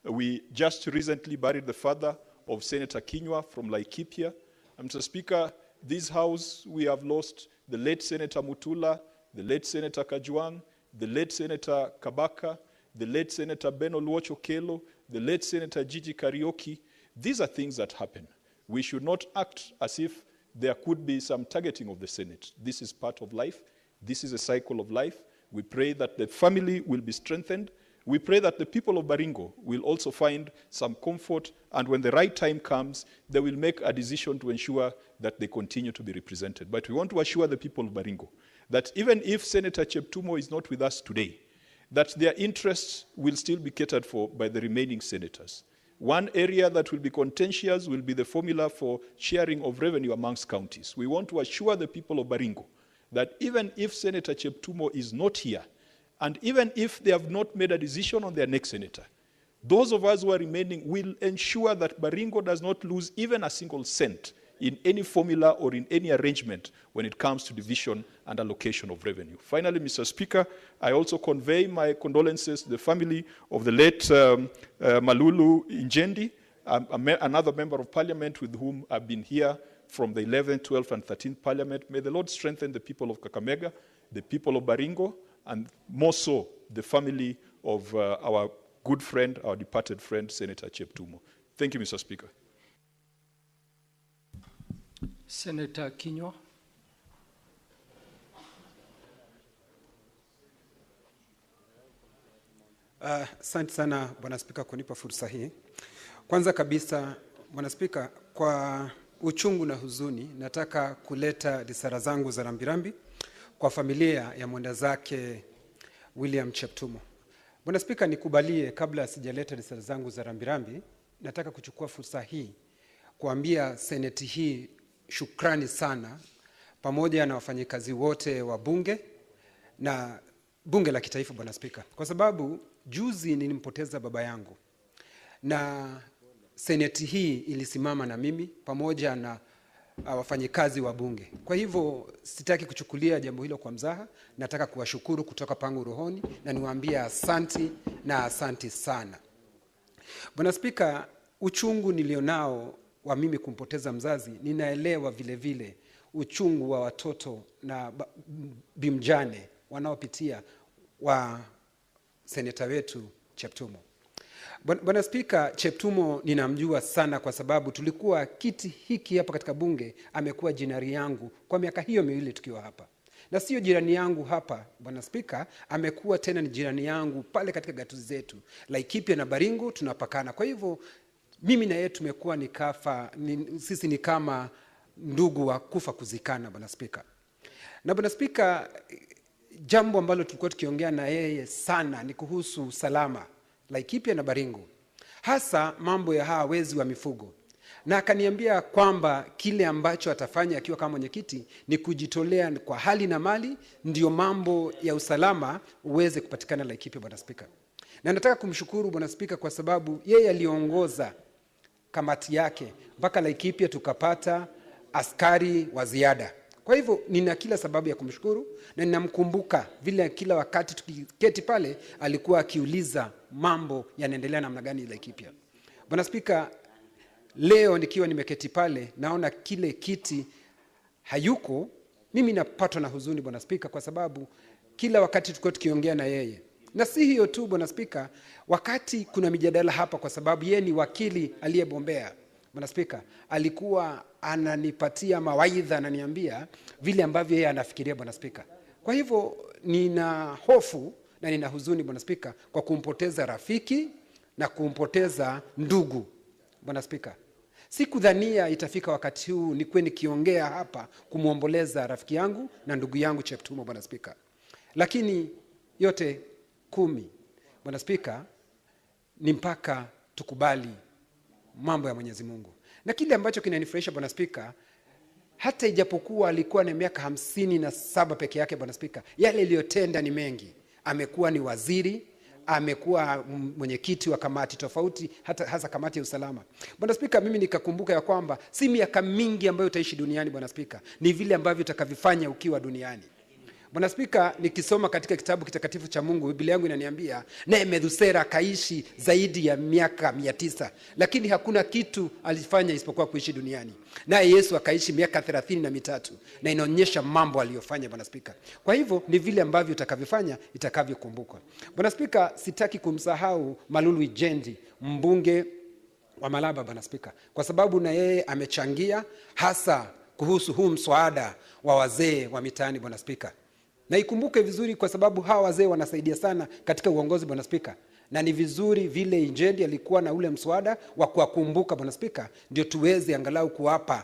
We just recently buried the father of Senator Kinyua from Laikipia. Mr. Speaker, this House, we have lost the late Senator Mutula, the late Senator Kajwang, the late Senator Kabaka, the late Senator Ben Oluoch Okello, the late Senator Gigi Karaoke. These are things that happen. We should not act as if there could be some targeting of the Senate. This is part of life. This is a cycle of life. We pray that the family will be strengthened. We pray that the people of Baringo will also find some comfort, and when the right time comes, they will make a decision to ensure that they continue to be represented. But we want to assure the people of Baringo that even if Senator Cheptumo is not with us today, that their interests will still be catered for by the remaining senators. One area that will be contentious will be the formula for sharing of revenue amongst counties. We want to assure the people of Baringo that even if Senator Cheptumo is not here, and even if they have not made a decision on their next senator, those of us who are remaining will ensure that Baringo does not lose even a single cent in any formula or in any arrangement when it comes to division and allocation of revenue. Finally, Mr. Speaker, I also convey my condolences to the family of the late Malulu Injendi, another member of parliament with whom I've been here from the 11th, 12th, and 13th parliament. May the Lord strengthen the people of Kakamega, the people of Baringo, and more so, the family of our good friend, our departed friend, Senator Cheptumo. Thank you, Mr. Speaker. Senator Kinyua. Asante sana Bwana Spika kunipa fursa hii. Kwanza kabisa Bwana Spika, kwa uchungu na huzuni nataka kuleta risala zangu za rambirambi kwa familia ya mwenda zake William Cheptumo. Bwana Spika, nikubalie kabla sijaleta risala zangu za rambirambi, nataka kuchukua fursa hii kuambia seneti hii shukrani sana, pamoja na wafanyikazi wote wa bunge na bunge la kitaifa Bwana Spika, kwa sababu juzi nilimpoteza baba yangu na seneti hii ilisimama na mimi pamoja na wafanyikazi wa bunge. Kwa hivyo sitaki kuchukulia jambo hilo kwa mzaha, nataka kuwashukuru kutoka pangu rohoni na niwaambie asanti na asanti sana. Bwana Spika, uchungu nilionao wa mimi kumpoteza mzazi, ninaelewa vile vile uchungu wa watoto na bimjane wanaopitia wa seneta wetu Cheptumo. Bwana Spika, Cheptumo ninamjua sana kwa sababu tulikuwa kiti hiki hapa katika bunge, amekuwa jinari yangu kwa miaka hiyo miwili tukiwa hapa. Na sio jirani yangu hapa Bwana Spika, amekuwa tena ni jirani yangu pale katika gatuzi zetu Laikipia na Baringo, tunapakana. Kwa hivyo mimi na yeye tumekuwa sisi ni kama ndugu wa kufa kuzikana Bwana Spika. Na Bwana Spika, jambo ambalo tulikuwa tukiongea na yeye sana ni kuhusu usalama Laikipia na Baringo, hasa mambo ya hawa wezi wa mifugo. Na akaniambia kwamba kile ambacho atafanya akiwa kama mwenyekiti ni kujitolea kwa hali na mali, ndio mambo ya usalama uweze kupatikana Laikipia Bwana Spika. Na nataka kumshukuru Bwana Spika kwa sababu yeye aliongoza kamati yake mpaka Laikipia tukapata askari wa ziada. Kwa hivyo nina kila sababu ya kumshukuru na ninamkumbuka vile kila wakati tukiketi pale alikuwa akiuliza mambo yanaendelea namna gani Laikipia. Bwana Spika, leo nikiwa nimeketi pale naona kile kiti hayuko, mimi napatwa na huzuni Bwana Spika, kwa sababu kila wakati tulikuwa tukiongea na yeye. Na si hiyo tu Bwana Spika, wakati kuna mijadala hapa, kwa sababu yeye ni wakili aliyebombea Bwana Spika, alikuwa ananipatia mawaidha, ananiambia vile ambavyo yeye anafikiria Bwana Spika. Kwa hivyo nina hofu na nina huzuni Bwana Spika kwa kumpoteza rafiki na kumpoteza ndugu Bwana Spika. Sikudhania itafika wakati huu nikuwe nikiongea hapa kumuomboleza rafiki yangu na ndugu yangu Cheptumo Bwana Spika. Lakini yote 10 Bwana Spika, ni mpaka tukubali mambo ya Mwenyezi Mungu. Na kile ambacho kinanifurahisha Bwana Spika, hata ijapokuwa alikuwa na miaka 57 peke yake Bwana Spika, yale aliyotenda ni mengi. Amekuwa ni waziri, amekuwa mwenyekiti wa kamati tofauti, hasa kamati ya usalama. Bwana Spika, mimi nikakumbuka ya kwamba si miaka mingi ambayo utaishi duniani Bwana Spika, ni vile ambavyo utakavifanya ukiwa duniani. Bwana Spika, nikisoma katika kitabu kitakatifu cha Mungu, Biblia yangu inaniambia naye Methusela kaishi zaidi ya miaka 900, lakini hakuna kitu alifanya isipokuwa kuishi duniani. Naye Yesu akaishi miaka 33 na inaonyesha mambo aliyofanya Bwana Spika. Kwa hivyo ni vile ambavyo utakavyofanya itakavyokumbukwa. Bwana Spika, sitaki kumsahau Malulu Ijendi, mbunge wa Malaba Bwana Spika, kwa sababu na yeye amechangia hasa kuhusu huu mswada wa wazee wa mitaani Bwana Spika. Na ikumbuke vizuri kwa sababu hawa wazee wanasaidia sana katika uongozi Bwana Spika. Na ni vizuri vile Injendi alikuwa na ule mswada wa kuwakumbuka Bwana Spika, ndio tuweze angalau kuwapa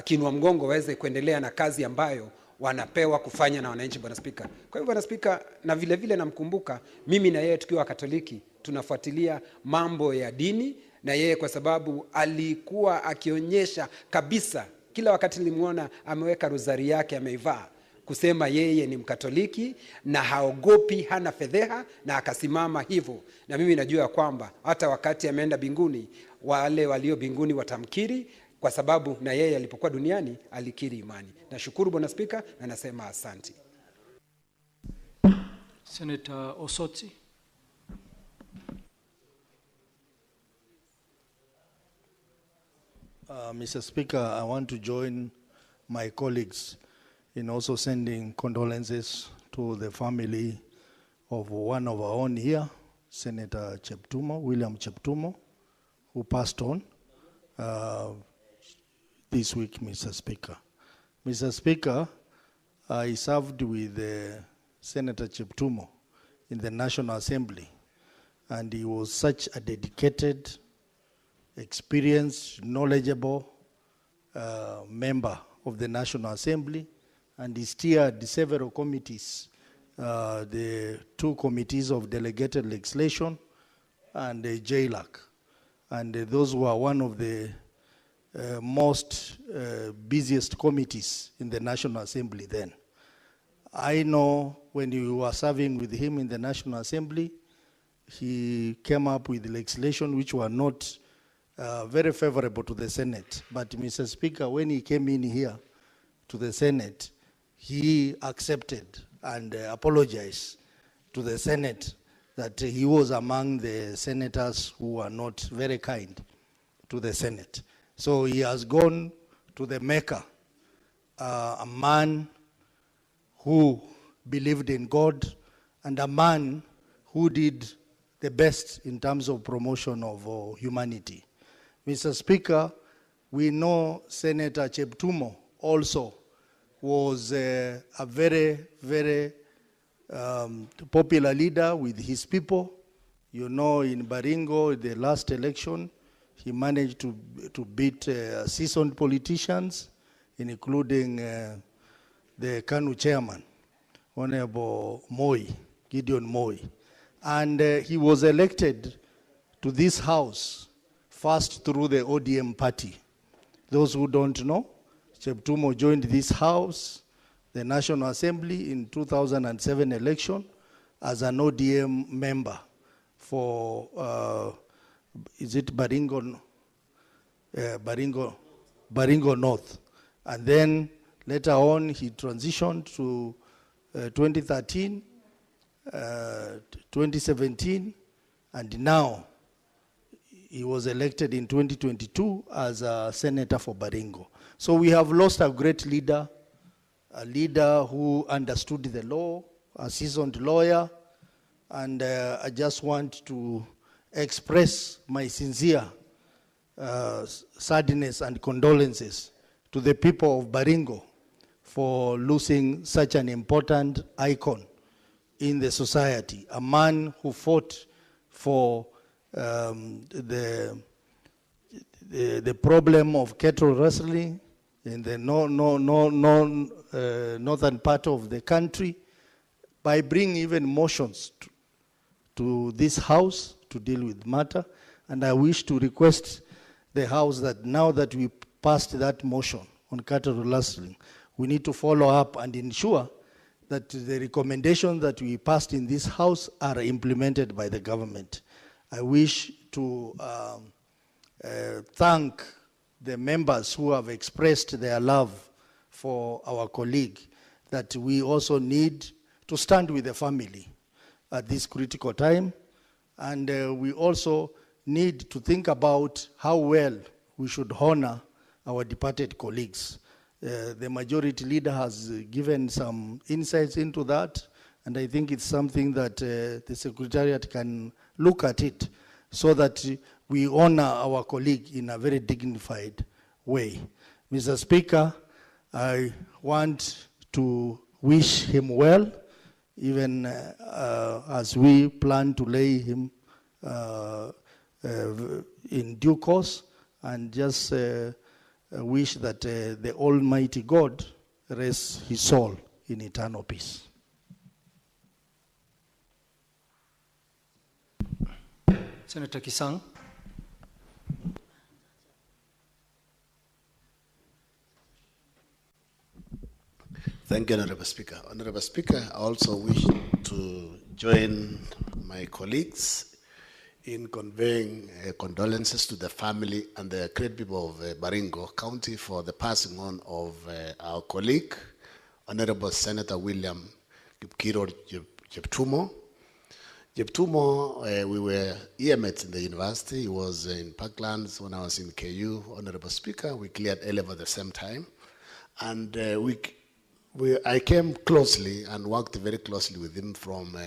kinua mgongo waweze kuendelea na kazi ambayo wanapewa kufanya na wananchi Bwana Spika. Kwa hivyo Bwana Spika, na vile vile namkumbuka mimi na yeye tukiwa Katoliki tunafuatilia mambo ya dini na yeye, kwa sababu alikuwa akionyesha kabisa kila wakati nilimuona ameweka rozari yake ameivaa, kusema yeye ni Mkatoliki na haogopi, hana fedheha, na akasimama hivyo. Na mimi najua kwamba hata wakati ameenda binguni, wale walio binguni watamkiri kwa sababu na yeye alipokuwa duniani alikiri imani. Nashukuru Bwana Spika na nasema asante. Senator Osotsi. Mr. Speaker, I want to join my colleagues in also sending condolences to the family of one of our own here, Senator Cheptumo, William Cheptumo, who passed on this week, Mr. Speaker. Mr. Speaker, I served with Senator Cheptumo in the National Assembly, and he was such a dedicated, experienced, knowledgeable member of the National Assembly, and he steered several committees, the 2 committees of delegated legislation and the JLAC. And those were one of the most busiest committees in the National Assembly then. I know when you were serving with him in the National Assembly, he came up with legislation which were not very favorable to the Senate. But Mr. Speaker, when he came in here to the Senate, he accepted and apologized to the Senate that he was among the senators who were not very kind to the Senate. So he has gone to the Maker, a man who believed in God and a man who did the best in terms of promotion of humanity. Mr. Speaker, we know Senator Cheptumo also was a very, very popular leader with his people. You know, in Baringo, the last election, he managed to beat seasoned politicians, including the KANU chairman, Honorable Moi, Gideon Moi. And he was elected to this house first through the ODM party. Those who don't know, Cheptumo joined this house, the National Assembly, in 2007 election as an ODM member for, is it Baringo North. And then later on, he transitioned to 2013, 2017, and now he was elected in 2022 as a senator for Baringo. So we have lost a great leader, a leader who understood the law, a seasoned lawyer, and I just want to express my sincere sadness and condolences to the people of Baringo for losing such an important icon in the society, a man who fought for the problem of cattle rustling in the northern part of the country by bringing even motions to this house to deal with matter. And I wish to request the house that now that we passed that motion on cattle rustling, we need to follow up and ensure that the recommendations that we passed in this house are implemented by the government. I wish to thank the members who have expressed their love for our colleague, that we also need to stand with the family at this critical time. And we also need to think about how well we should honor our departed colleagues. The majority leader has given some insights into that, and I think it's something that the Secretariat can look at it so that we honor our colleague in a very dignified way. Mr. Speaker, I want to wish him well, even as we plan to lay him in due course, and just wish that the Almighty God rest his soul in eternal peace. Senator Kisang. Thank you, Honorable Speaker. Honorable Speaker, I also wish to join my colleagues in conveying condolences to the family and the great people of Baringo County for the passing on of our colleague, Honorable Senator William Kipkiror Jeptumo. Jeptumo, we were earmates in the university. He was in Parklands when I was in KU. Honorable Speaker, we cleared A-level at the same time. And I came closely and worked very closely with him from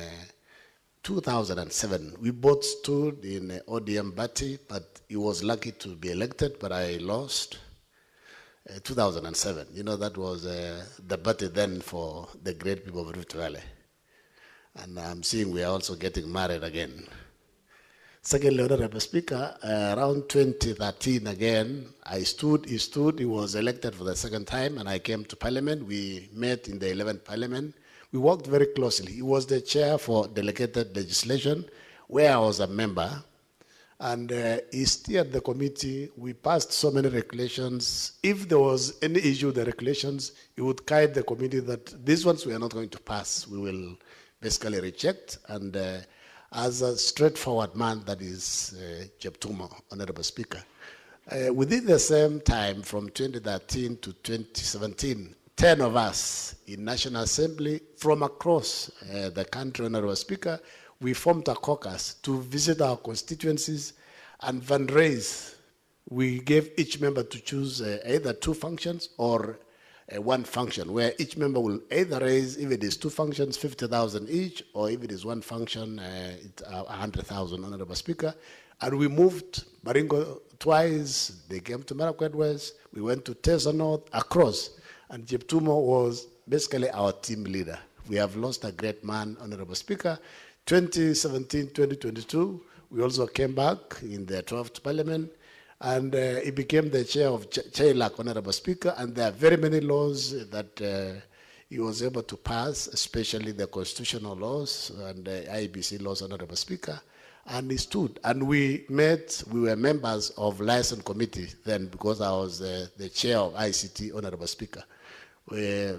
2007. We both stood in ODM Bati, but he was lucky to be elected, but I lost. 2007. You know, that was the Bati then for the great people of Rift Valley. And I'm seeing we are also getting married again. Secondly, Honorable Speaker, around 2013 again, he stood, he was elected for the second time, and I came to Parliament. We met in the 11th Parliament. We worked very closely. He was the chair for delegated legislation, where I was a member, and he steered the committee. We passed so many regulations. If there was any issue with the regulations, he would guide the committee that these ones we are not going to pass. We will basically reject. And as a straightforward man, that is Jeptumo, Honorable Speaker. Within the same time, from 2013 to 2017, 10 of us in National Assembly from across the country, Honorable Speaker, we formed a caucus to visit our constituencies and fundraise. We gave each member to choose either 2 functions or 1 function, where each member will either raise, if it is 2 functions, 50,000 each, or if it is 1 function, it's 100,000, Honorable Speaker. And we moved Baringo twice. They came to Marakwet West. We went to Tesa North, across. And Jeptumo was basically our team leader. We have lost a great man, Honorable Speaker. 2017, 2022, we also came back in the 12th Parliament, and he became the chair of CHAILAC, Honorable Speaker, and there are very many laws that he was able to pass, especially the constitutional laws and the IBC laws, Honorable Speaker, and he stood. And we met, we were members of Liaison Committee then, because I was the chair of ICT, Honorable Speaker. We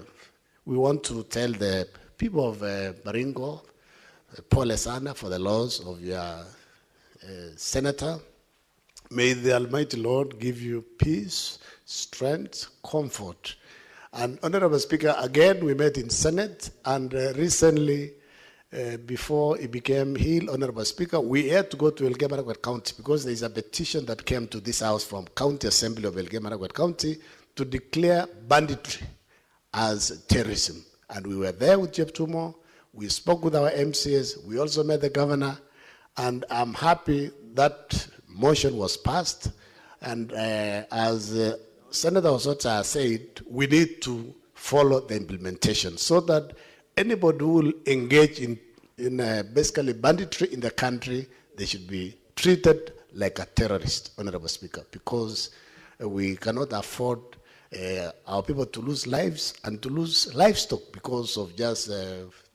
want to tell the people of Baringo, Pole sana for the laws of your senator. May the Almighty Lord give you peace, strength, comfort. And Honorable Speaker, again, we met in Senate, and recently, before he became Hill, Honorable Speaker, we had to go to Elgeyo-Marakwet County because there is a petition that came to this house from County Assembly of Elgeyo-Marakwet County to declare banditry as terrorism. And we were there with Jeptumo. We spoke with our MCs. We also met the governor. And I'm happy that motion was passed. And as Senator Osota said, we need to follow the implementation so that anybody who will engage in basically banditry in the country, they should be treated like a terrorist, Honorable Speaker, because we cannot afford our people to lose lives and to lose livestock because of just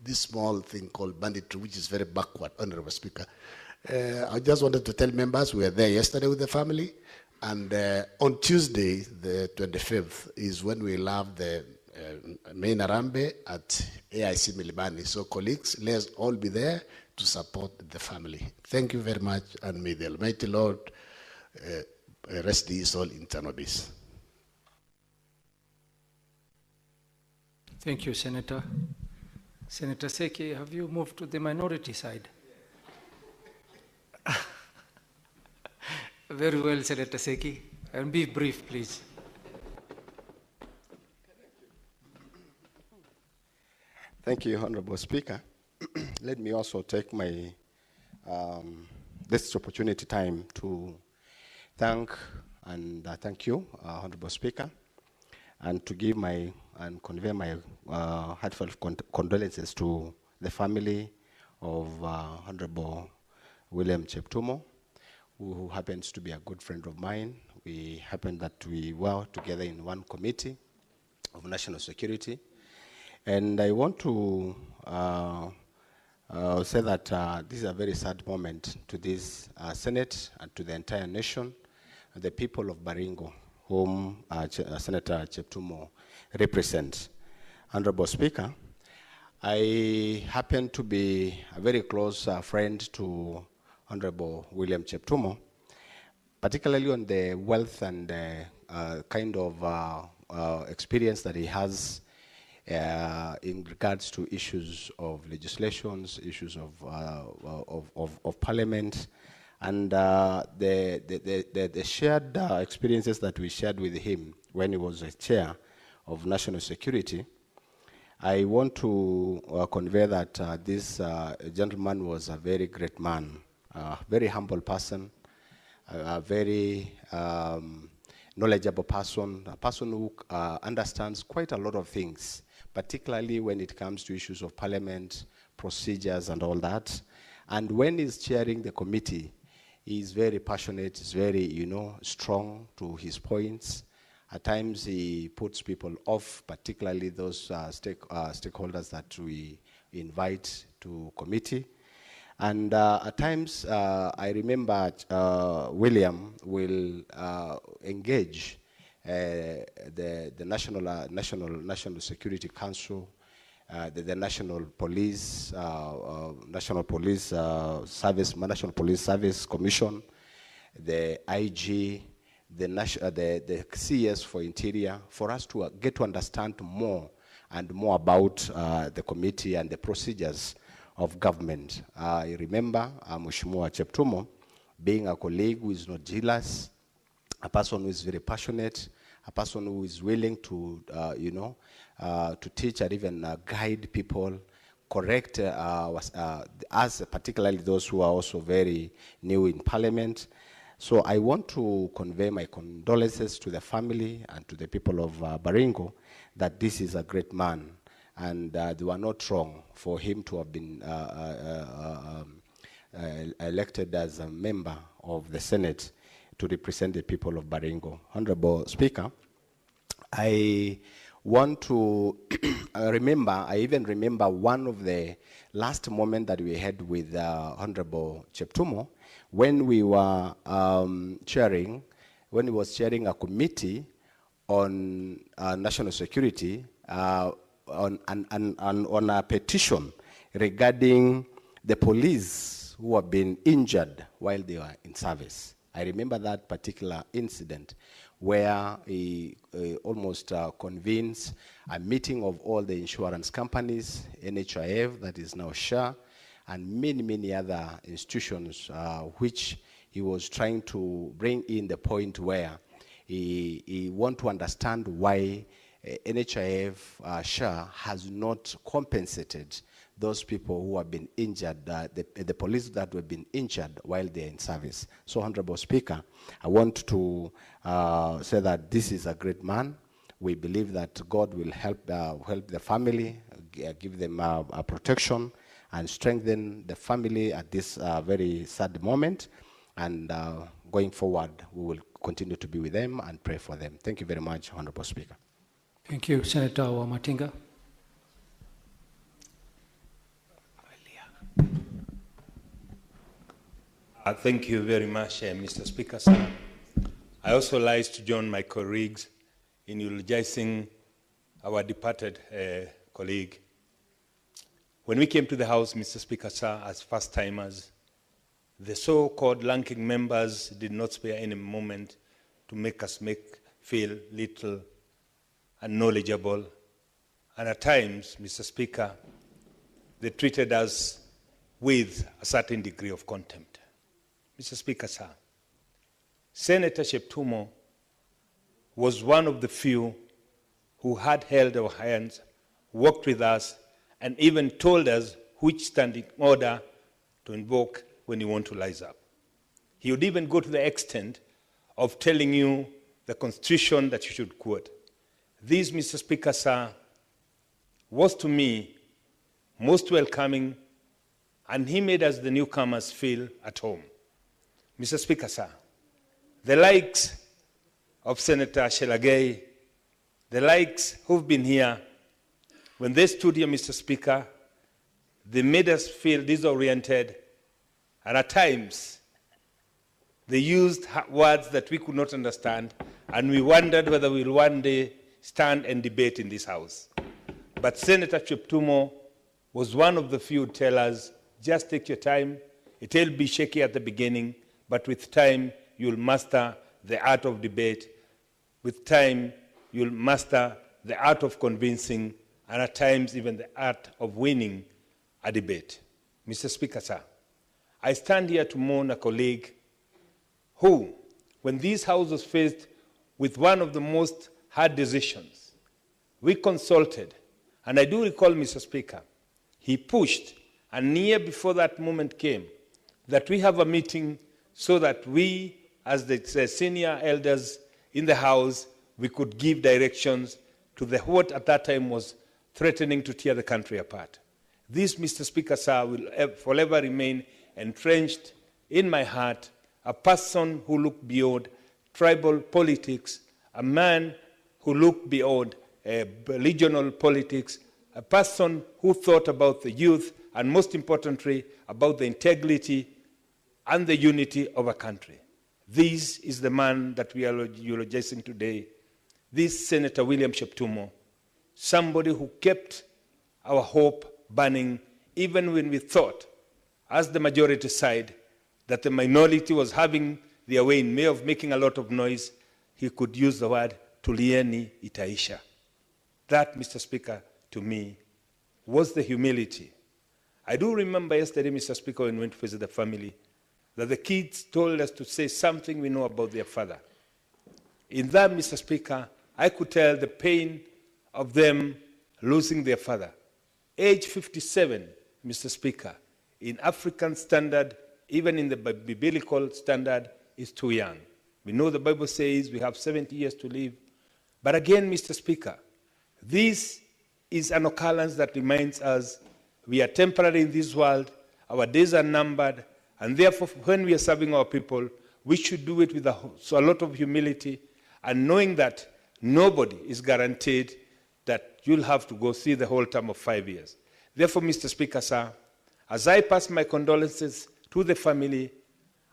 this small thing called banditry, which is very backward, Honorable Speaker. I just wanted to tell members we were there yesterday with the family, and on Tuesday, the 25th, is when we will have the main Arambe at AIC Milimani. So colleagues, let's all be there to support the family. Thank you very much, and may the Almighty Lord rest his soul in eternal peace. Thank you, Senator. Senator Seki, have you moved to the minority side? Very well, Senator Seki. And be brief, please. Thank you, Honorable Speaker. Let me also take my this opportunity time to thank you, Honorable Speaker, and to give and convey my heartfelt condolences to the family of Honorable William Jeptumo, who happens to be a good friend of mine. We happened that we were together in one committee of national security. And I want to say that this is a very sad moment to this Senate and to the entire nation, the people of Baringo, whom Senator Jeptumo represents. Honorable Speaker, I happen to be a very close friend to Honorable William Cheptumo, particularly on the wealth and kind of experience that he has in regards to issues of legislations, issues of parliament, and the shared experiences that we shared with him when he was a chair of national security. I want to convey that this gentleman was a very great man, a very humble person, a very knowledgeable person, a person who understands quite a lot of things, particularly when it comes to issues of parliament, procedures and all that. And when he's chairing the committee, he's very passionate, he's very, strong to his points. At times he puts people off, particularly those stakeholders that we invite to committee. And at times, I remember William will engage the National Security Council, the National Police Service, National Police Service Commission, the IG, the CS for Interior, for us to get to understand more and more about the committee and the procedures of government. I remember Mheshimiwa Cheptumo being a colleague who is not jealous, a person who is very passionate, a person who is willing to, to teach and even guide people, correct us, particularly those who are also very new in parliament. So I want to convey my condolences to the family and to the people of Baringo that this is a great man, and they were not wrong for him to have been elected as a member of the Senate to represent the people of Baringo. Honorable Speaker, I want to I even remember one of the last moments that we had with Honorable Cheptumo when we were chairing a committee on national security on a petition regarding the police who have been injured while they were in service. I remember that particular incident where he almost convenes a meeting of all the insurance companies, NHIF, that is now SHA, and many, many other institutions, which he was trying to bring in the point where he want to understand why NHIF, SHA, has not compensated those people who have been injured, the police that have been injured while they're in service. So, Honorable Speaker, I want to say that this is a great man. We believe that God will help the family, give them protection, and strengthen the family at this very sad moment. And going forward, we will continue to be with them and pray for them. Thank you very much, Honorable Speaker. Thank you, Senator Wamatinga. Thank you very much, Mr. Speaker, sir. I also like to join my colleagues in eulogizing our departed colleague. When we came to the House, Mr. Speaker, sir, as first-timers, the so-called ranking members did not spare any moment to make us feel little and knowledgeable. And at times, Mr. Speaker, they treated us with a certain degree of contempt. Mr. Speaker, sir, Senator Cheptumo was one of the few who had held our hands, worked with us, and even told us which standing order to invoke when you want to rise up. He would even go to the extent of telling you the Constitution that you should quote. This, Mr. Speaker, sir, was to me most welcoming, and he made us, the newcomers, feel at home. Mr. Speaker, sir, the likes of Senator Shelagay, the likes who've been here, when they stood here, Mr. Speaker, they made us feel disoriented, and at times they used words that we could not understand, and we wondered whether we'll one day stand and debate in this House. But Senator Cheptumo was one of the few who tell us, just take your time, It'll be shaky at the beginning, but with time, you'll master the art of debate. With time, you'll master the art of convincing, and at times even the art of winning a debate. Mr. Speaker, sir, I stand here to mourn a colleague who, when this House was faced with one of the most hard decisions, we consulted, and I do recall, Mr. Speaker, he pushed, and near before that moment came, that we have a meeting so that we, as the senior elders in the House, we could give directions to the what at that time was threatening to tear the country apart. This, Mr. Speaker, sir, will forever remain entrenched in my heart, a person who looked beyond tribal politics, a man who looked beyond regional politics, a person who thought about the youth, and most importantly, about the integrity and the unity of a country. This is the man that we are eulogizing today. This Senator William Cheptumo, somebody who kept our hope burning even when we thought, as the majority side, that the minority was having their way in way of making a lot of noise. He could use the word tulieni itaisha. That, Mr. Speaker, to me, was the humility. I do remember yesterday, Mr. Speaker, when we went to visit the family, that the kids told us to say something we know about their father. In that, Mr. Speaker, I could tell the pain of them losing their father. Age 57, Mr. Speaker, in African standard, even in the biblical standard, is too young. We know the Bible says we have 70 years to live. But again, Mr. Speaker, this is an occurrence that reminds us we are temporary in this world, our days are numbered, and therefore when we are serving our people, we should do it with a lot of humility and knowing that nobody is guaranteed that you'll have to go see the whole term of 5 years. Therefore, Mr. Speaker, sir, as I pass my condolences to the family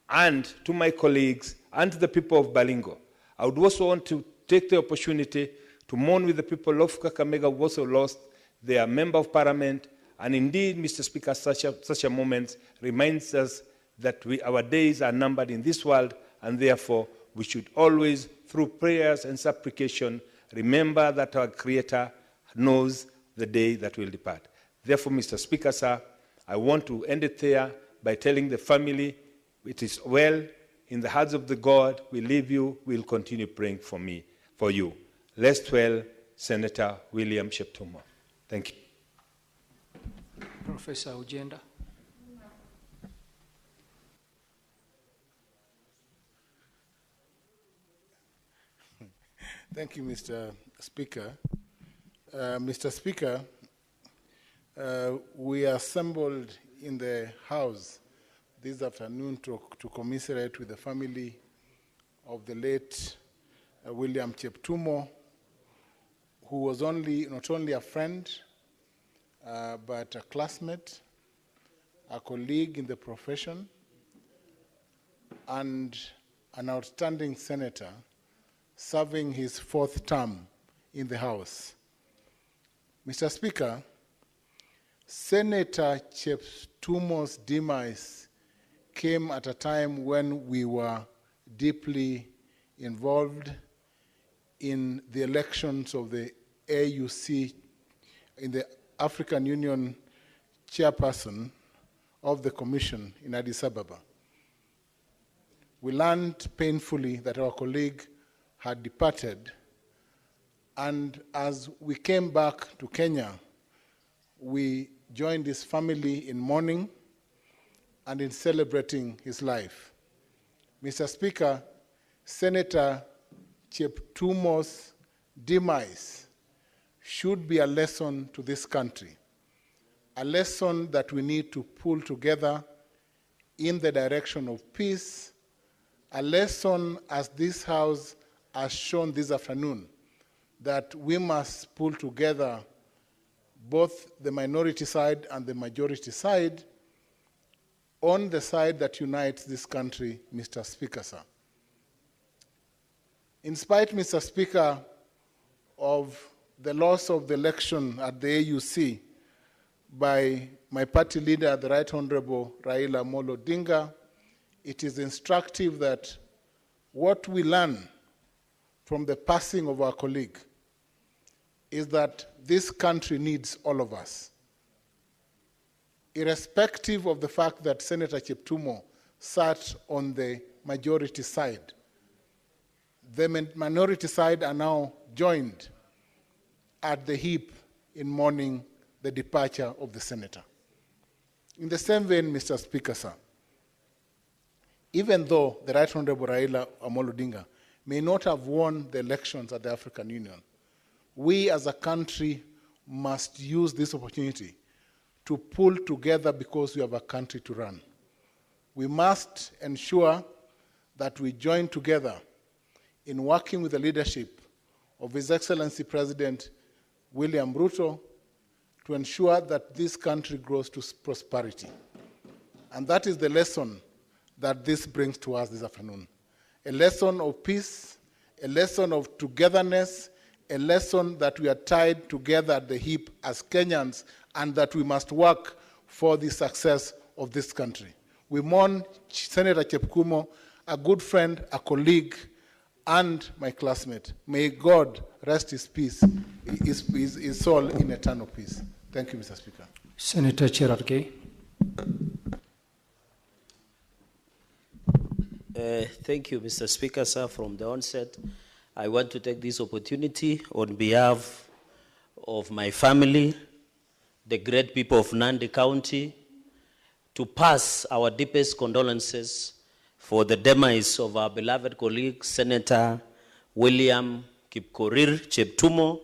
and to my colleagues and to the people of Baringo, I would also want to take the opportunity to mourn with the people of Kakamega who also lost their member of parliament. And indeed, Mr. Speaker, such a moment reminds us that our days are numbered in this world, and therefore we should always, through prayers and supplication, remember that our Creator knows the day that we'll depart. Therefore, Mr. Speaker, sir, I want to end it there by telling the family, it is well, in the hands of the God, we leave you, we'll continue praying for you. Rest well, Senator William Cheptumo. Thank you. Professor Ujenda. Thank you, Mr. Speaker. Mr. Speaker, we are assembled in the House this afternoon to commiserate with the family of the late William Cheptumo, who was not only a friend, but a classmate, a colleague in the profession, and an outstanding senator serving his 4th term in the House. Mr. Speaker, Senator Cheptumo's demise came at a time when we were deeply involved in the elections of the AUC, in the African Union chairperson of the Commission in Addis Ababa. We learned painfully that our colleague had departed, and as we came back to Kenya, we joined his family in mourning and in celebrating his life. Mr. Speaker, Senator Cheptumo's demise should be a lesson to this country, a lesson that we need to pull together in the direction of peace, a lesson as this House has shown this afternoon, that we must pull together both the minority side and the majority side on the side that unites this country, Mr. Speaker, sir. In spite, Mr. Speaker, of the loss of the election at the AUC, by my party leader, the Right Honorable Raila Amolo Odinga, it is instructive that what we learn from the passing of our colleague is that this country needs all of us. Irrespective of the fact that Senator Cheptumo sat on the majority side, the minority side are now joined at the hip in mourning the departure of the senator. In the same vein, Mr. Speaker, sir, even though the Right Honorable Raila Amolo Odinga may not have won the elections at the African Union, we as a country must use this opportunity to pull together because we have a country to run. We must ensure that we join together in working with the leadership of His Excellency President William Ruto to ensure that this country grows to prosperity. And that is the lesson that this brings to us this afternoon. A lesson of peace, a lesson of togetherness, a lesson that we are tied together at the hip as Kenyans and that we must work for the success of this country. We mourn Senator Cheptumo, a good friend, a colleague, and my classmate. May God rest his peace, his soul in eternal peace. Thank you, Mr. Speaker. Senator Cherargei. Thank you, Mr. Speaker, sir. From the onset, I want to take this opportunity on behalf of my family, the great people of Nandi County, to pass our deepest condolences for the demise of our beloved colleague, Senator William Kipkorir Cheptumo,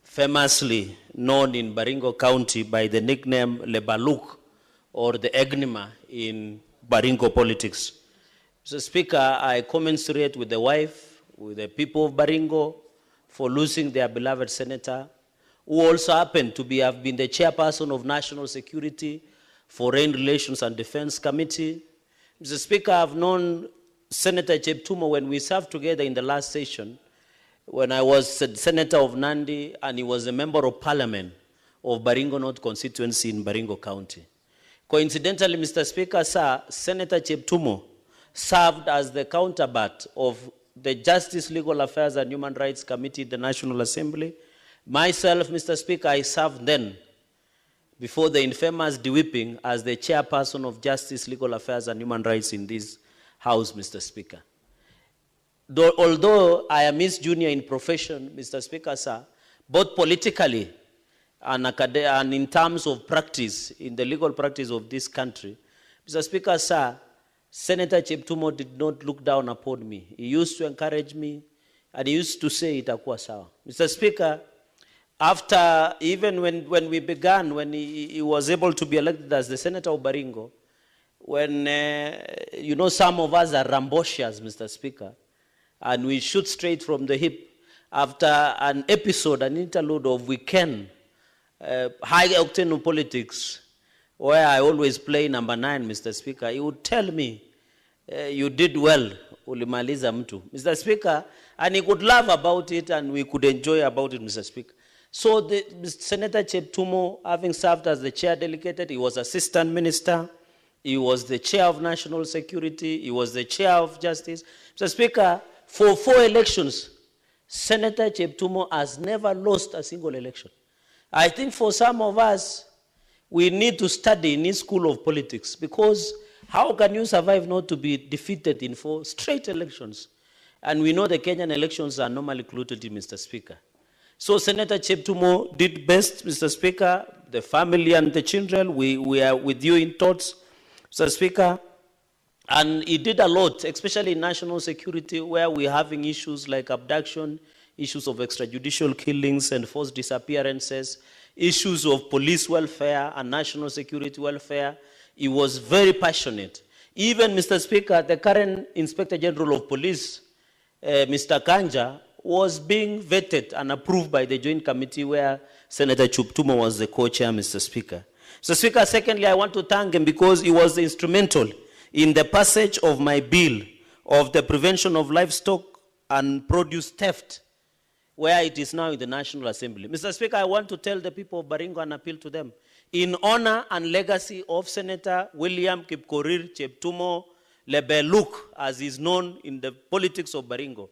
famously known in Baringo County by the nickname Lebaluk, or the Egnima in Baringo politics. Mr. Speaker, I commiserate with the wife, with the people of Baringo for losing their beloved senator, who also happened to have been the chairperson of National Security, Foreign Relations and Defense Committee. Mr. Speaker, I've known Senator Cheptumo when we served together in the last session, when I was Senator of Nandi and he was a member of Parliament of Baringo North constituency in Baringo County. Coincidentally, Mr. Speaker, sir, Senator Cheptumo served as the counterpart of the Justice, Legal Affairs and Human Rights Committee, the National Assembly. Myself, Mr. Speaker, I served then before the infamous de-whipping as the chairperson of Justice, Legal Affairs and Human Rights in this House, Mr. Speaker. Although I am his junior in profession, Mr. Speaker, sir, both politically and in terms of practice, in the legal practice of this country, Mr. Speaker, sir, Senator Cheptumo did not look down upon me. He used to encourage me, and he used to say, itakuwa sawa. Mr. Speaker, after, even when we began, when he was able to be elected as the Senator of Baringo, when, you know, some of us are rambunctious, Mr. Speaker, and we shoot straight from the hip, after an episode, an interlude of weekend, high-octane politics, where I always play number 9, Mr. Speaker, he would tell me, you did well, ulimaliza mtu. Mr. Speaker, and he could laugh about it and we could enjoy about it, Mr. Speaker. So Senator Cheptumo, having served as the chair delegate, he was assistant minister, he was the chair of national security, he was the chair of justice. Mr. Speaker, for 4 elections, Senator Cheptumo has never lost a single election. I think for some of us, we need to study in his school of politics, because how can you survive not to be defeated in 4 straight elections? And we know the Kenyan elections are normally close, Mr. Speaker. So Senator Cheptumo did best, Mr. Speaker. The family and the children, we are with you in thoughts, Mr. Speaker. And he did a lot, especially in national security, where we're having issues like abduction, issues of extrajudicial killings and forced disappearances, issues of police welfare and national security welfare. He was very passionate. Even, Mr. Speaker, the current Inspector General of Police, Mr. Kanja, was being vetted and approved by the Joint Committee where Senator Cheptumo was the co-chair, Mr. Speaker. Mr. Speaker, secondly, I want to thank him because he was instrumental in the passage of my bill of the prevention of livestock and produce theft, where it is now in the National Assembly. Mr. Speaker, I want to tell the people of Baringo and appeal to them. in honor and legacy of Senator William Kipkorir Cheptumo Lebeluk, as is known in the politics of Baringo.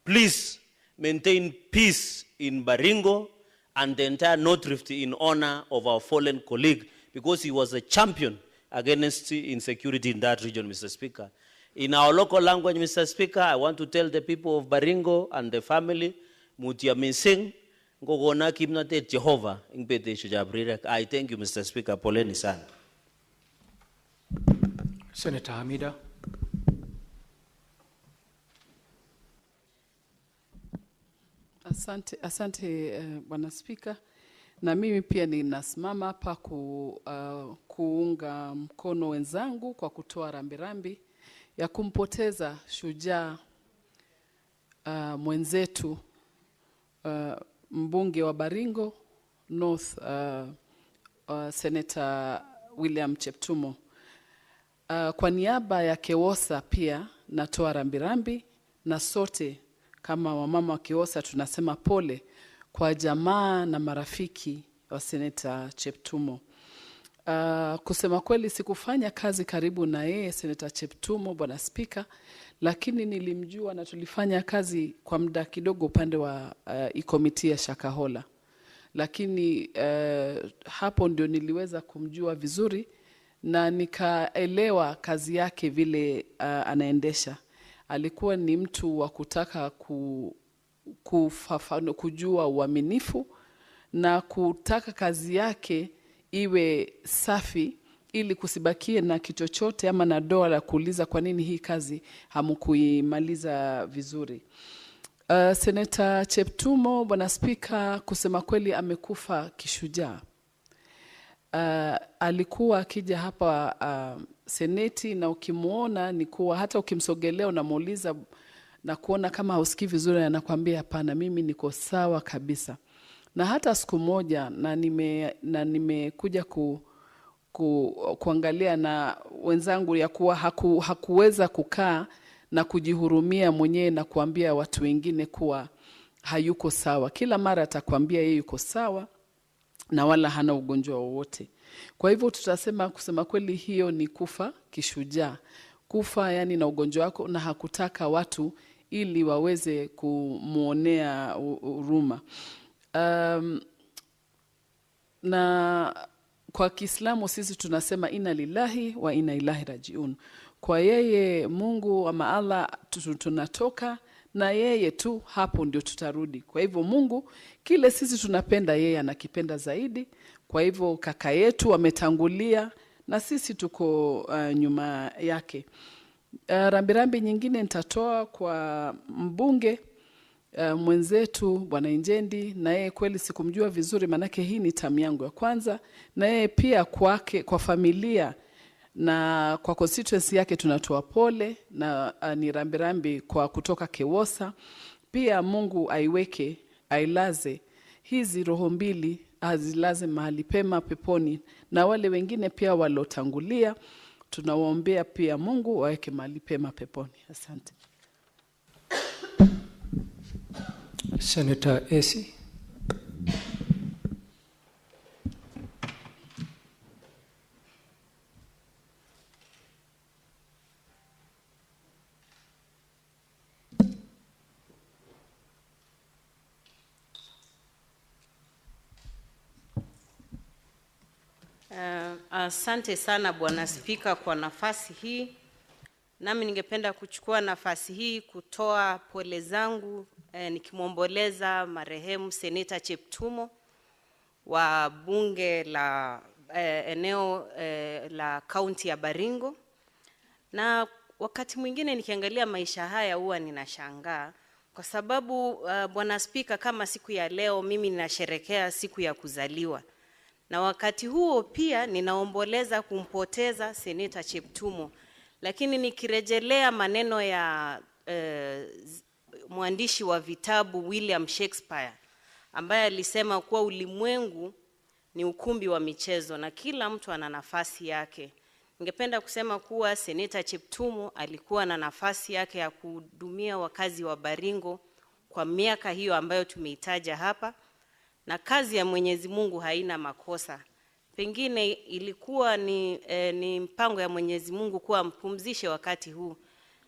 Please maintain peace in Baringo and the entire North Rift in honor of our fallen colleague, because he was a champion against insecurity in that region, Mr. Speaker. In our local language, Mr. Speaker, I want to tell the people of Baringo and the family, Mutia Mising, Ngogona Kimnate Jehovah, I thank you, Mr. Speaker. Poleni sana. Senator Hamida. Asante Bwana Spika, na mimi pia ninasimama hapa kuunga mkono wenzangu kwa kutoa rambirambi ya kumpoteza shujaa mwenzetu mbunge wa Baringo North Senator William Cheptumo. Kwa niaba ya Kewosa pia natoa rambirambi, na sote kama wamama wa Kewosa tunasema pole kwa jamaa na marafiki wa Senator Cheptumo. Kusema kweli sikufanya kazi karibu na yeye Senator Cheptumo, Bwana Spika, lakini nilimjua na tulifanya kazi kwa muda kidogo upande wa komiti ya Shakahola. Lakini hapo ndio niliweza kumjua vizuri na nikaelewa kazi yake vile anaendesha. Alikuwa ni mtu wa kutaka kujua uaminifu na kutaka kazi yake iwe safi, ili kusibakie na kichochote ama na doa la kuuliza kwa nini hii kazi hamkuimaliza vizuri. Senator Cheptumo, Bwana Spika, kusema kweli amekufa kishujaa. Alikuwa akija hapa seneti, na ukimuona ni kuwa hata ukimsogelea unamuuliza na kuona kama hausikii vizuri, anakuambia hapana, mimi niko sawa kabisa. Na hata siku moja na nimekuja kuangalia na wenzangu ya kuwa hakuweza kukaa na kujihurumia mwenyewe na kuambia watu wengine kuwa hayuko sawa. Kila mara atakwambia yeye yuko sawa na wala hana ugonjwa wowote. Kwa hivyo tutasema kusema kweli hiyo ni kufa kishujaa. Kufa yani na ugonjwa wako, na hakutaka watu ili waweze kumuonea huruma. Na kwa Kiislamu sisi tunasema inna lillahi wa inna ilaihi rajiun. Kwa yeye Mungu ama Allah tunatoka, na yeye tu hapo ndio tutarudi. Kwa hivyo Mungu kile sisi tunapenda yeye anakipenda zaidi. Kwa hivyo kaka yetu ametangulia na sisi tuko nyuma yake. Rambirambi nyingine nitatoa kwa mbunge mwenzetu Bwana Injendi, na yeye kweli sikumjua vizuri manake hii ni tamu yangu ya kwanza, na yeye pia kwake, kwa familia na kwa constituency yake tunatoa pole, na ni rambirambi kwa kutoka Kewosa. Pia Mungu aiweke, ailaze hizi roho mbili, azilaze mahali pema peponi, na wale wengine pia walotangulia tunawaombea pia Mungu waweke mahali pema peponi. Asante. Senator Esi. Asante sana Bwana Spika kwa nafasi hii. Nami ningependa kuchukua nafasi hii kutoa pole zangu nikimwomboleza marehemu Senator Cheptumo wa bunge la eneo la kaunti ya Baringo. Na wakati mwingine nikiangalia maisha haya huwa ninashangaa kwa sababu Bwana Spika, kama siku ya leo mimi ninasherehekea siku ya kuzaliwa. Na wakati huo pia ninaomboleza kumpoteza Senator Cheptumo. Lakini nikirejelea maneno ya mwandishi wa vitabu William Shakespeare, ambaye alisema kuwa ulimwengu ni ukumbi wa michezo na kila mtu ana nafasi yake. Ningependa kusema kuwa Senator Cheptumo alikuwa na nafasi yake ya kuhudumia wakazi wa Baringo kwa miaka hiyo ambayo tumeitaja hapa, na kazi ya Mwenyezi Mungu haina makosa. pengine ilikuwa ni mpango ya Mwenyezi Mungu kuwa mpumzishe wakati huu,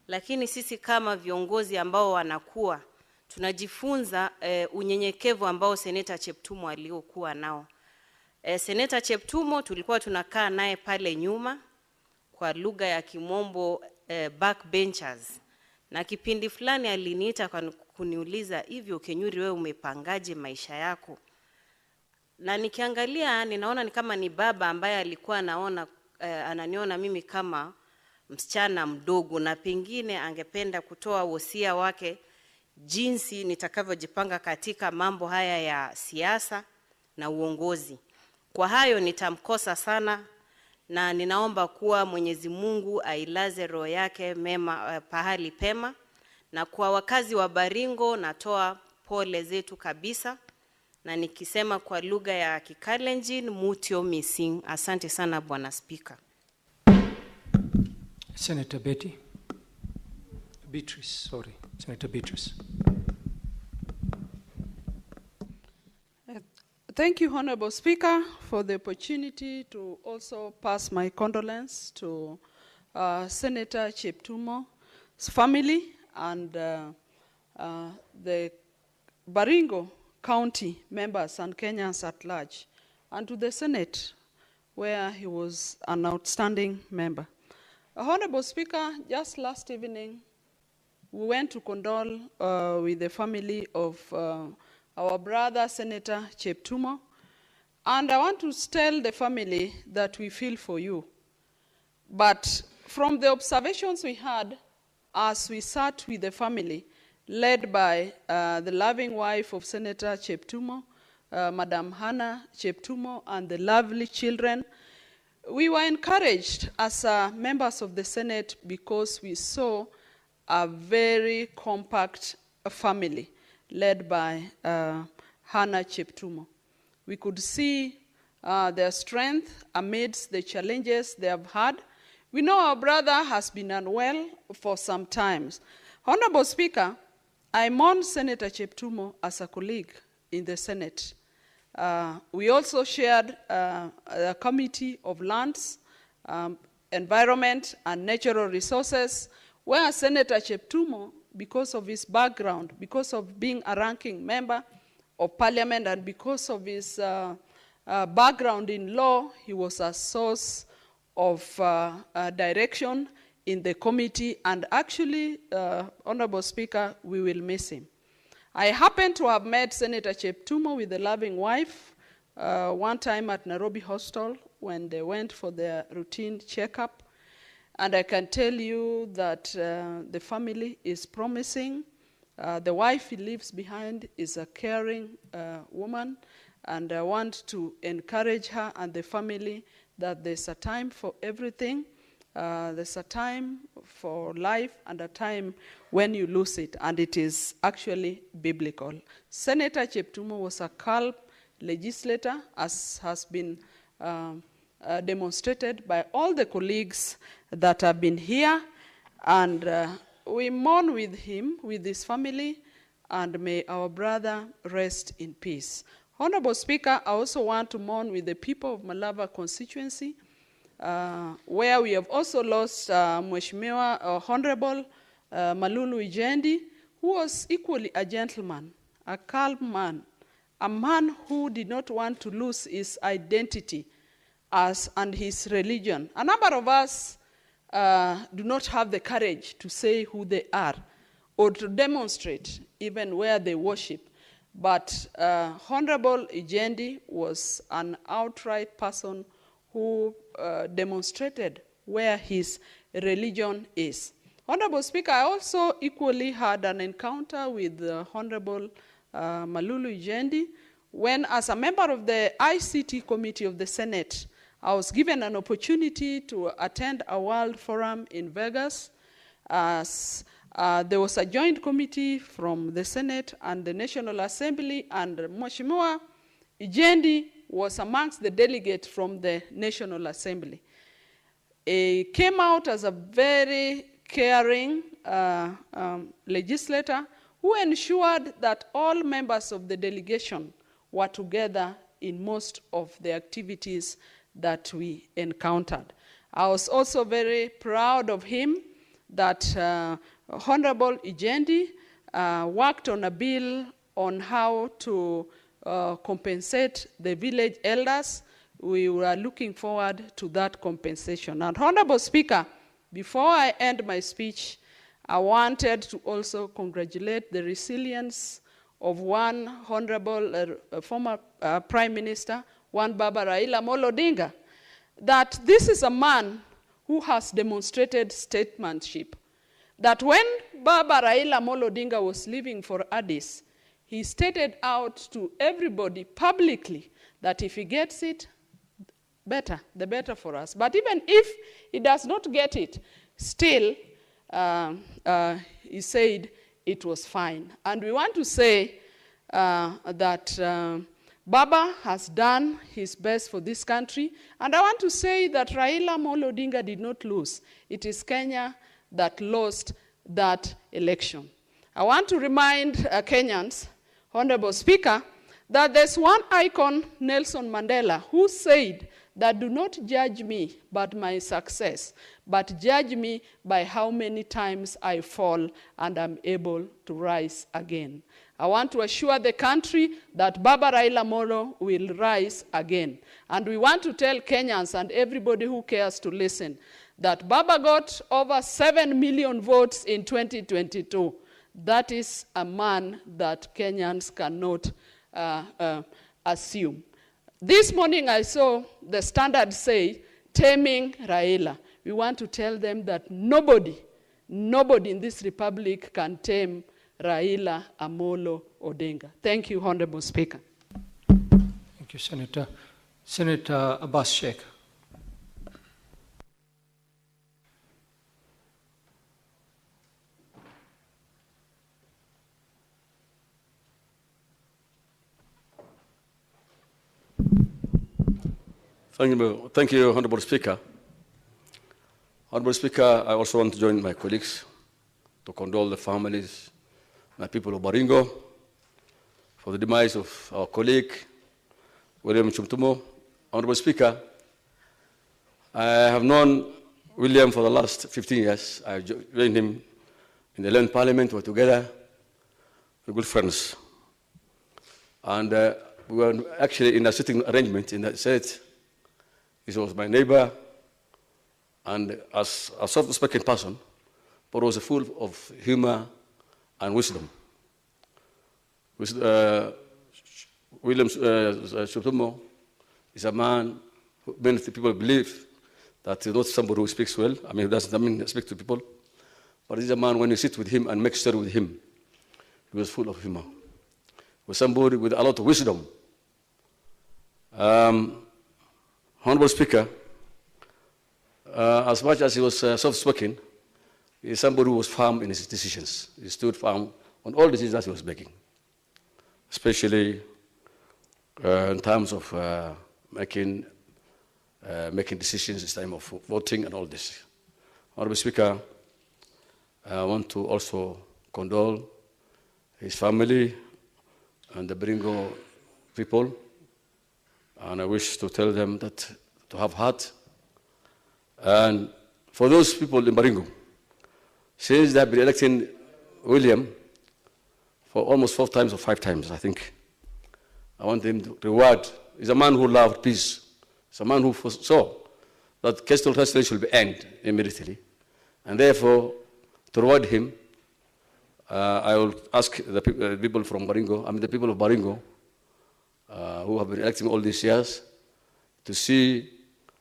lakini sisi kama viongozi ambao wanakuwa tunajifunza unyenyekevu ambao Seneta Cheptumo aliokuwa nao. Seneta Cheptumo tulikuwa tunakaa naye pale nyuma, kwa lugha ya Kimombo backbenchers, na kipindi fulani aliniita kuniuliza, hivyo Kenyuri wewe umepangaje maisha yako? Na nikiangalia ninaona ni kama ni baba ambaye alikuwa ananiona mimi kama msichana mdogo, na pengine angependa kutoa wosia wake jinsi nitakavyojipanga katika mambo haya ya siasa na uongozi. Kwa hayo nitamkosa sana, na ninaomba kuwa Mwenyezi Mungu ailaze roho yake mema pahali pema, na kwa wakazi wa Baringo natoa pole zetu kabisa, na nikisema kwa lugha ya Kikalenjin mutio missing. Asante sana Bwana Speaker. Senator Beatrice. Thank you, Honorable Speaker, for the opportunity to also pass my condolence to Senator Cheptumo's family and the Baringo County members and Kenyans at large, and to the Senate, where he was an outstanding member. Honorable Speaker, just last evening, we went to condole with the family of our brother, Senator Cheptumo, and I want to tell the family that we feel for you. But from the observations we had as we sat with the family, led by the loving wife of Senator Cheptumo, Madam Hannah Cheptumo, and the lovely children, we were encouraged as members of the Senate because we saw a very compact family led by Hannah Cheptumo. We could see their strength amidst the challenges they have had. We know our brother has been unwell for some time. Honorable Speaker, I mourn Senator Cheptumo as a colleague in the Senate. We also shared a committee of lands, environment, and natural resources, where Senator Cheptumo, because of his background, because of being a ranking member of parliament, and because of his background in law, he was a source of direction in the committee, and actually, Honorable Speaker, we will miss him. I happened to have met Senator Cheptumo with a loving wife one time at Nairobi Hostel when they went for their routine checkup. And I can tell you that the family is promising. The wife he leaves behind is a caring woman, and I want to encourage her and the family that there's a time for everything. There's a time for life and a time when you lose it, and it is actually biblical. Senator Cheptumo was a calm legislator, as has been demonstrated by all the colleagues that have been here, and we mourn with him, with his family, and may our brother rest in peace. Honorable Speaker, I also want to mourn with the people of Malava constituency, where we have also lost Mheshimiwa Honorable Malulu Ijendi, who was equally a gentleman, a calm man, a man who did not want to lose his identity and his religion. A number of us do not have the courage to say who they are or to demonstrate even where they worship. But Honorable Ijendi was an outright person who demonstrated where his religion is. Honorable Speaker, I also equally had an encounter with Honorable Malulu Ijendi when, as a member of the ICT Committee of the Senate, I was given an opportunity to attend a World Forum in Vegas. There was a joint committee from the Senate and the National Assembly, and Mheshimiwa Ijendi was amongst the delegates from the National Assembly. He came out as a very caring legislator who ensured that all members of the delegation were together in most of the activities that we encountered. I was also very proud of him that Honorable Ijendi worked on a bill on how to compensate the village elders. We were looking forward to that compensation. And Honorable Speaker, before I end my speech, I wanted to also congratulate the resilience of one honorable former Prime Minister, one Baba Raila Odinga, that this is a man who has demonstrated statesmanship. That when Baba Raila Odinga was leaving for Addis, he stated out to everybody publicly that if he gets it, better, the better for us. But even if he does not get it, still, he said it was fine. And we want to say that Baba has done his best for this country. And I want to say that Raila Odinga did not lose. It is Kenya that lost that election. I want to remind Kenyans, Honorable Speaker, that there's one icon, Nelson Mandela, who said that do not judge me by my success, but judge me by how many times I fall and I'm able to rise again. I want to assure the country that Baba Raila Molo will rise again. And we want to tell Kenyans and everybody who cares to listen that Baba got over 7 million votes in 2022. That is a man that Kenyans cannot assume. This morning I saw the Standard say, taming Raila. We want to tell them that nobody in this republic can tame Raila Amolo Odinga. Thank you, Honorable Speaker. Thank you, Senator. Senator Abbas Sheikh. Thank you, Honorable Speaker. Honorable Speaker, I also want to join my colleagues to condole the families, my people of Baringo, for the demise of our colleague, William Chumtumo. Honorable Speaker, I have known William for the last 15 years. I joined him in the Land Parliament. We were together, we're good friends. And we were actually in a sitting arrangement in the Senate. He was my neighbor, and as a soft-spoken person, but was full of humor and wisdom. William Chumtumo is a man who many people believe that he's not somebody who speaks well. I mean, he doesn't speak to people. But he's a man, when you sit with him and make story with him, he was full of humor. He was somebody with a lot of wisdom. Honorable Speaker, as much as he was soft-spoken, he is somebody who was firm in his decisions. He stood firm on all decisions that he was making, especially in terms of making decisions in time of voting and all this. Honorable Speaker, I want to also condole his family and the Baringo people, and I wish to tell them that to have heart. And for those people in Baringo, since they have been electing William for almost 4 times or 5 times, I think, I want him to reward. He's a man who loved peace. He's a man who foresaw that caste hostility should be ended immediately. And therefore, to reward him, I will ask the people from Baringo, the people of Baringo, who have been electing all these years, to see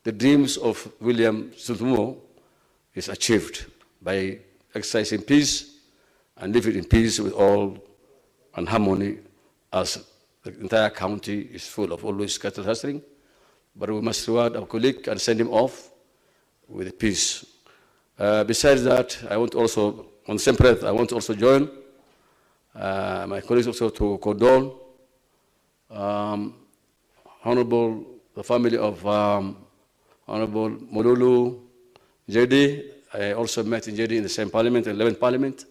the dreams of William Chumtumo is achieved by exercising peace and living in peace with all and harmony, as the entire county is full of always cattle hustling. But we must reward our colleague and send him off with peace. Besides that, I want also, on the same breath, I want to also join my colleagues also to condole the family of Honorable Molulu JD. I also met in JD in the same parliament, the 11th parliament.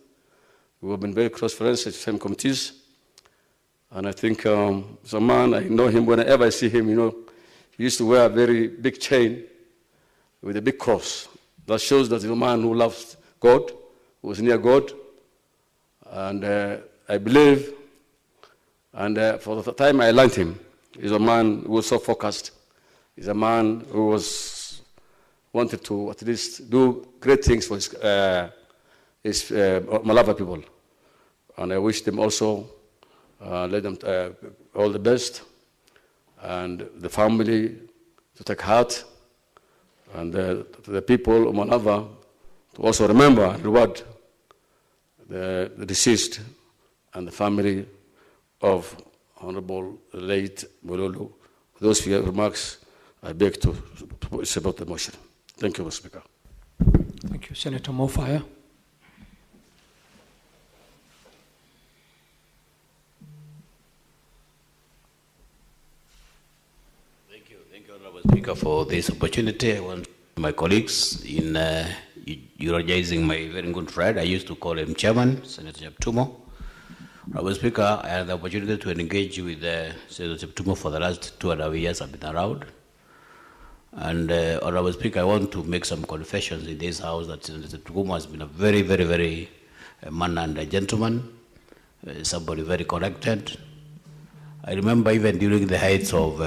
We have been very close friends at the same committees. And I think he's a man, I know him, whenever I see him, He used to wear a very big chain with a big cross. That shows that he's a man who loves God, who was near God. And I believe, and for the time I learned him, he's a man who was so focused. He's a man who wanted to at least do great things for his Malava people. And I wish them also, let them all the best, and the family to take heart, and the people of Malava to also remember and reward the deceased and the family of Honorable late Mololu. Those few remarks, I beg to support the motion. Thank you, Mr. Speaker. Thank you. Senator Mofaya. Thank you, Honorable Speaker, for this opportunity. I want my colleagues in eulogizing my very good friend. I used to call him Chairman, Senator Cheptumo. Honorable Speaker, I had the opportunity to engage with Senator Cheptumo for the last 2.5 years I've been around. And Honorable Speaker, I want to make some confessions in this house that Senator Cheptumo has been a very, very, very man and a gentleman, somebody very connected. I remember even during the heights of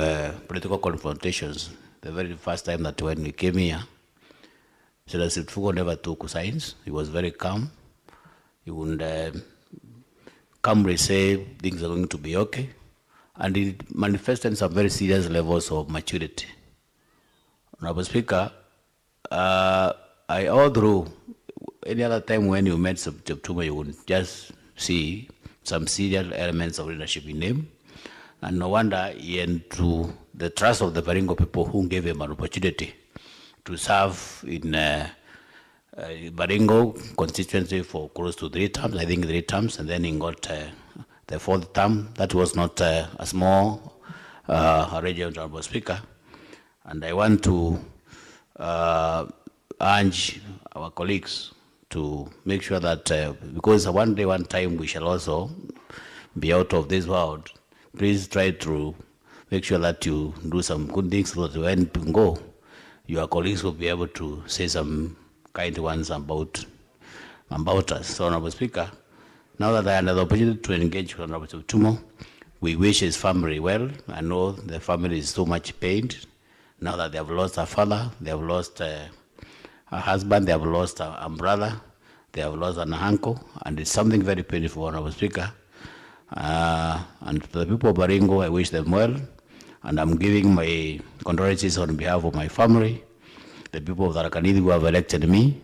political confrontations, the very first time that when we came here, Senator Cheptumo never took signs. He was very calm. He would calmly say things are going to be okay. And he manifested some very serious levels of maturity. Honorable Speaker, I all through any other time when you met Cheptumo, you would just see some serious elements of leadership in him. And no wonder he entered the trust of the Baringo people who gave him an opportunity to serve in Baringo constituency for close to 3 terms, I think 3 terms, and then he got the 4th term. That was not a small arrangement, Honorable Speaker. And I want to urge our colleagues to make sure that, because one day, one time, we shall also be out of this world, please try to make sure that you do some good things so that when you go, your colleagues will be able to say some kind ones about us. So, Honorable Speaker, now that I had the opportunity to engage with Honorable Cheptumo, we wish his family well. I know the family is so much pained now that they have lost a father, they have lost a husband, they have lost a brother, they have lost an uncle, and it's something very painful, Honorable Speaker. And to the people of Baringo, I wish them well, and I'm giving my condolences on behalf of my family, the people of Tharaka-Nithi who have elected me,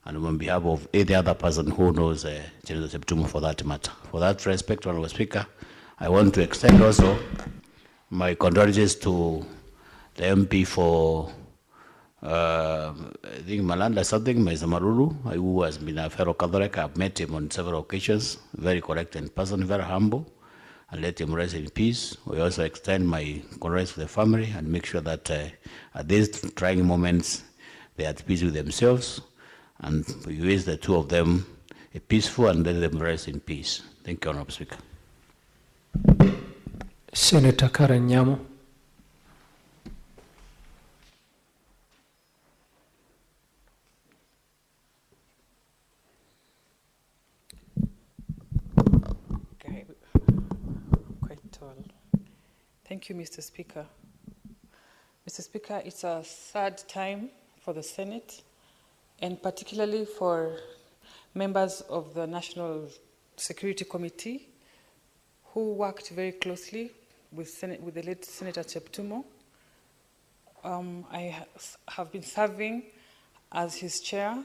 and on behalf of any other person who knows Senator Cheptumo for that matter. For that respect, Honorable Speaker, I want to extend also my condolences to the MP for, I think Malanda something, Mr. Marulu, who has been a fellow Catholic. I've met him on several occasions, very correct and person, very humble, and let him rest in peace. We also extend my condolences to the family and make sure that at these trying moments, they are at peace with themselves, and we wish the two of them a peaceful and let them rest in peace. Thank you, Honorable Speaker. Senator Karen Nyamu. Thank you, Mr. Speaker. Mr. Speaker, it's a sad time for the Senate, and particularly for members of the National Security Committee who worked very closely with the late Senator Cheptumo. I have been serving as his chair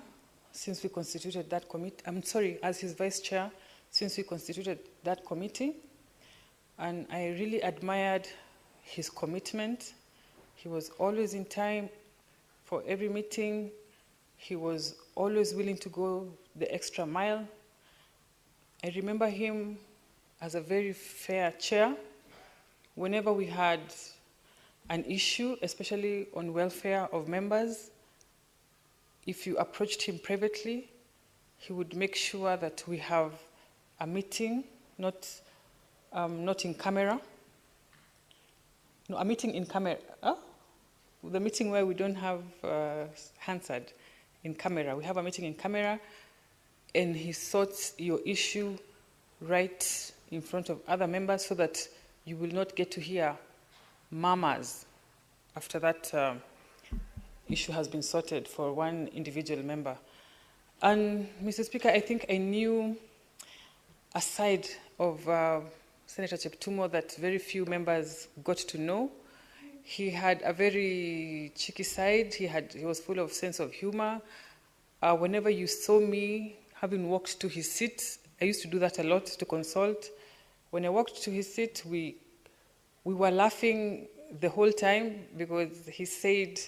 since we constituted that committee. As his vice chair since we constituted that committee. And I really admired his commitment. He was always in time for every meeting. He was always willing to go the extra mile. I remember him as a very fair chair. Whenever we had an issue, especially on welfare of members, if you approached him privately, he would make sure that we have a meeting, not in camera. No, a meeting in camera. the meeting where we don't have Hansard in camera. We have a meeting in camera, and he sorts your issue right in front of other members so that you will not get to hear murmurs after that issue has been sorted for one individual member. And Mr. Speaker, I think I knew a side of Senator Cheptumo that very few members got to know. He had a very cheeky side. He was full of sense of humor. Whenever you saw me having walked to his seat, I used to do that a lot to consult. When I walked to his seat, we were laughing the whole time because he said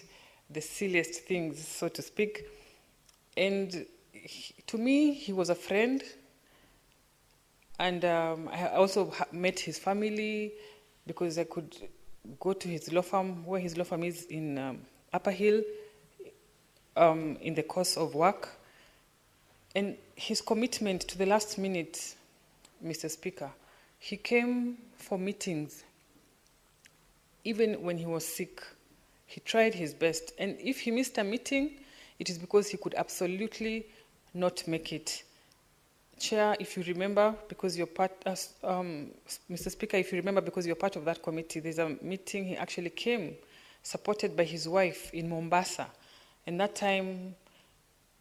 the silliest things, so to speak. And to me, he was a friend. And I also met his family because I could go to his law firm, where his law firm is in Upper Hill, in the course of work. And his commitment to the last minute, Mr. Speaker, he came for meetings even when he was sick. He tried his best. And if he missed a meeting, it is because he could absolutely not make it. Chair, if you remember, because you're part, Mr. Speaker, if you remember, because you're part of that committee, there's a meeting he actually came, supported by his wife in Mombasa. And that time,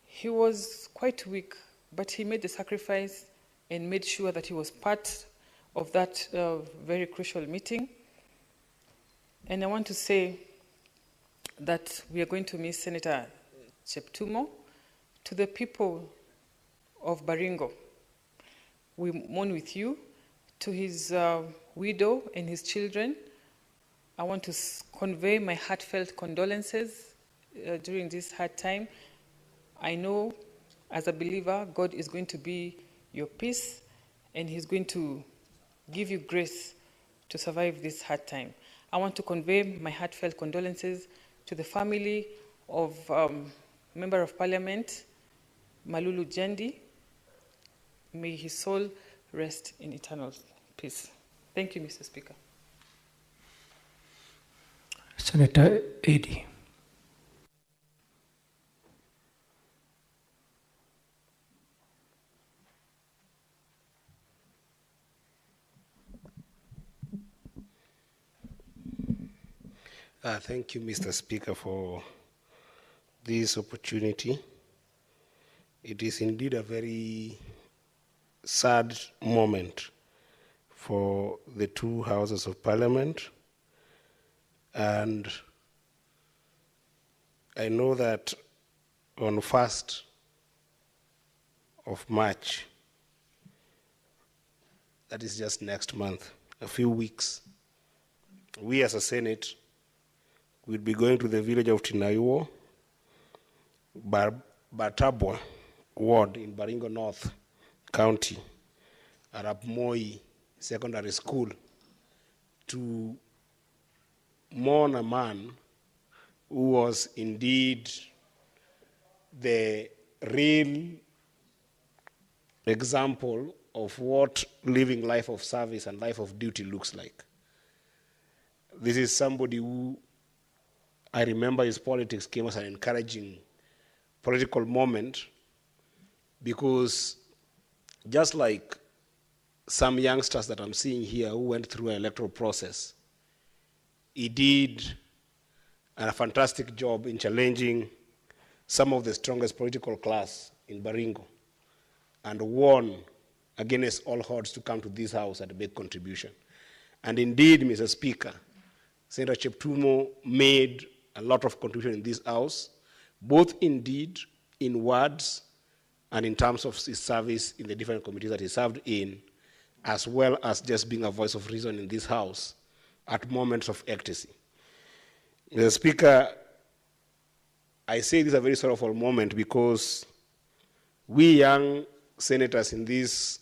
he was quite weak, but he made the sacrifice and made sure that he was part of that very crucial meeting. And I want to say that we are going to miss Senator Cheptumo. To the people of Baringo, we mourn with you. To his widow and his children, I want to convey my heartfelt condolences during this hard time. I know, as a believer, God is going to be your peace, and he's going to give you grace to survive this hard time. I want to convey my heartfelt condolences to the family of Member of Parliament, Malulu Jendi. May his soul rest in eternal peace. Thank you, Mr. Speaker. Senator Edie. Thank you, Mr. Speaker, for this opportunity. It is indeed a very sad moment for the two houses of Parliament. And I know that on 1st of March, that is just next month, a few weeks, we as a Senate will be going to the village of Tinaiwo, Batabwa ward in Baringo North County, Arap Moi Secondary School, to mourn a man who was indeed the real example of what living life of service and life of duty looks like. This is somebody who, I remember his politics came as an encouraging political moment, because just like some youngsters that I'm seeing here who went through an electoral process, he did a fantastic job in challenging some of the strongest political class in Baringo and won against all odds to come to this house at a big contribution. And indeed, Mr. Speaker, Senator Cheptumo made a lot of contribution in this house, both indeed in words and in terms of his service in the different committees that he served in, as well as just being a voice of reason in this house at moments of ecstasy. Mr. Speaker, I say this is a very sorrowful moment because we young senators in this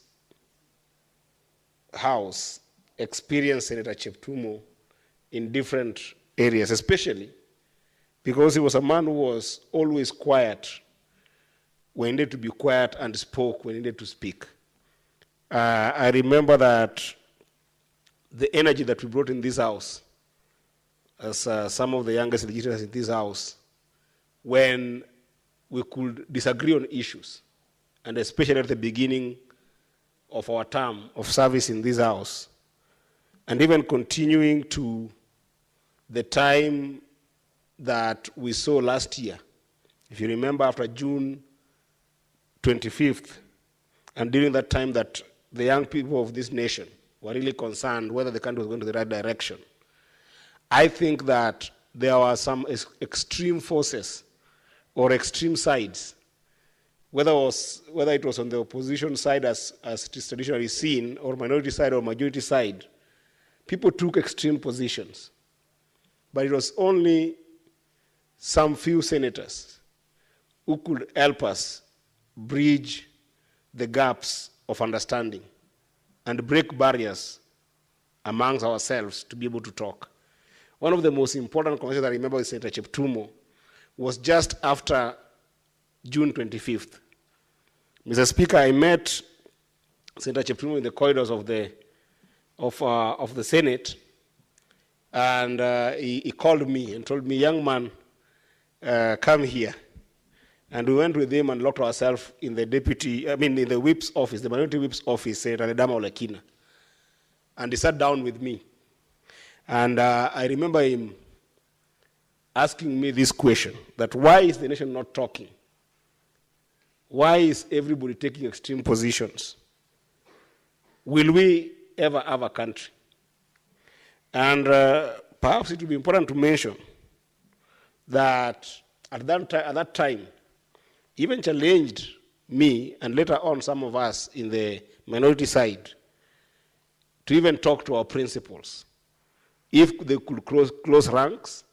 house experienced Senator Cheptumo in different areas, especially because he was a man who was always quiet when he needed to be quiet and spoke when he needed to speak. I remember that the energy that we brought in this house as some of the youngest legislators in this house, when we could disagree on issues, and especially at the beginning of our term of service in this house, and even continuing to the time that we saw last year. If you remember, after June 25th, and during that time that the young people of this nation were really concerned whether the country was going to the right direction, I think that there were some extreme forces or extreme sides, whether it was on the opposition side as it is traditionally seen, or minority side or majority side. People took extreme positions. But it was only some few senators who could help us bridge the gaps of understanding and break barriers amongst ourselves to be able to talk. One of the most important conversations I remember with Senator Cheptumo was just after June 25th. Mr. Speaker, I met Senator Cheptumo in the corridors of the Senate, and he called me and told me, "Young man, come here." And we went with him and locked ourselves in the in the whip's office, the minority whip's office, Senator Ledama Olekina. And he sat down with me. And I remember him asking me this question, that why is the nation not talking? Why is everybody taking extreme positions? Will we ever have a country? And perhaps it would be important to mention that at that time, even challenged me, and later on some of us in the minority side, to even talk to our principals, if they could close ranks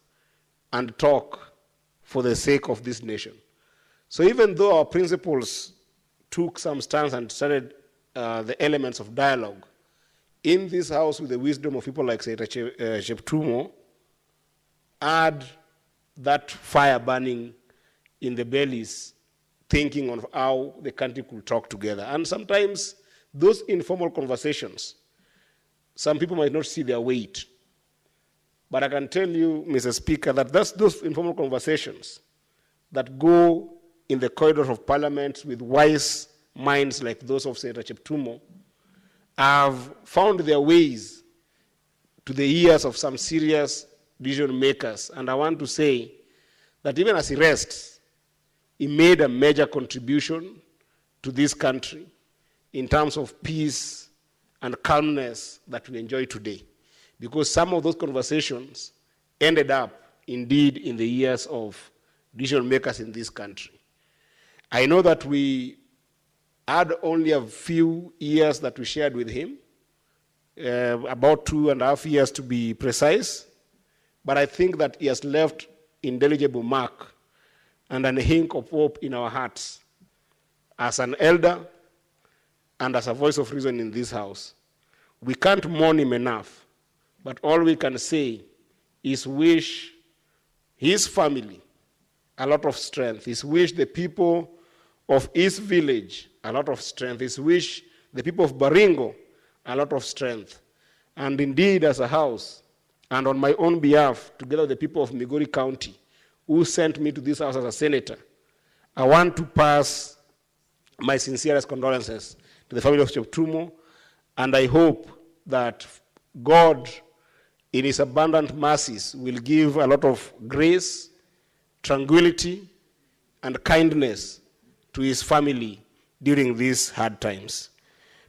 and talk for the sake of this nation. So even though our principals took some stance and started the elements of dialogue, in this house, with the wisdom of people like Senator Cheptumo, had that fire burning in the bellies, thinking on how the country could talk together. And sometimes those informal conversations, some people might not see their weight. But I can tell you, Mr. Speaker, that those informal conversations that go in the corridors of Parliament with wise minds like those of Senator Cheptumo have found their ways to the ears of some serious decision makers. And I want to say that even as he rests, he made a major contribution to this country in terms of peace and calmness that we enjoy today. Because some of those conversations ended up, indeed, in the ears of decision makers in this country. I know that we had only a few years that we shared with him, about 2.5 years to be precise, but I think that he has left indelible mark and an hint of hope in our hearts as an elder and as a voice of reason in this house. We can't mourn him enough, but all we can say is wish his family a lot of strength, is wish the people of his village a lot of strength, is wish the people of Baringo a lot of strength. And indeed, as a house, and on my own behalf, together with the people of Migori County, who sent me to this house as a senator, I want to pass my sincerest condolences to the family of Cheptumo, and I hope that God, in his abundant mercies, will give a lot of grace, tranquility, and kindness to his family during these hard times.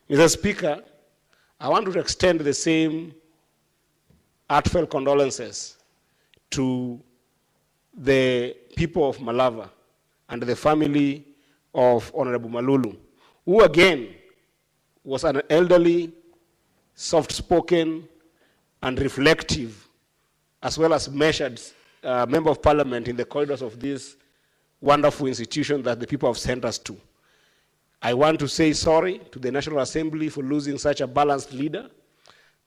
Mr. Speaker, I want to extend the same heartfelt condolences to the people of Malava and the family of Honorable Malulu, who again was an elderly, soft-spoken, and reflective, as well as measured member of parliament in the corridors of this wonderful institution that the people have sent us to. I want to say sorry to the National Assembly for losing such a balanced leader,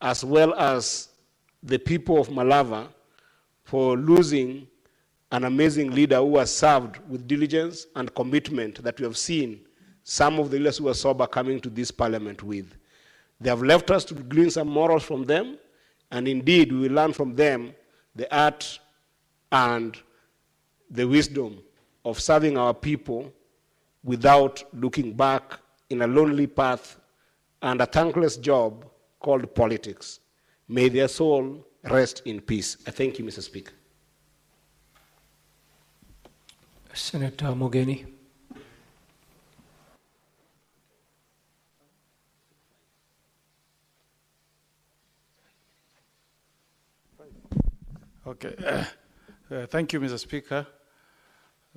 as well as the people of Malava for losing an amazing leader who has served with diligence and commitment that we have seen some of the leaders who are sober coming to this parliament with. They have left us to glean some morals from them, and indeed we will learn from them the art and the wisdom of serving our people without looking back in a lonely path and a thankless job called politics. May their soul rest in peace. I thank you, Mr. Speaker. Senator Mogeni. Okay. Thank you, Mr. Speaker.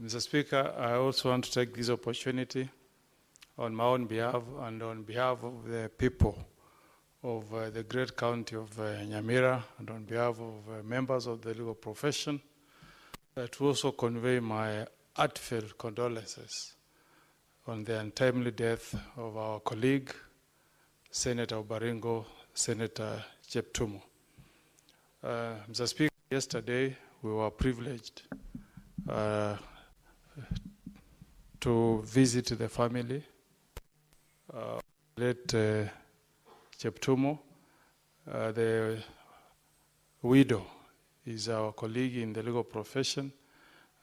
Mr. Speaker, I also want to take this opportunity on my own behalf and on behalf of the people of the great county of Nyamira and on behalf of members of the legal profession to also convey my heartfelt condolences on the untimely death of our colleague, Senator Baringo, Senator Cheptumo. Mr. Speaker, yesterday we were privileged to visit the family, late Cheptumo. The widow is our colleague in the legal profession,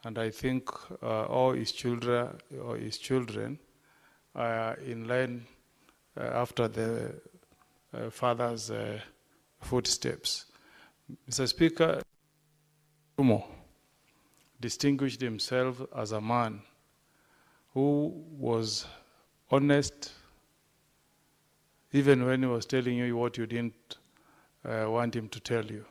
and I think all his children are in line after the father's footsteps. Mr. Speaker, Cheptumo distinguished himself as a man who was honest, even when he was telling you what you didn't want him to tell you.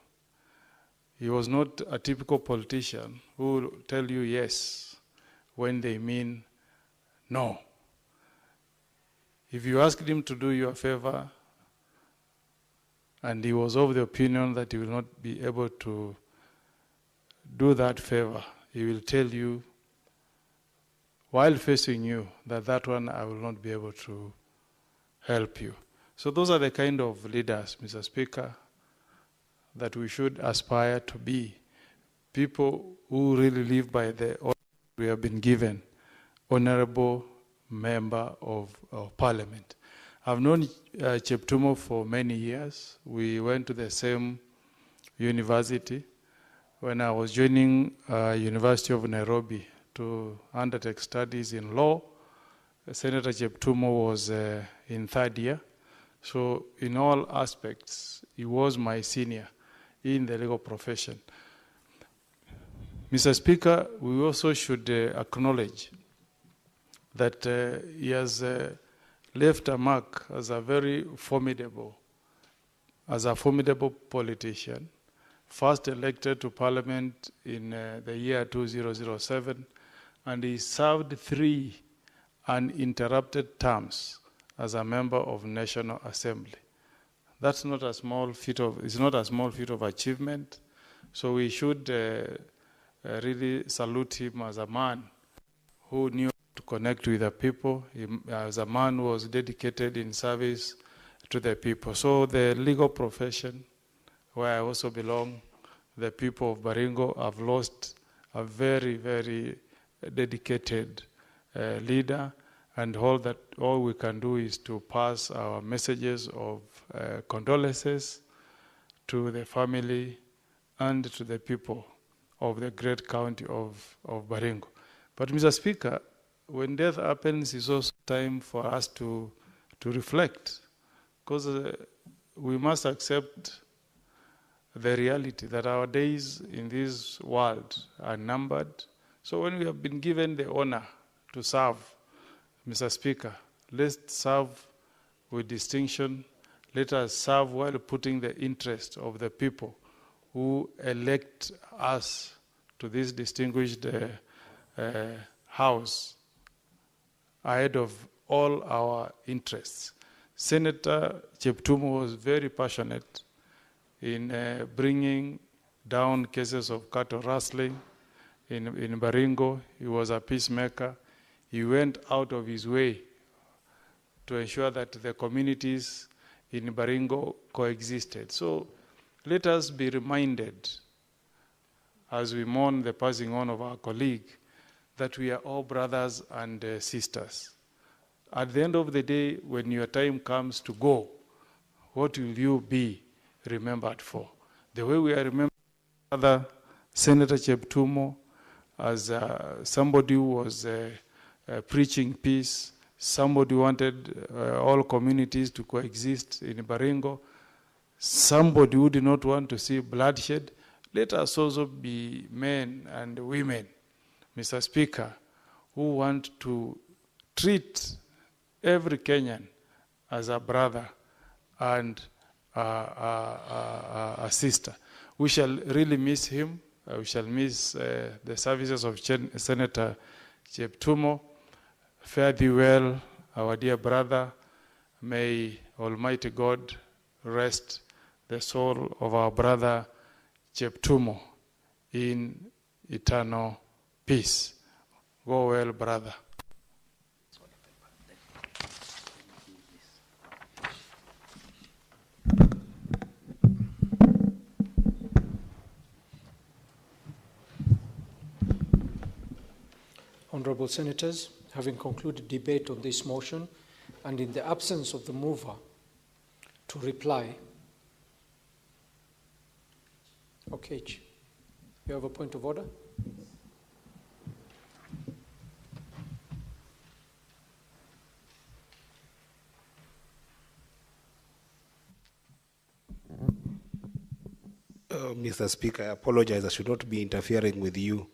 He was not a typical politician who will tell you yes when they mean no. If you asked him to do you a favor and he was of the opinion that he will not be able to do that favor, he will tell you while facing you that one I will not be able to help you. So those are the kind of leaders, Mr. Speaker, that we should aspire to be. People who really live by the order we have been given, honorable member of parliament. I've known Cheptumo for many years. We went to the same university. When I was joining University of Nairobi to undertake studies in law, Senator Cheptumo was in third year. So in all aspects, he was my senior in the legal profession. Mr. Speaker, we also should acknowledge that he has left a mark as a very formidable politician, first elected to parliament in the year 2007, and he served 3 uninterrupted terms as a member of National Assembly. That's not a small feat of achievement. So we should really salute him as a man who knew to connect with the people, as a man who was dedicated in service to the people. So the legal profession, where I also belong, the people of Baringo have lost a very, very dedicated leader, and all we can do is to pass our messages of condolences to the family and to the people of the great county of Baringo. But Mr. Speaker, when death happens, it's also time for us to reflect, because we must accept the reality that our days in this world are numbered. So when we have been given the honor to serve, Mr. Speaker, let's serve with distinction. Let us serve while putting the interest of the people who elect us to this distinguished house ahead of all our interests. Senator Cheptumo was very passionate in bringing down cases of cattle rustling in Baringo. He was a peacemaker. He went out of his way to ensure that the communities in Baringo coexisted. So let us be reminded, as we mourn the passing on of our colleague, that we are all brothers and sisters. At the end of the day, when your time comes to go, what will you be remembered for? The way we are remembered Other Senator Cheptumo as somebody who was preaching peace, somebody who wanted all communities to coexist in Baringo, somebody who did not want to see bloodshed. Let us also be men and women, Mr. Speaker, who want to treat every Kenyan as a brother and a sister. We shall really miss him. We shall miss the services of Senator Cheptumo. Fare thee well, our dear brother. May Almighty God rest the soul of our brother Cheptumo in eternal peace. Go well, brother. Honorable Senators, having concluded debate on this motion, and in the absence of the mover to reply. Okay, you have a point of order? Mr. Speaker, I apologize. I should not be interfering with you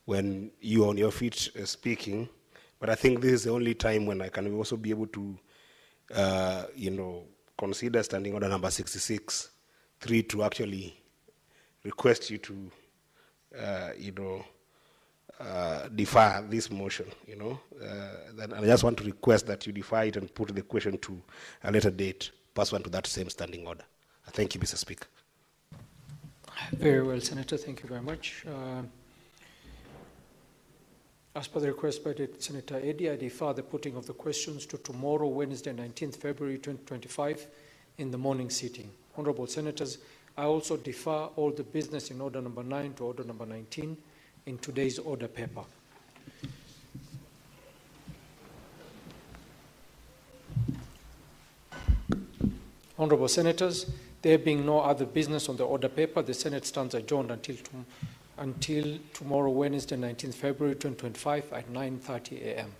when you are on your feet speaking, but I think this is the only time when I can also be able to, consider standing order number 66(3) to actually request you to, defer this motion. Then I just want to request that you defer it and put the question to a later date, pursuant to that same standing order. Thank you, Mr. Speaker. Very well, Senator. Thank you very much. As per the request by Senator Eddy, I defer the putting of the questions to tomorrow, Wednesday, 19th February 2025, in the morning sitting. Honorable Senators, I also defer all the business in order number 9 to order number 19 in today's order paper. Honorable Senators, there being no other business on the order paper, the Senate stands adjourned until tomorrow, Wednesday, 19th February 2025 at 9:30 a.m.